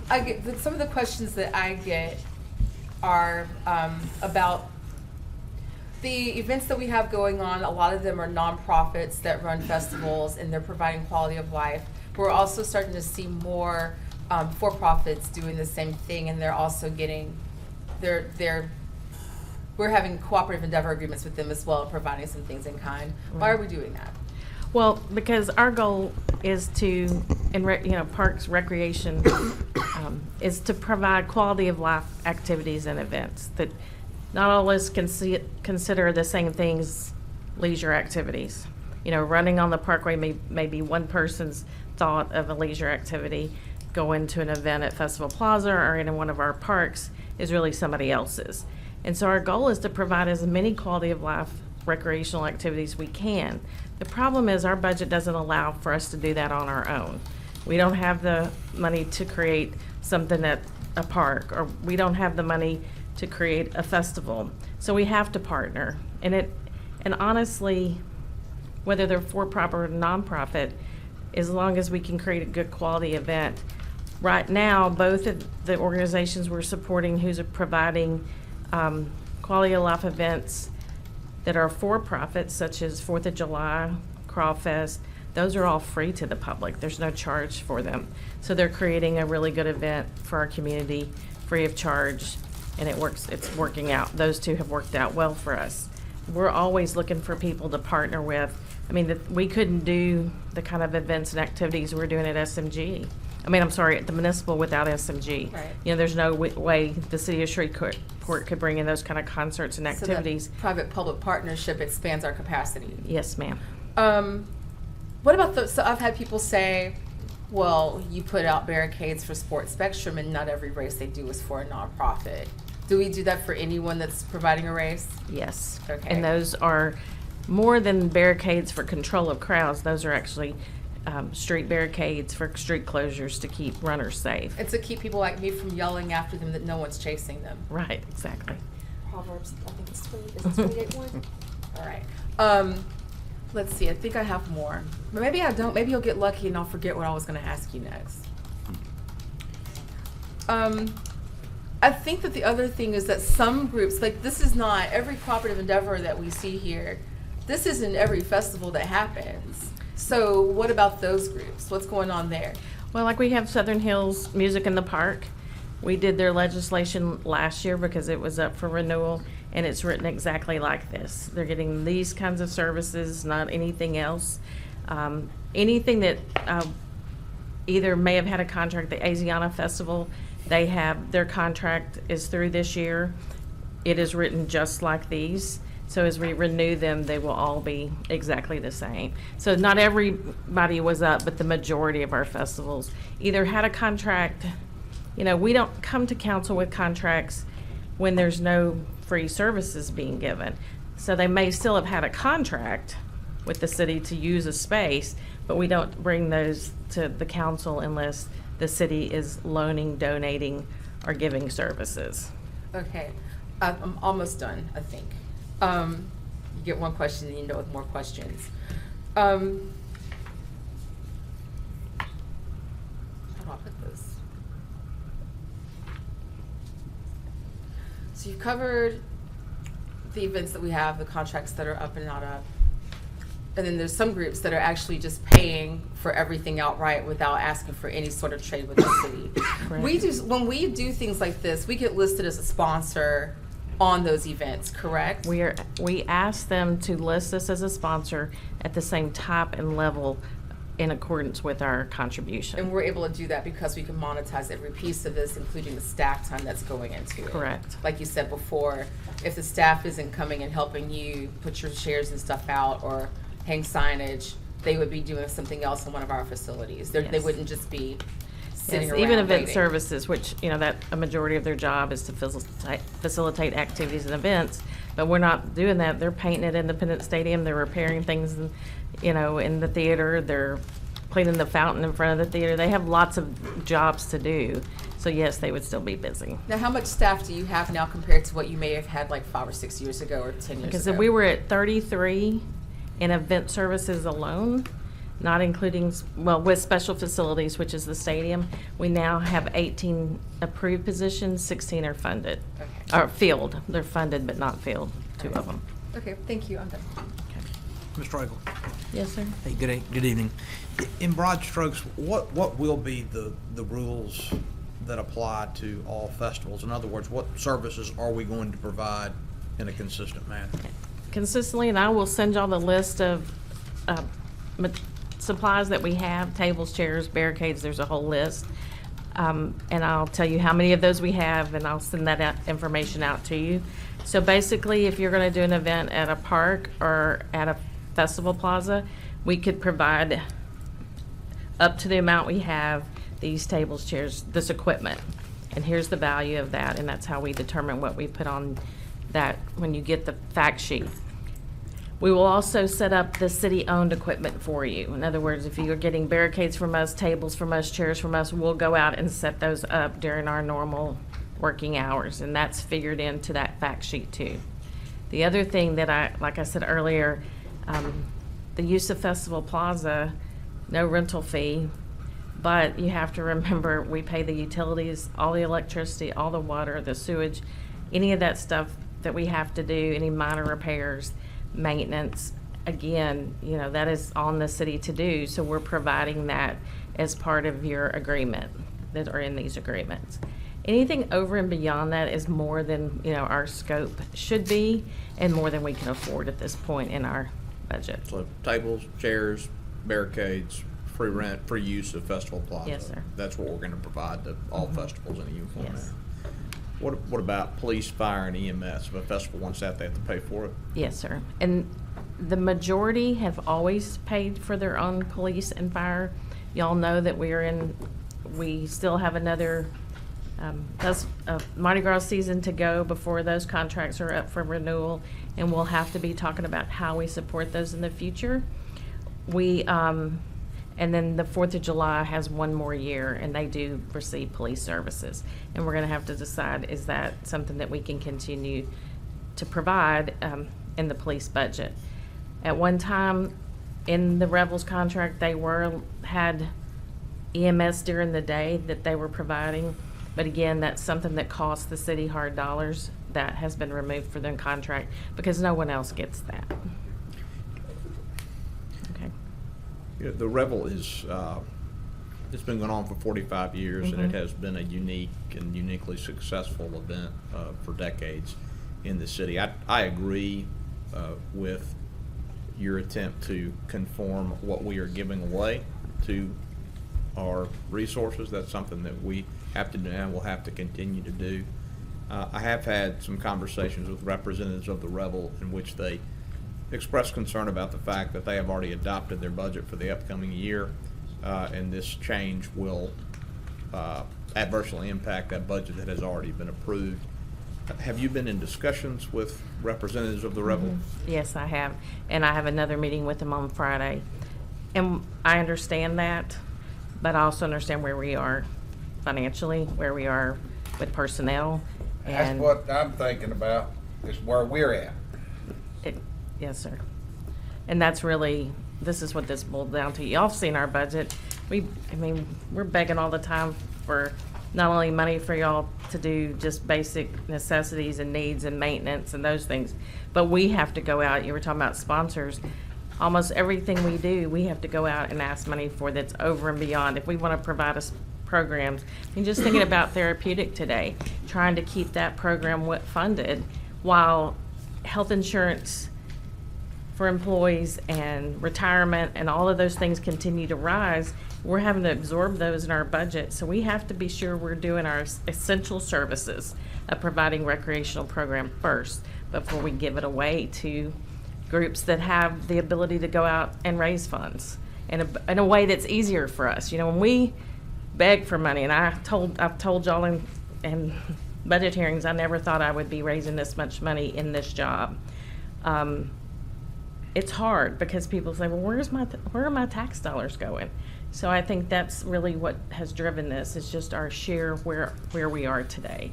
I get, some of the questions that I get are about the events that we have going on. A lot of them are nonprofits that run festivals, and they're providing quality of life. We're also starting to see more for-profits doing the same thing, and they're also getting, we're having cooperative endeavor agreements with them as well, providing some things in kind. Why are we doing that? Well, because our goal is to, parks, recreation, is to provide quality of life activities and events that not all of us can consider the same things leisure activities. Running on the parkway may be one person's thought of a leisure activity. Going to an event at Festival Plaza or in one of our parks is really somebody else's. And so our goal is to provide as many quality of life recreational activities we can. The problem is our budget doesn't allow for us to do that on our own. We don't have the money to create something at a park, or we don't have the money to create a festival. So we have to partner. And honestly, whether they're for-profit or nonprofit, as long as we can create a good quality event. Right now, both of the organizations we're supporting who's providing quality of life events that are for-profit, such as 4th of July, Crawfest, those are all free to the public. There's no charge for them. So they're creating a really good event for our community, free of charge, and it's working out. Those two have worked out well for us. We're always looking for people to partner with. We couldn't do the kind of events and activities we're doing at SMG. At the municipal without SMG. Right. There's no way the city of Shreveport could bring in those kind of concerts and activities. So that private-public partnership expands our capacity. Yes, ma'am. What about so I've had people say, well, you put out barricades for Sports Spectrum, and not every race they do is for a nonprofit. Do we do that for anyone that's providing a race? Yes. Okay. And those are more than barricades for control of crowds. Those are actually street barricades for street closures to keep runners safe. And to keep people like me from yelling after them that no one's chasing them. Right, exactly. Proverbs, I think it's 28:1. All right. Let's see, I think I have more. But maybe I don't. Maybe you'll get lucky and I'll forget what I was going to ask you next. I think that the other thing is that some groups, like this is not every cooperative endeavor that we see here. This isn't every festival that happens. So what about those groups? What's going on there? Well, like we have Southern Hills Music in the Park. We did their legislation last year because it was up for renewal, and it's written exactly like this. They're getting these kinds of services, not anything else. Anything that either may have had a contract, the Asiana Festival, their contract is through this year. It is written just like these. So as we renew them, they will all be exactly the same. So not everybody was up, but the majority of our festivals either had a contract. We don't come to council with contracts when there's no free services being given. So they may still have had a contract with the city to use a space, but we don't bring those to the council unless the city is loaning, donating, or giving services. Okay, I'm almost done, I think. You get one question and you end up with more questions. How do I put this? So you've covered the events that we have, the contracts that are up and not up. And then there's some groups that are actually just paying for everything outright without asking for any sort of trade with the city. When we do things like this, we get listed as a sponsor on those events, correct? We ask them to list us as a sponsor at the same type and level in accordance with our contribution. And we're able to do that because we can monetize every piece of this, including the staff time that's going into it. Correct. Like you said before, if the staff isn't coming and helping you put your shares and stuff out or hang signage, they would be doing something else in one of our facilities. They Yes. wouldn't just be sitting Yes, around even event waiting. services, which, that a majority of their job is to facilitate activities and events, but we're not doing that. They're painting at Independence Stadium, they're repairing things, in the theater, they're cleaning the fountain in front of the theater. They have lots of jobs to do, so yes, they would still be busy. Now, how much staff do you have now compared to what you may have had like 5 or 6 years ago or 10 years Because ago? if we were at 33 in event services alone, not including, with special facilities, which is the stadium, we now have 18 approved positions, 16 are funded. Okay. Or filled, they're funded but not filled, 2 of them. Okay, thank you, I'm done. Mr. Eagle. Yes, sir. Hey, good evening. In broad strokes, what will be the rules that apply to all festivals? In other words, what services are we going to provide in a consistent manner? Consistently, and I will send y'all the list of supplies that we have, tables, chairs, barricades, there's a whole list. And I'll tell you how many of those we have, and I'll send that information out to you. So basically, if you're gonna do an event at a park or at a festival plaza, we could provide up to the amount we have, these tables, chairs, this equipment. And here's the value of that, and that's how we determine what we put on that when you get the fact sheet. We will also set up the city-owned equipment for you. In other words, if you're getting barricades from us, tables from us, chairs from us, we'll go out and set those up during our normal working hours, and that's figured into that fact sheet too. The other thing that like I said earlier, the use of Festival Plaza, no rental fee, but you have to remember, we pay the utilities, all the electricity, all the water, the sewage, any of that stuff that we have to do, any minor repairs, maintenance, again, that is on the city to do, so we're providing that as part of your agreement, that are in these agreements. Anything over and beyond that is more than, our scope should be, and more than we can afford at this point in our budget. So tables, chairs, barricades, free rent, free use of Festival Plaza. Yes, sir. That's what we're going to provide to all festivals in a uniform Yes. manner. What about police, fire, and EMS? If a festival wants that, they have to pay for it? Yes, sir. And the majority have always paid for their own police and fire. Y'all know that we still have another Mardi Gras season to go before those contracts are up for renewal, and we'll have to be talking about how we support those in the future. And then the 4th of July has one more year, and they do receive police services. And we're gonna have to decide, is that something that we can continue to provide in the police budget? At one time, in the Rebels contract, they had EMS during the day that they were providing. But again, that's something that costs the city hard dollars. That has been removed for the contract because no one else gets that. Okay. The Revel is, it's been going on for 45 years, and it has been a unique and uniquely successful event for decades in the city. I agree with your attempt to conform what we are giving away to our resources. That's something that we have to do and will have to continue to do. I have had some conversations with representatives of the Revel in which they expressed concern about the fact that they have already adopted their budget for the upcoming year, and this change will adversely impact that budget that has already been approved. Have you been in discussions with representatives of the Revel? Yes, I have, and I have another meeting with them on Friday. And I understand that, but I also understand where we are financially, where we are with personnel. That's And what I'm thinking about, is where we're at. yes, sir. And that's really, this is what this boiled down to. Y'all have seen our budget. We're begging all the time for not only money for y'all to do just basic necessities and needs and maintenance and those things, but we have to go out. You were talking about sponsors. Almost everything we do, we have to go out and ask money for that's over and beyond. If we want to provide us programs, just thinking about therapeutic today, trying to keep that program funded while health insurance for employees and retirement and all of those things continue to rise, we're having to absorb those in our budget. So we have to be sure we're doing our essential services of providing recreational program first before we give it away to groups that have the ability to go out and raise funds in a way that's easier for us. You know, when we beg for money, and I've told y'all in budget hearings, I never thought I would be raising this much money in this job. It's hard because people say, well, where are my tax dollars going? So I think that's really what has driven this, is just our share where we are today.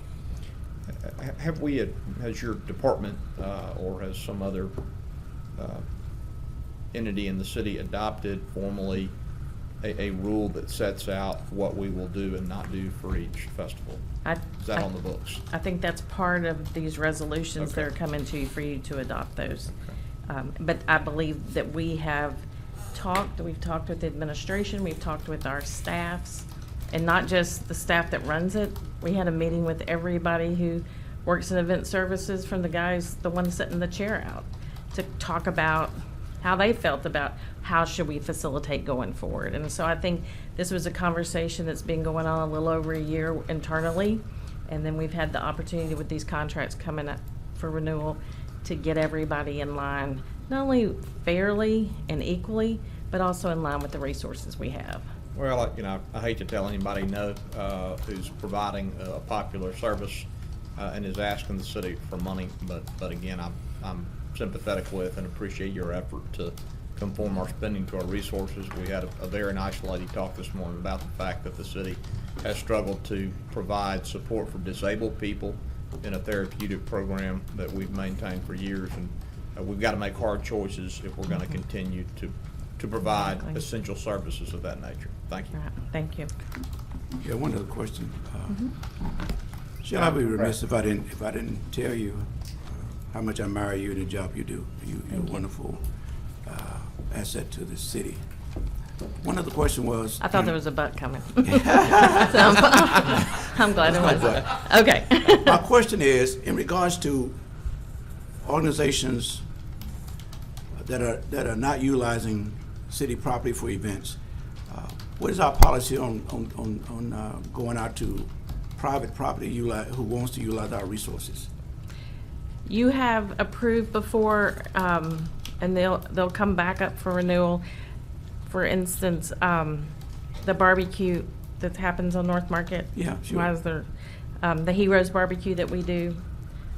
Has your department or has some other entity in the city adopted formally a rule that sets out what we will do and not do for each festival? Is that on the books? I think that's part of these resolutions that Okay. are coming to you for you to adopt those. But I believe that we've talked with the administration, we've talked with our staffs, and not just the staff that runs it. We had a meeting with everybody who works in event services, from the one sitting the chair out, to talk about how they felt about how should we facilitate going forward. And so I think this was a conversation that's been going on a little over a year internally, and then we've had the opportunity with these contracts coming up for renewal to get everybody in line, not only fairly and equally, but also in line with the resources we have. Well, I hate to tell anybody no who's providing a popular service and is asking the city for money, but again, I'm sympathetic with and appreciate your effort to conform our spending to our resources. We had a very nice lady talk this morning about the fact that the city has struggled to provide support for disabled people in a therapeutic program that we've maintained for years, and we've got to make hard choices if we're going to continue to provide Exactly. essential services of that nature. Thank you. All right, thank you. Yeah, one other question. Shall I be remiss if I didn't tell you how much I admire you and the job you do? You're a wonderful asset to the city. One other question was. I thought there was a butt coming. So I'm glad there wasn't. Okay. My question is, in regards to organizations that are not utilizing city property for events, what is our policy on going out to private property who wants to utilize our resources? You have approved before, and they'll come back up for renewal. For instance, the barbecue that happens on North Market. Yeah, sure. Why is there, the Heroes Barbecue that we do,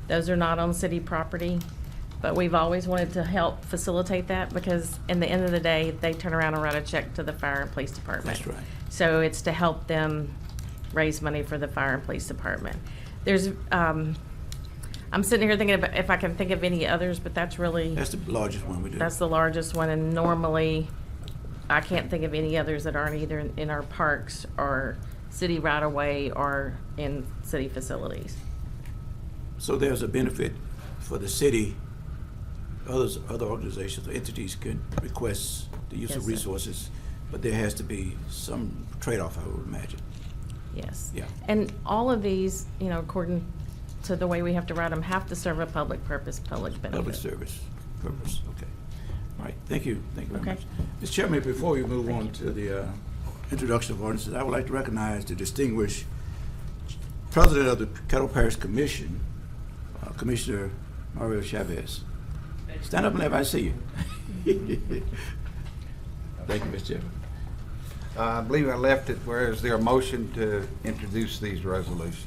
those are not on city property. But we've always wanted to help facilitate that, because in the end of the day, they turn around and write a check to the fire and police department. That's right. So it's to help them raise money for the fire and police department. There's, I'm sitting here thinking about if I can think of any others, but that's really. That's the largest one we do. That's the largest one, and normally, I can't think of any others that aren't either in our parks or city right-of-way or in city facilities. So there's a benefit for the city. Other organizations or entities could request the use Yes, of sir. resources, but there has to be some trade-off, I would imagine. Yes. Yeah. And all of these, according to the way we have to write them, have to serve a public purpose, public benefit. Public service purpose, okay. All right, thank you very Okay. much. Mr. Chairman, before we move on to the introduction of ordinances, I would like to recognize the distinguished President of the Caddo Parish Commission, Commissioner Mario Chavez. Stand up and let everybody see you. Thank you, Mr. Chairman. I believe I left it, where is there a motion to introduce these resolutions?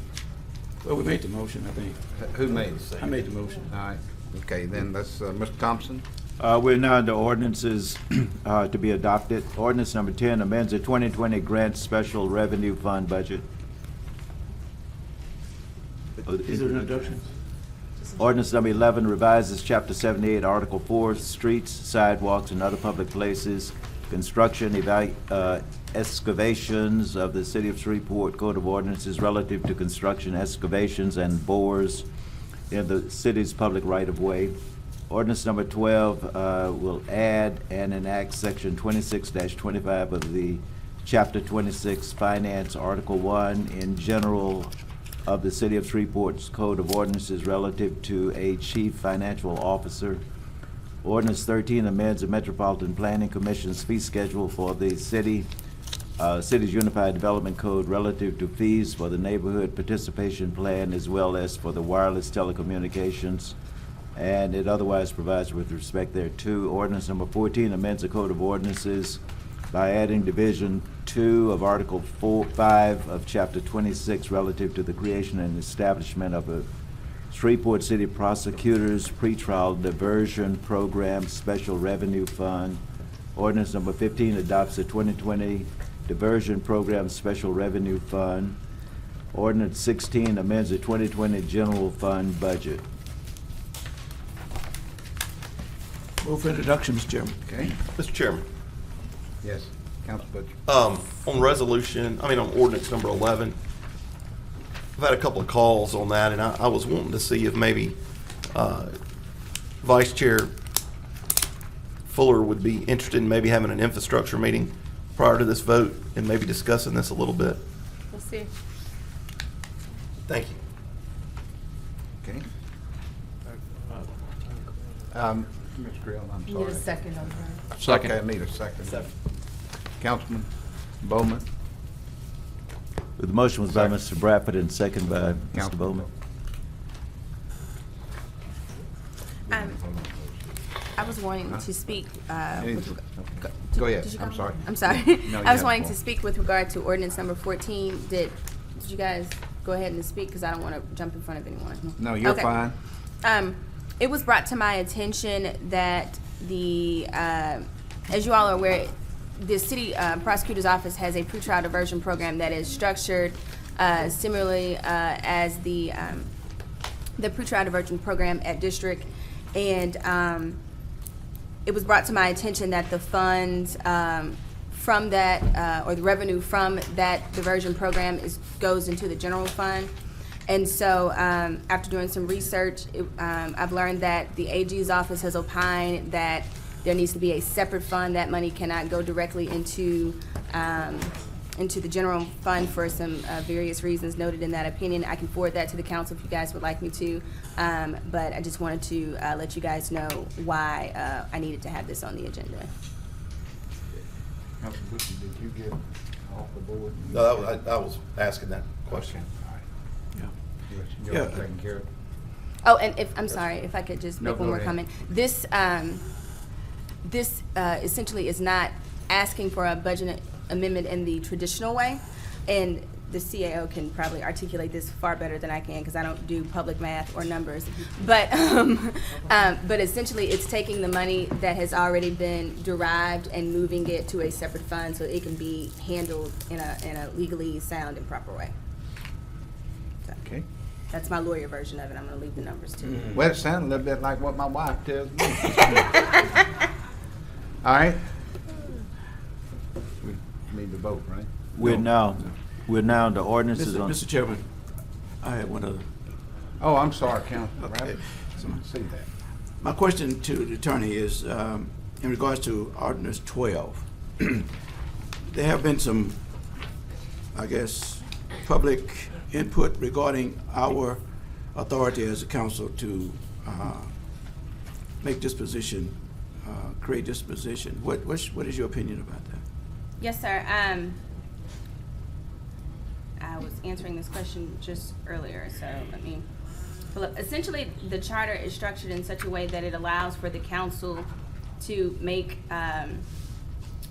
Well, we made the motion, I think. Who made it? I made the motion. All right, okay, then that's Mr. Thompson. We're now into ordinances to be adopted. Ordinance number 10 amends the 2020 Grant Special Revenue Fund budget. Is there an introduction? Ordinance number 11 revises Chapter 78, Article 4, Streets, Sidewalks, and Other Public Places, Construction, Excavations of the City of Shreveport Code of Ordinances relative to construction, excavations, and bores in the city's public right-of-way. Ordinance number 12 will add and enact Section 26-25 of the Chapter 26 Finance, Article 1 in general of the City of Shreveport's Code of Ordinances relative to a chief financial officer. Ordinance 13 amends the Metropolitan Planning Commission's fee schedule for the city's Unified Development Code relative to fees for the Neighborhood Participation Plan as well as for the wireless telecommunications. and it otherwise provides with respect thereto. Ordinance number 14 amends the Code of Ordinances by adding Division 2 of Article 5 of Chapter 26 relative to the creation and establishment of a Shreveport City Prosecutors Pretrial Diversion Program Special Revenue Fund. Ordinance number 15 adopts the 2020 Diversion Program Special Revenue Fund. Ordinance 16 amends the 2020 General Fund budget. Move for introduction, Mr. Chairman. Okay. Mr. Chairman, Yes, Council Butcher. on ordinance number 11, I've had a couple of calls on that, and I was wanting to see if maybe Vice Chair Fuller would be interested in maybe having an infrastructure meeting prior to this vote and maybe discussing this a little bit. We'll see. Thank you. Okay. Ms. Grill, I'm You sorry. need a second on her. Second. Okay, I need a second. Councilman Bowman. The motion was by Mr. Bradford and second by Mr. Bowman. I was wanting to speak. Go ahead, Did you I'm go? sorry. I'm sorry. No, you I was have wanting the to floor. speak with regard to ordinance number 14. Did you guys go ahead and speak? Because I don't want to jump in front of anyone. No, you're Okay. fine. It was brought to my attention that as you all are aware, the city prosecutor's office has a pretrial diversion program that is structured similarly as the pretrial diversion program at district, and it was brought to my attention that the funds from that or the revenue from that diversion program goes into the general fund. And so after doing some research, I've learned that the AG's office has opined that there needs to be a separate fund. That money cannot go directly into the general fund for some various reasons noted in that opinion. I can forward that to the council if you guys would like me to, but I just wanted to let you guys know why I needed to have this on the agenda. Council Butcher, did you get off the board? No, I was asking that question. You're Yeah. taking care of it? Oh, and I'm sorry, if I could just No, make one go more ahead. comment. This essentially is not asking for a budget amendment in the traditional way, and the CAO can probably articulate this far better than I can because I don't do public math or numbers. But essentially, it's taking the money that has already been derived and moving it to a separate fund so it can be handled in a legally sound and proper way. So, Okay. that's my lawyer version of it. I'm going to leave the numbers to you. Well, it sounded a little bit like what my wife tells me. All right. We need to vote, right? We're now on the ordinances on. Mr. Chairman, I have one other. Oh, I'm sorry, Councilman Okay. Bradford. See that. My question to the attorney is, in regards to ordinance 12, there have been some, I guess, public input regarding our authority as a council to make this position, create this position. What is your opinion about that? Yes, sir. I was answering this question just earlier, so let me pull up. Essentially, the charter is structured in such a way that it allows for the council to make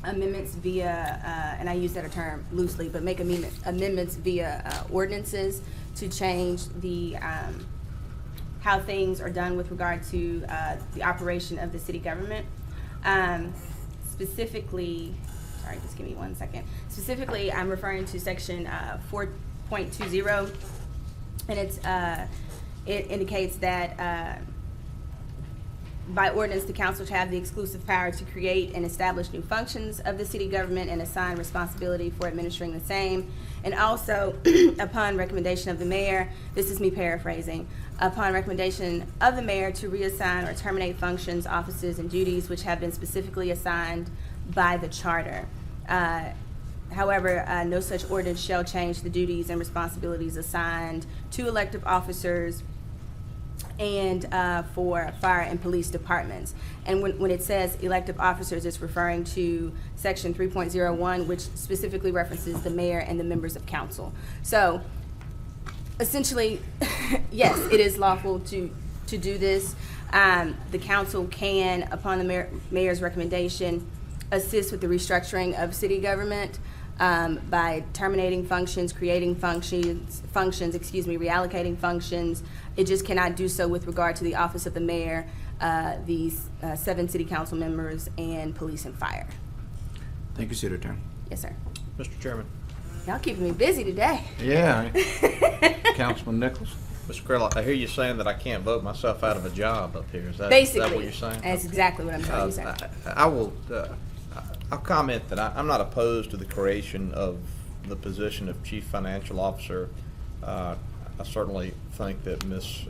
amendments via, and I use that term loosely, but make amendments via ordinances to change the how things are done with regard to the operation of the city government. Specifically, sorry, just give me 1 second. Specifically, I'm referring to section 4.20, and it indicates that by ordinance, the council shall have the exclusive power to create and establish new functions of the city government and assign responsibility for administering the same. And also, upon recommendation of the mayor, this is me paraphrasing, upon recommendation of the mayor to reassign or terminate functions, offices, and duties which have been specifically assigned by the charter. However, no such ordinance shall change the duties and responsibilities assigned to elective officers and for fire and police departments. And when it says elective officers, it's referring to section 3.01, which specifically references the mayor and the members of council. So essentially, yes, it is lawful to do this. The council can, upon the mayor's recommendation, assist with the restructuring of city government by terminating functions, creating functions, reallocating functions. It just cannot do so with regard to the office of the mayor, these 7 city council members, and police and fire. Thank you, City Attorney. Yes, sir. Mr. Chairman. Y'all keeping me busy today. Yeah. Councilman Nichols? Mr. Crowell, I hear you saying that I can't vote myself out of a job up here. Is that Basically, what you're saying? that's exactly what I'm telling you, sir. I'll comment that I'm not opposed to the creation of the position of Chief Financial Officer. I certainly think that Ms.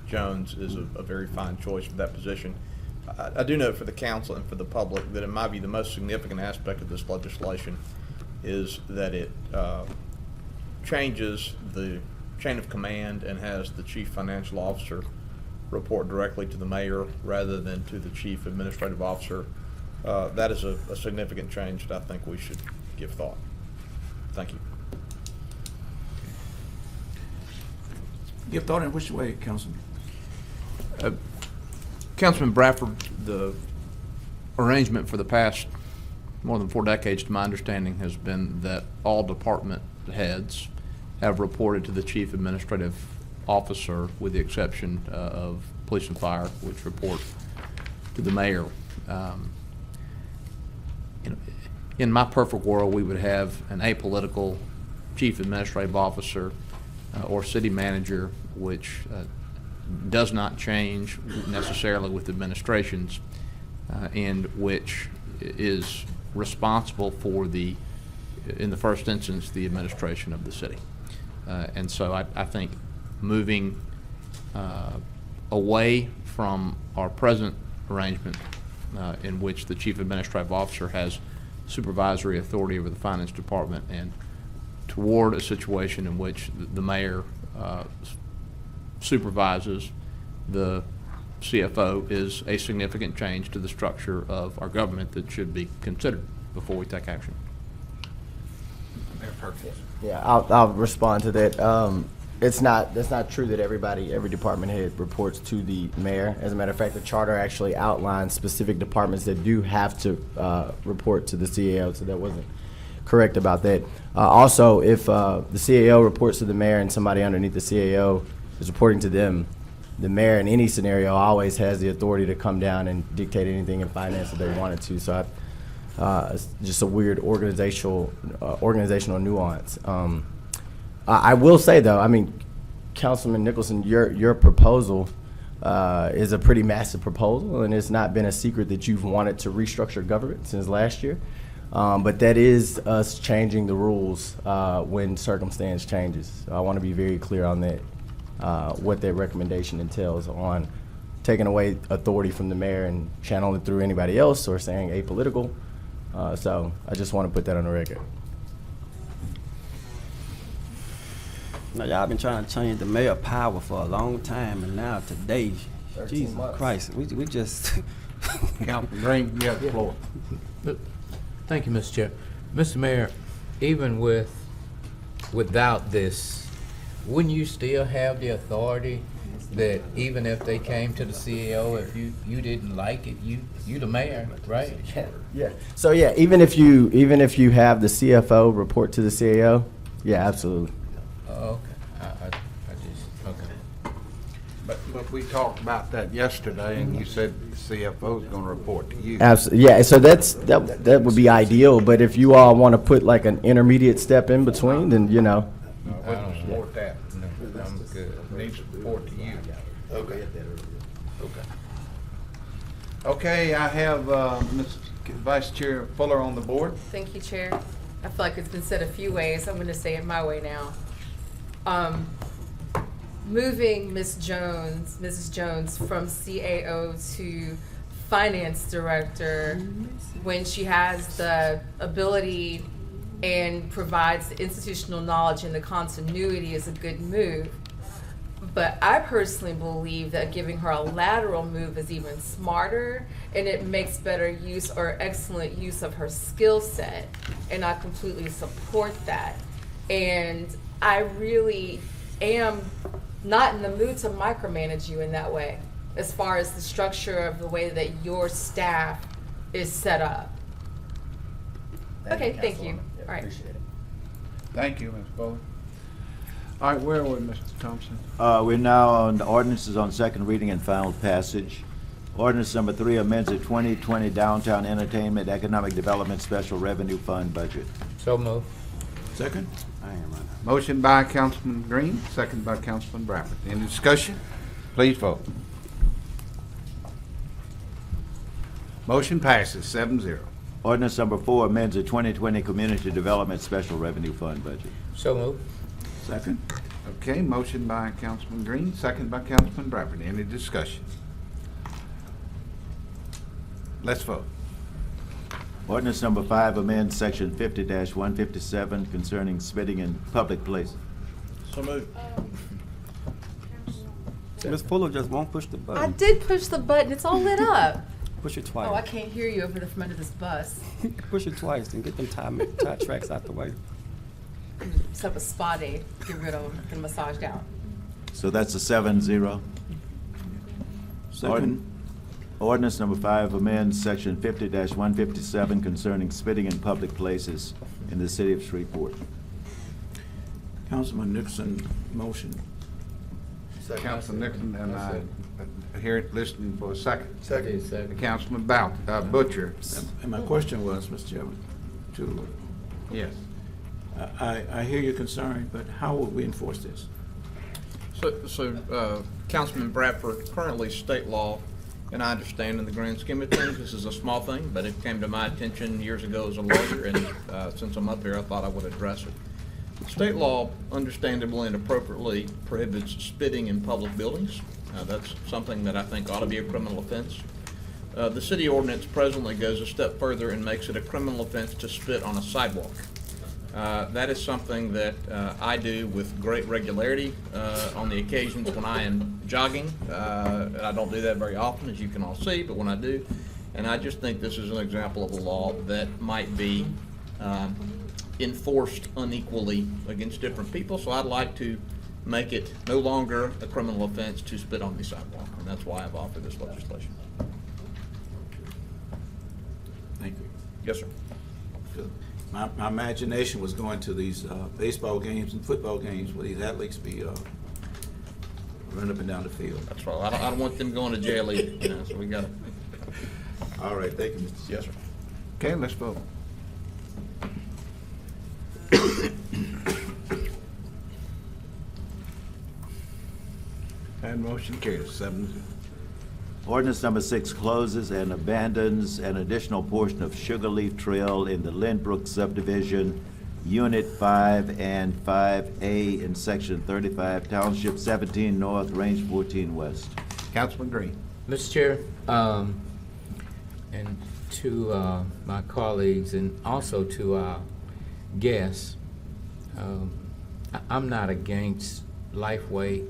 Jones is a very fine choice for that position. I do know for the council and for the public that in my view the most significant aspect of this legislation is that it changes the chain of command and has the Chief Financial Officer report directly to the mayor rather than to the Chief Administrative Officer. That is a significant change that I think we should give thought. Thank you. Give thought in which way, Councilman? Councilman Bradford, the arrangement for the past more than 4 decades, to my understanding, has been that all department heads have reported to the Chief Administrative Officer, with the exception of Police and Fire, which report to the mayor. In my perfect world, we would have an apolitical Chief Administrative Officer or City Manager, which does not change necessarily with administrations, and which is responsible for in the first instance, the administration of the city. And so I think moving away from our present arrangement in which the Chief Administrative Officer has supervisory authority over the Finance Department, and toward a situation in which the mayor supervises the CFO is a significant change to the structure of our government that should be considered before we take action. Mayor Perkins. Yeah, I'll respond to that. That's not true that every department head reports to the mayor. As a matter of fact, the charter actually outlines specific departments that do have to report to the CAO, so that wasn't correct about that. Also, if the CAO reports to the mayor and somebody underneath the CAO is reporting to them, the mayor in any scenario always has the authority to come down and dictate anything in finance that they wanted to. So it's just a weird organizational nuance. I will say though, I mean, Councilman Nicholson, your proposal is a pretty massive proposal, and it's not been a secret that you've wanted to restructure government since last year. But that is us changing the rules when circumstance changes. So I want to be very clear on that, what that recommendation entails on taking away authority from the mayor and channeling it through anybody else, or saying apolitical. So I just want to put that on the record. Now, y'all been trying to change the mayor power for a long time, and now today, Jesus Christ, we just... Councilman Green, you have the floor. Thank you, Mr. Chair. Mr. Mayor, even without this, wouldn't you still have the authority that even if they came to the CAO, if you didn't like it, you the mayor, right? Yeah. So yeah, even if you have the CFO report to the CAO, yeah, absolutely. Okay. I just, okay. But we talked about that yesterday, and you said the CFO is going to report to you. Absolutely. Yeah. So that would be ideal. But if you all want to put like an intermediate step in between, then I wouldn't support that. No, I'm good. It needs to report to you. Okay. Okay, I have Ms. Vice Chair Fuller on the board. Thank you, Chair. I feel like it's been said a few ways. I'm going to say it my way now. Moving Mrs. Jones from CAO to Finance Director when she has the ability and provides the institutional knowledge and the continuity is a good move. But I personally believe that giving her a lateral move is even smarter, and it makes better use or excellent use of her skill set, and I completely support that. And I really am not in the mood to micromanage you in that way. as far as the structure of the way that your staff is set up. Okay, thank you. All right. Thank you, Ms. Bowler. All right, where are we, Mr. Thompson? We're now on the ordinances on second reading and final passage. Ordinance number 3 amends the 2020 Downtown Entertainment Economic Development Special Revenue Fund budget. So move. Second? Motion by Councilman Green, second by Councilman Bradford. Any discussion? Please vote. Motion passes 7-0. Ordinance number 4 amends the 2020 Community Development Special Revenue Fund budget. So move. Second? Okay, motion by Councilman Green, second by Councilman Bradford. Any discussion? Let's vote. Ordinance number 5 amends section 50-157 concerning spitting in public places. So moved. Ms. Fuller just won't push the I button. did push the button. It's all lit up. Push it Oh, I twice. can't hear you over there from under this bus. Push it twice and get them tie tracks out the way. Set up a spa day, get rid of them, get them massaged out. So that's a 7-0. Second? Ordinance number 5 amends section 50-157 concerning spitting in public places in the city of Shreveport. Councilman Nixon, motion. Councilman Nixon, and I hear it listening for a second. Second. Councilman Butcher. And my question was, Mr. Chairman, to, Yes. I hear your concern, but how will we enforce this? Councilman Bradford, currently state law, and I understand in the grand scheme of things, this is a small thing, but it came to my attention years ago as a lawyer, and since I'm up here, I thought I would address it. State law understandably and appropriately prohibits spitting in public buildings. That's something that I think ought to be a criminal offense. The city ordinance presently goes a step further and makes it a criminal offense to spit on a sidewalk. That is something that I do with great regularity on the occasions when I am jogging. I don't do that very often, as you can all see, but when I do. And I just think this is an example of a law that might be enforced unequally against different people. So I'd like to make it no longer a criminal offense to spit on the sidewalk. And that's why I've offered this legislation. Thank you. Yes, sir. Good. My imagination was going to these baseball games and football games where these athletes be running up and down the field. That's right. I don't want them going to jail either, you know, so we got to. All right, thank you, Mr. Yes, sir. Okay, let's vote. And motion carries 7-0. Ordinance number 6 closes and abandons an additional portion of Sugarleaf Trail in the Lynbrook subdivision, Unit 5 and 5A in Section 35, Township 17 North, Range 14 West. Councilman Green. Mr. Chair, and to my colleagues and also to our guests, I'm not against Lifeway,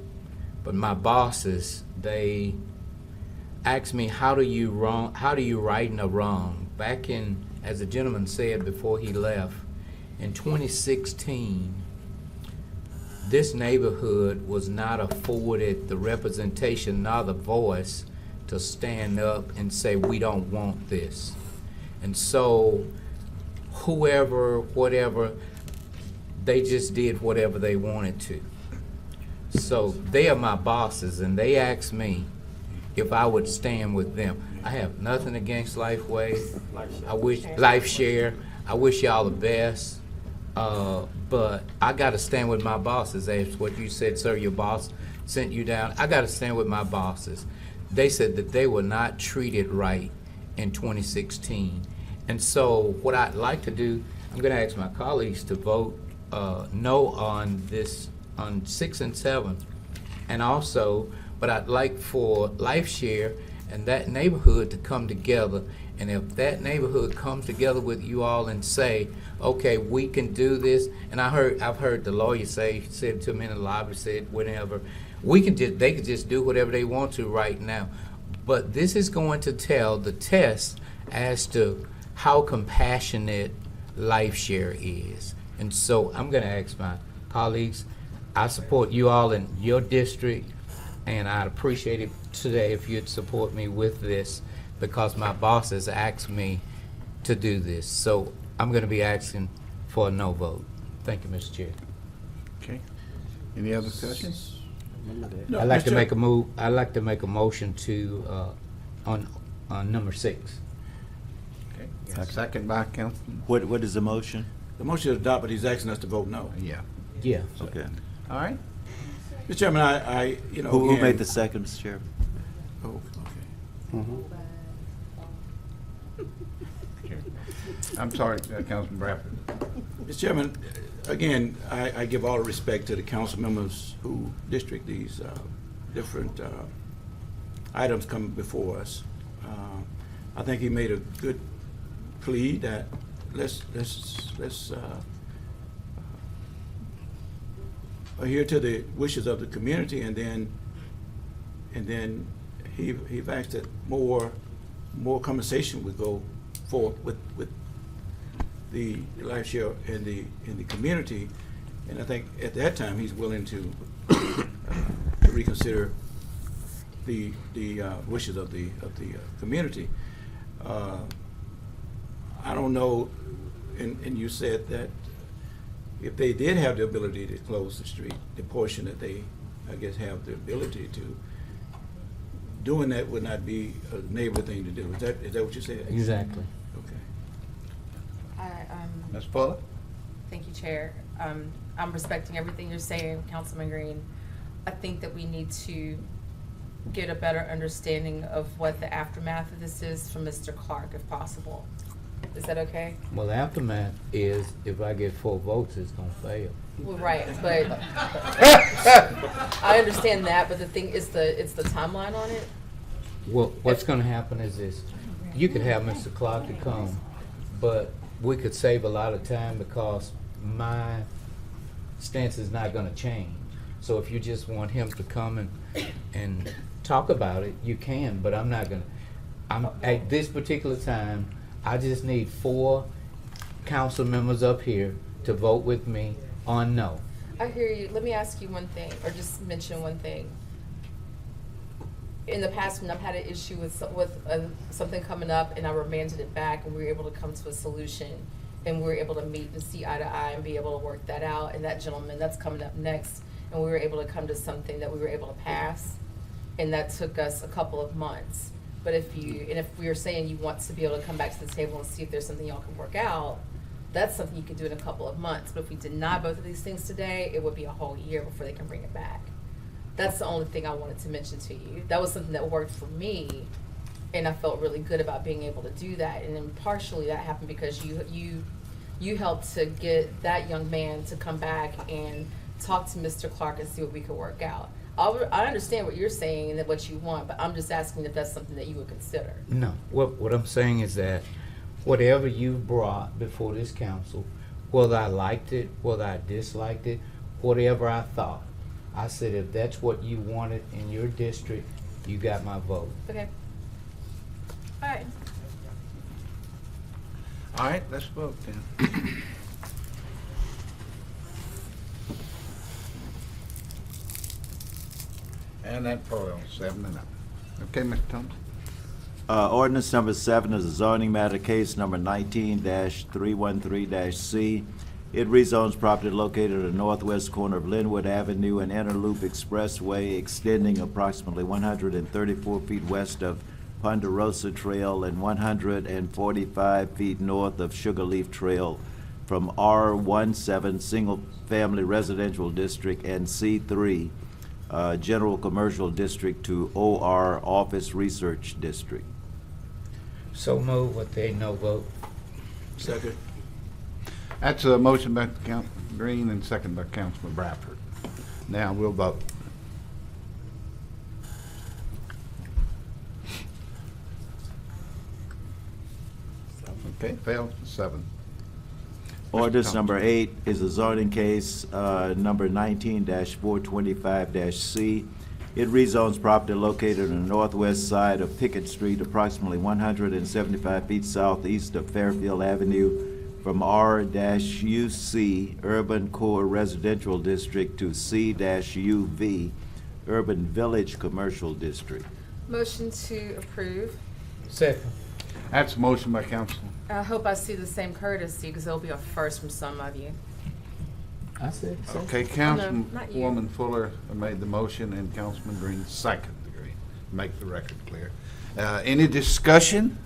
but my bosses, they ask me, how do you right in a wrong? Back in, as the gentleman said before he left, in 2016, this neighborhood was not afforded the representation nor the voice to stand up and say, we don't want this. And so whoever, whatever, they just did whatever they wanted to. So they are my bosses, and they asked me if I would stand with them. I have nothing against Lifeway. I wish LifeShare. I wish y'all the best. But I got to stand with my bosses. That's what you said, sir. Your boss sent you down. I got to stand with my bosses. They said that they were not treated right in 2016. And so what I'd like to do, I'm going to ask my colleagues to vote no on this, on 6 and 7. And also, but I'd like for LifeShare and that neighborhood to come together. And if that neighborhood comes together with you all and say, okay, we can do this, and I've heard the lawyer said to me in the lobby, said whatever, they could just do whatever they want to right now. But this is going to tell the test as to how compassionate LifeShare is. And so I'm going to ask my colleagues, I support you all in your district. And I'd appreciate it today if you'd support me with this, because my boss has asked me to do this. So I'm going to be asking for a no vote. Thank you, Mr. Chair. Okay. Any other discussions? No, I'd like to Mr. make a move, I'd like to make a motion to, on number 6. Okay. Second by Councilman. What is the motion? The motion is adopted, but he's asking us to vote no. Yeah. Yeah. Okay. All right. Mr. Chairman, I you know. Who again- made the second, Mr. Chairman? Oh, okay. I'm sorry, Councilman Bradford. Mr. Chairman, again, I give all the respect to the council members who district these different items come before us. I think he made a good plea that let's adhere to the wishes of the community, and then he asked that more conversation would go forward with the life share in the community, and I think at that time he's willing to reconsider the wishes of the community. I don't know, and you said that if they did have the ability to close the street, the portion that they, I guess, have the ability to, doing that would not be a neighborly thing to do. Is that what you said? Exactly. Okay. Ms. Fuller? Thank you, Chair. I'm respecting everything you're saying, Councilman Green. I think that we need to get a better understanding of what the aftermath of this is from Mr. Clark, if possible. Is that okay? Well, the aftermath is if I get 4 votes, it's going to fail. Well, right, but I understand that, but the thing is it's the timeline on it. Well, what's going to happen is this. You could have Mr. Clark to come, but we could save a lot of time because my stance is not going to change. So if you just want him to come and talk about it, you can, but I'm not going to. At this particular time, I just need 4 council members up here to vote with me on no. I hear you. Let me ask you one thing, or just mention one thing. In the past, when I've had an issue with something coming up and I remanded it back and we were able to come to a solution and we were able to meet and see eye to eye and be able to work that out, and that gentleman that's coming up next, and we were able to come to something that we were able to pass, and that took us a couple of months. But if we are saying you want to be able to come back to the table and see if there's something y'all can work out, that's something you can do in a couple of months. But if we deny both of these things today, it would be a whole year before they can bring it back. That's the only thing I wanted to mention to you. That was something that worked for me, and I felt really good about being able to do that. And then partially that happened because you helped to get that young man to come back and talk to Mr. Clark and see what we could work out. I understand what you're saying and that what you want, but I'm just asking if that's something that you would consider. No. What I'm saying is that whatever you brought before this council, whether I liked it, whether I disliked it, whatever I thought, I said if that's what you wanted in your district, you got my vote. Okay. All right. All right, let's vote then. And that fails, 7-0. Okay, Mr. Thompson? Ordinance number 7 is a zoning matter, case number 19-313-C. It rezones property located at the northwest corner of Linwood Avenue and Interloop Expressway, extending approximately 134 feet west of Ponderosa Trail and 145 feet north of Sugarleaf Trail from R17 Single Family Residential District and C3 General Commercial District to OR Office Research District. So move with a no vote. Second. That's a motion by Councilman Green and second by Councilman Bradford. Now we'll vote. Okay, fails 7. Ordinance number 8 is a zoning case, number 19-425-C. It rezones property located on the northwest side of Pickett Street, approximately 175 feet southeast of Fairfield Avenue, from R-UC Urban Core Residential District to C-UV Urban Village Commercial District. Motion to approve. Second. That's a motion by Councilman. I hope I see the same courtesy, because there'll be a first from some of you. I said second. Okay, not you. Councilwoman Fuller made the motion and Councilman Green seconded the green. Make the record clear. Any discussion?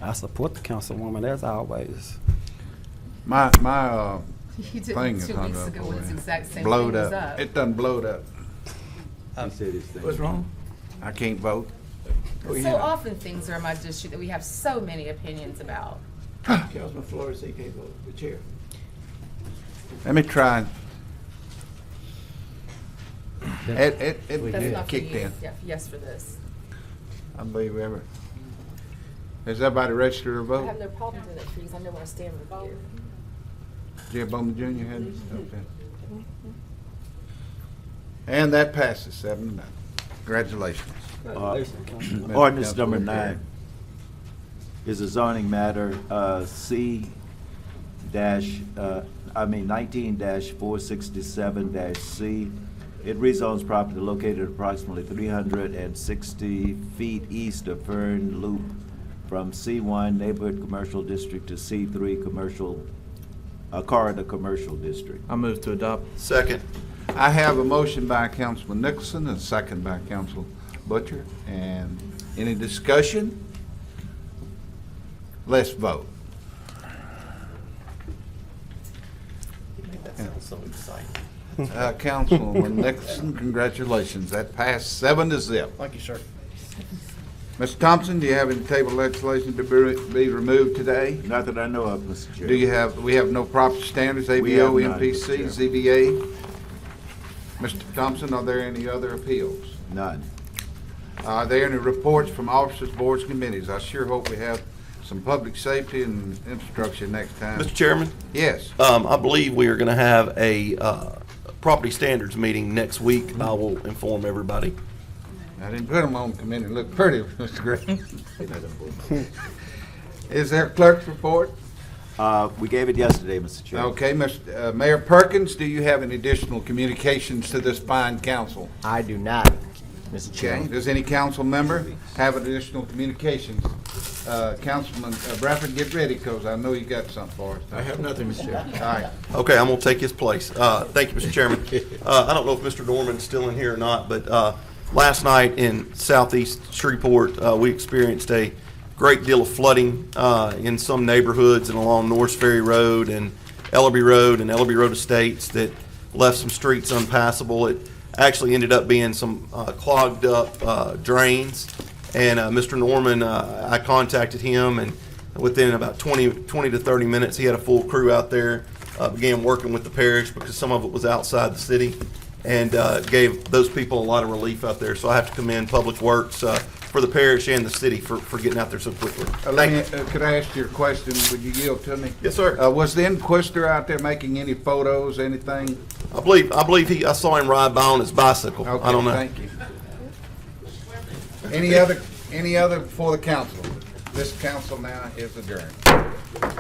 I support the councilwoman as always. My You did thing it is 2 hung weeks up ago over when it's here. exact same Blowed thing was up. up. It done blowed up. He said his thing. What's wrong? I can't vote. So often things are in my district that we have so many opinions about. Councilman Flores, he can't vote, the chair. Let me try. It That's not for kicked you. in. Yeah, yes for this. I believe ever. Has everybody registered to I vote? have no problem doing it for you, 'cause I know where I stand with you. Jerry Bowman Jr. had it? Okay. And that passes 7-0. Congratulations. Ordinance number 9 is a zoning matter, 19-467-C. It rezones property located approximately 360 feet east of Fern Loop from C1 Neighborhood Commercial District to C3 Commercial, Corridor Commercial District. I move to adopt. Second. I have a motion by Councilman Nicholson and a second by Council Butcher. And any discussion? Let's vote. That sounds so exciting. Councilman Nicholson, congratulations. That passed 7-0. Thank you, sir. Mr. Thompson, do you have any table legislation to be removed today? Not that I know of, Mr. Chair. Do you have, we have no property standards, We have ABO, none, MPC, Chair. ZBA? Mr. Thompson, are there any other appeals? None. Are there any reports from officers, boards, committees? I sure hope we have some public safety and infrastructure next time. Mr. Chairman? Yes. I believe we are going to have a property standards meeting next week. I will inform everybody. I didn't put them on committee. Look pretty, Mr. Gray. Is there a clerk's report? We gave it yesterday, Mr. Chair. Okay, Mayor Perkins, do you have any additional communications to this fine council? I do not, Mr. Okay, Chairman. does any council member have additional communications? Councilman Bradford, get ready, because I know you got something for us. I have nothing, Mr. Chair. All right. Okay, I'm going to take his place. Thank you, Mr. Chairman. I don't know if Mr. Norman's still in here or not, but last night in southeast Shreveport, we experienced a great deal of flooding in some neighborhoods and along Norris Ferry Road and Ellerby Road Estates that left some streets unpassable. It actually ended up being some clogged up drains. And Mr. Norman, I contacted him, and within about 20 to 30 minutes, he had a full crew out there, began working with the parish because some of it was outside the city, and gave those people a lot of relief out there. So I have to commend Public Works for the parish and the city for getting out there so quickly. Could I ask you a question? Would you yield to me? Yes, sir. Was the inquisitor out there making any photos, anything? I believe I saw him ride by on his bicycle. Okay, I don't know. thank you. Any other before the council? This council now is adjourned.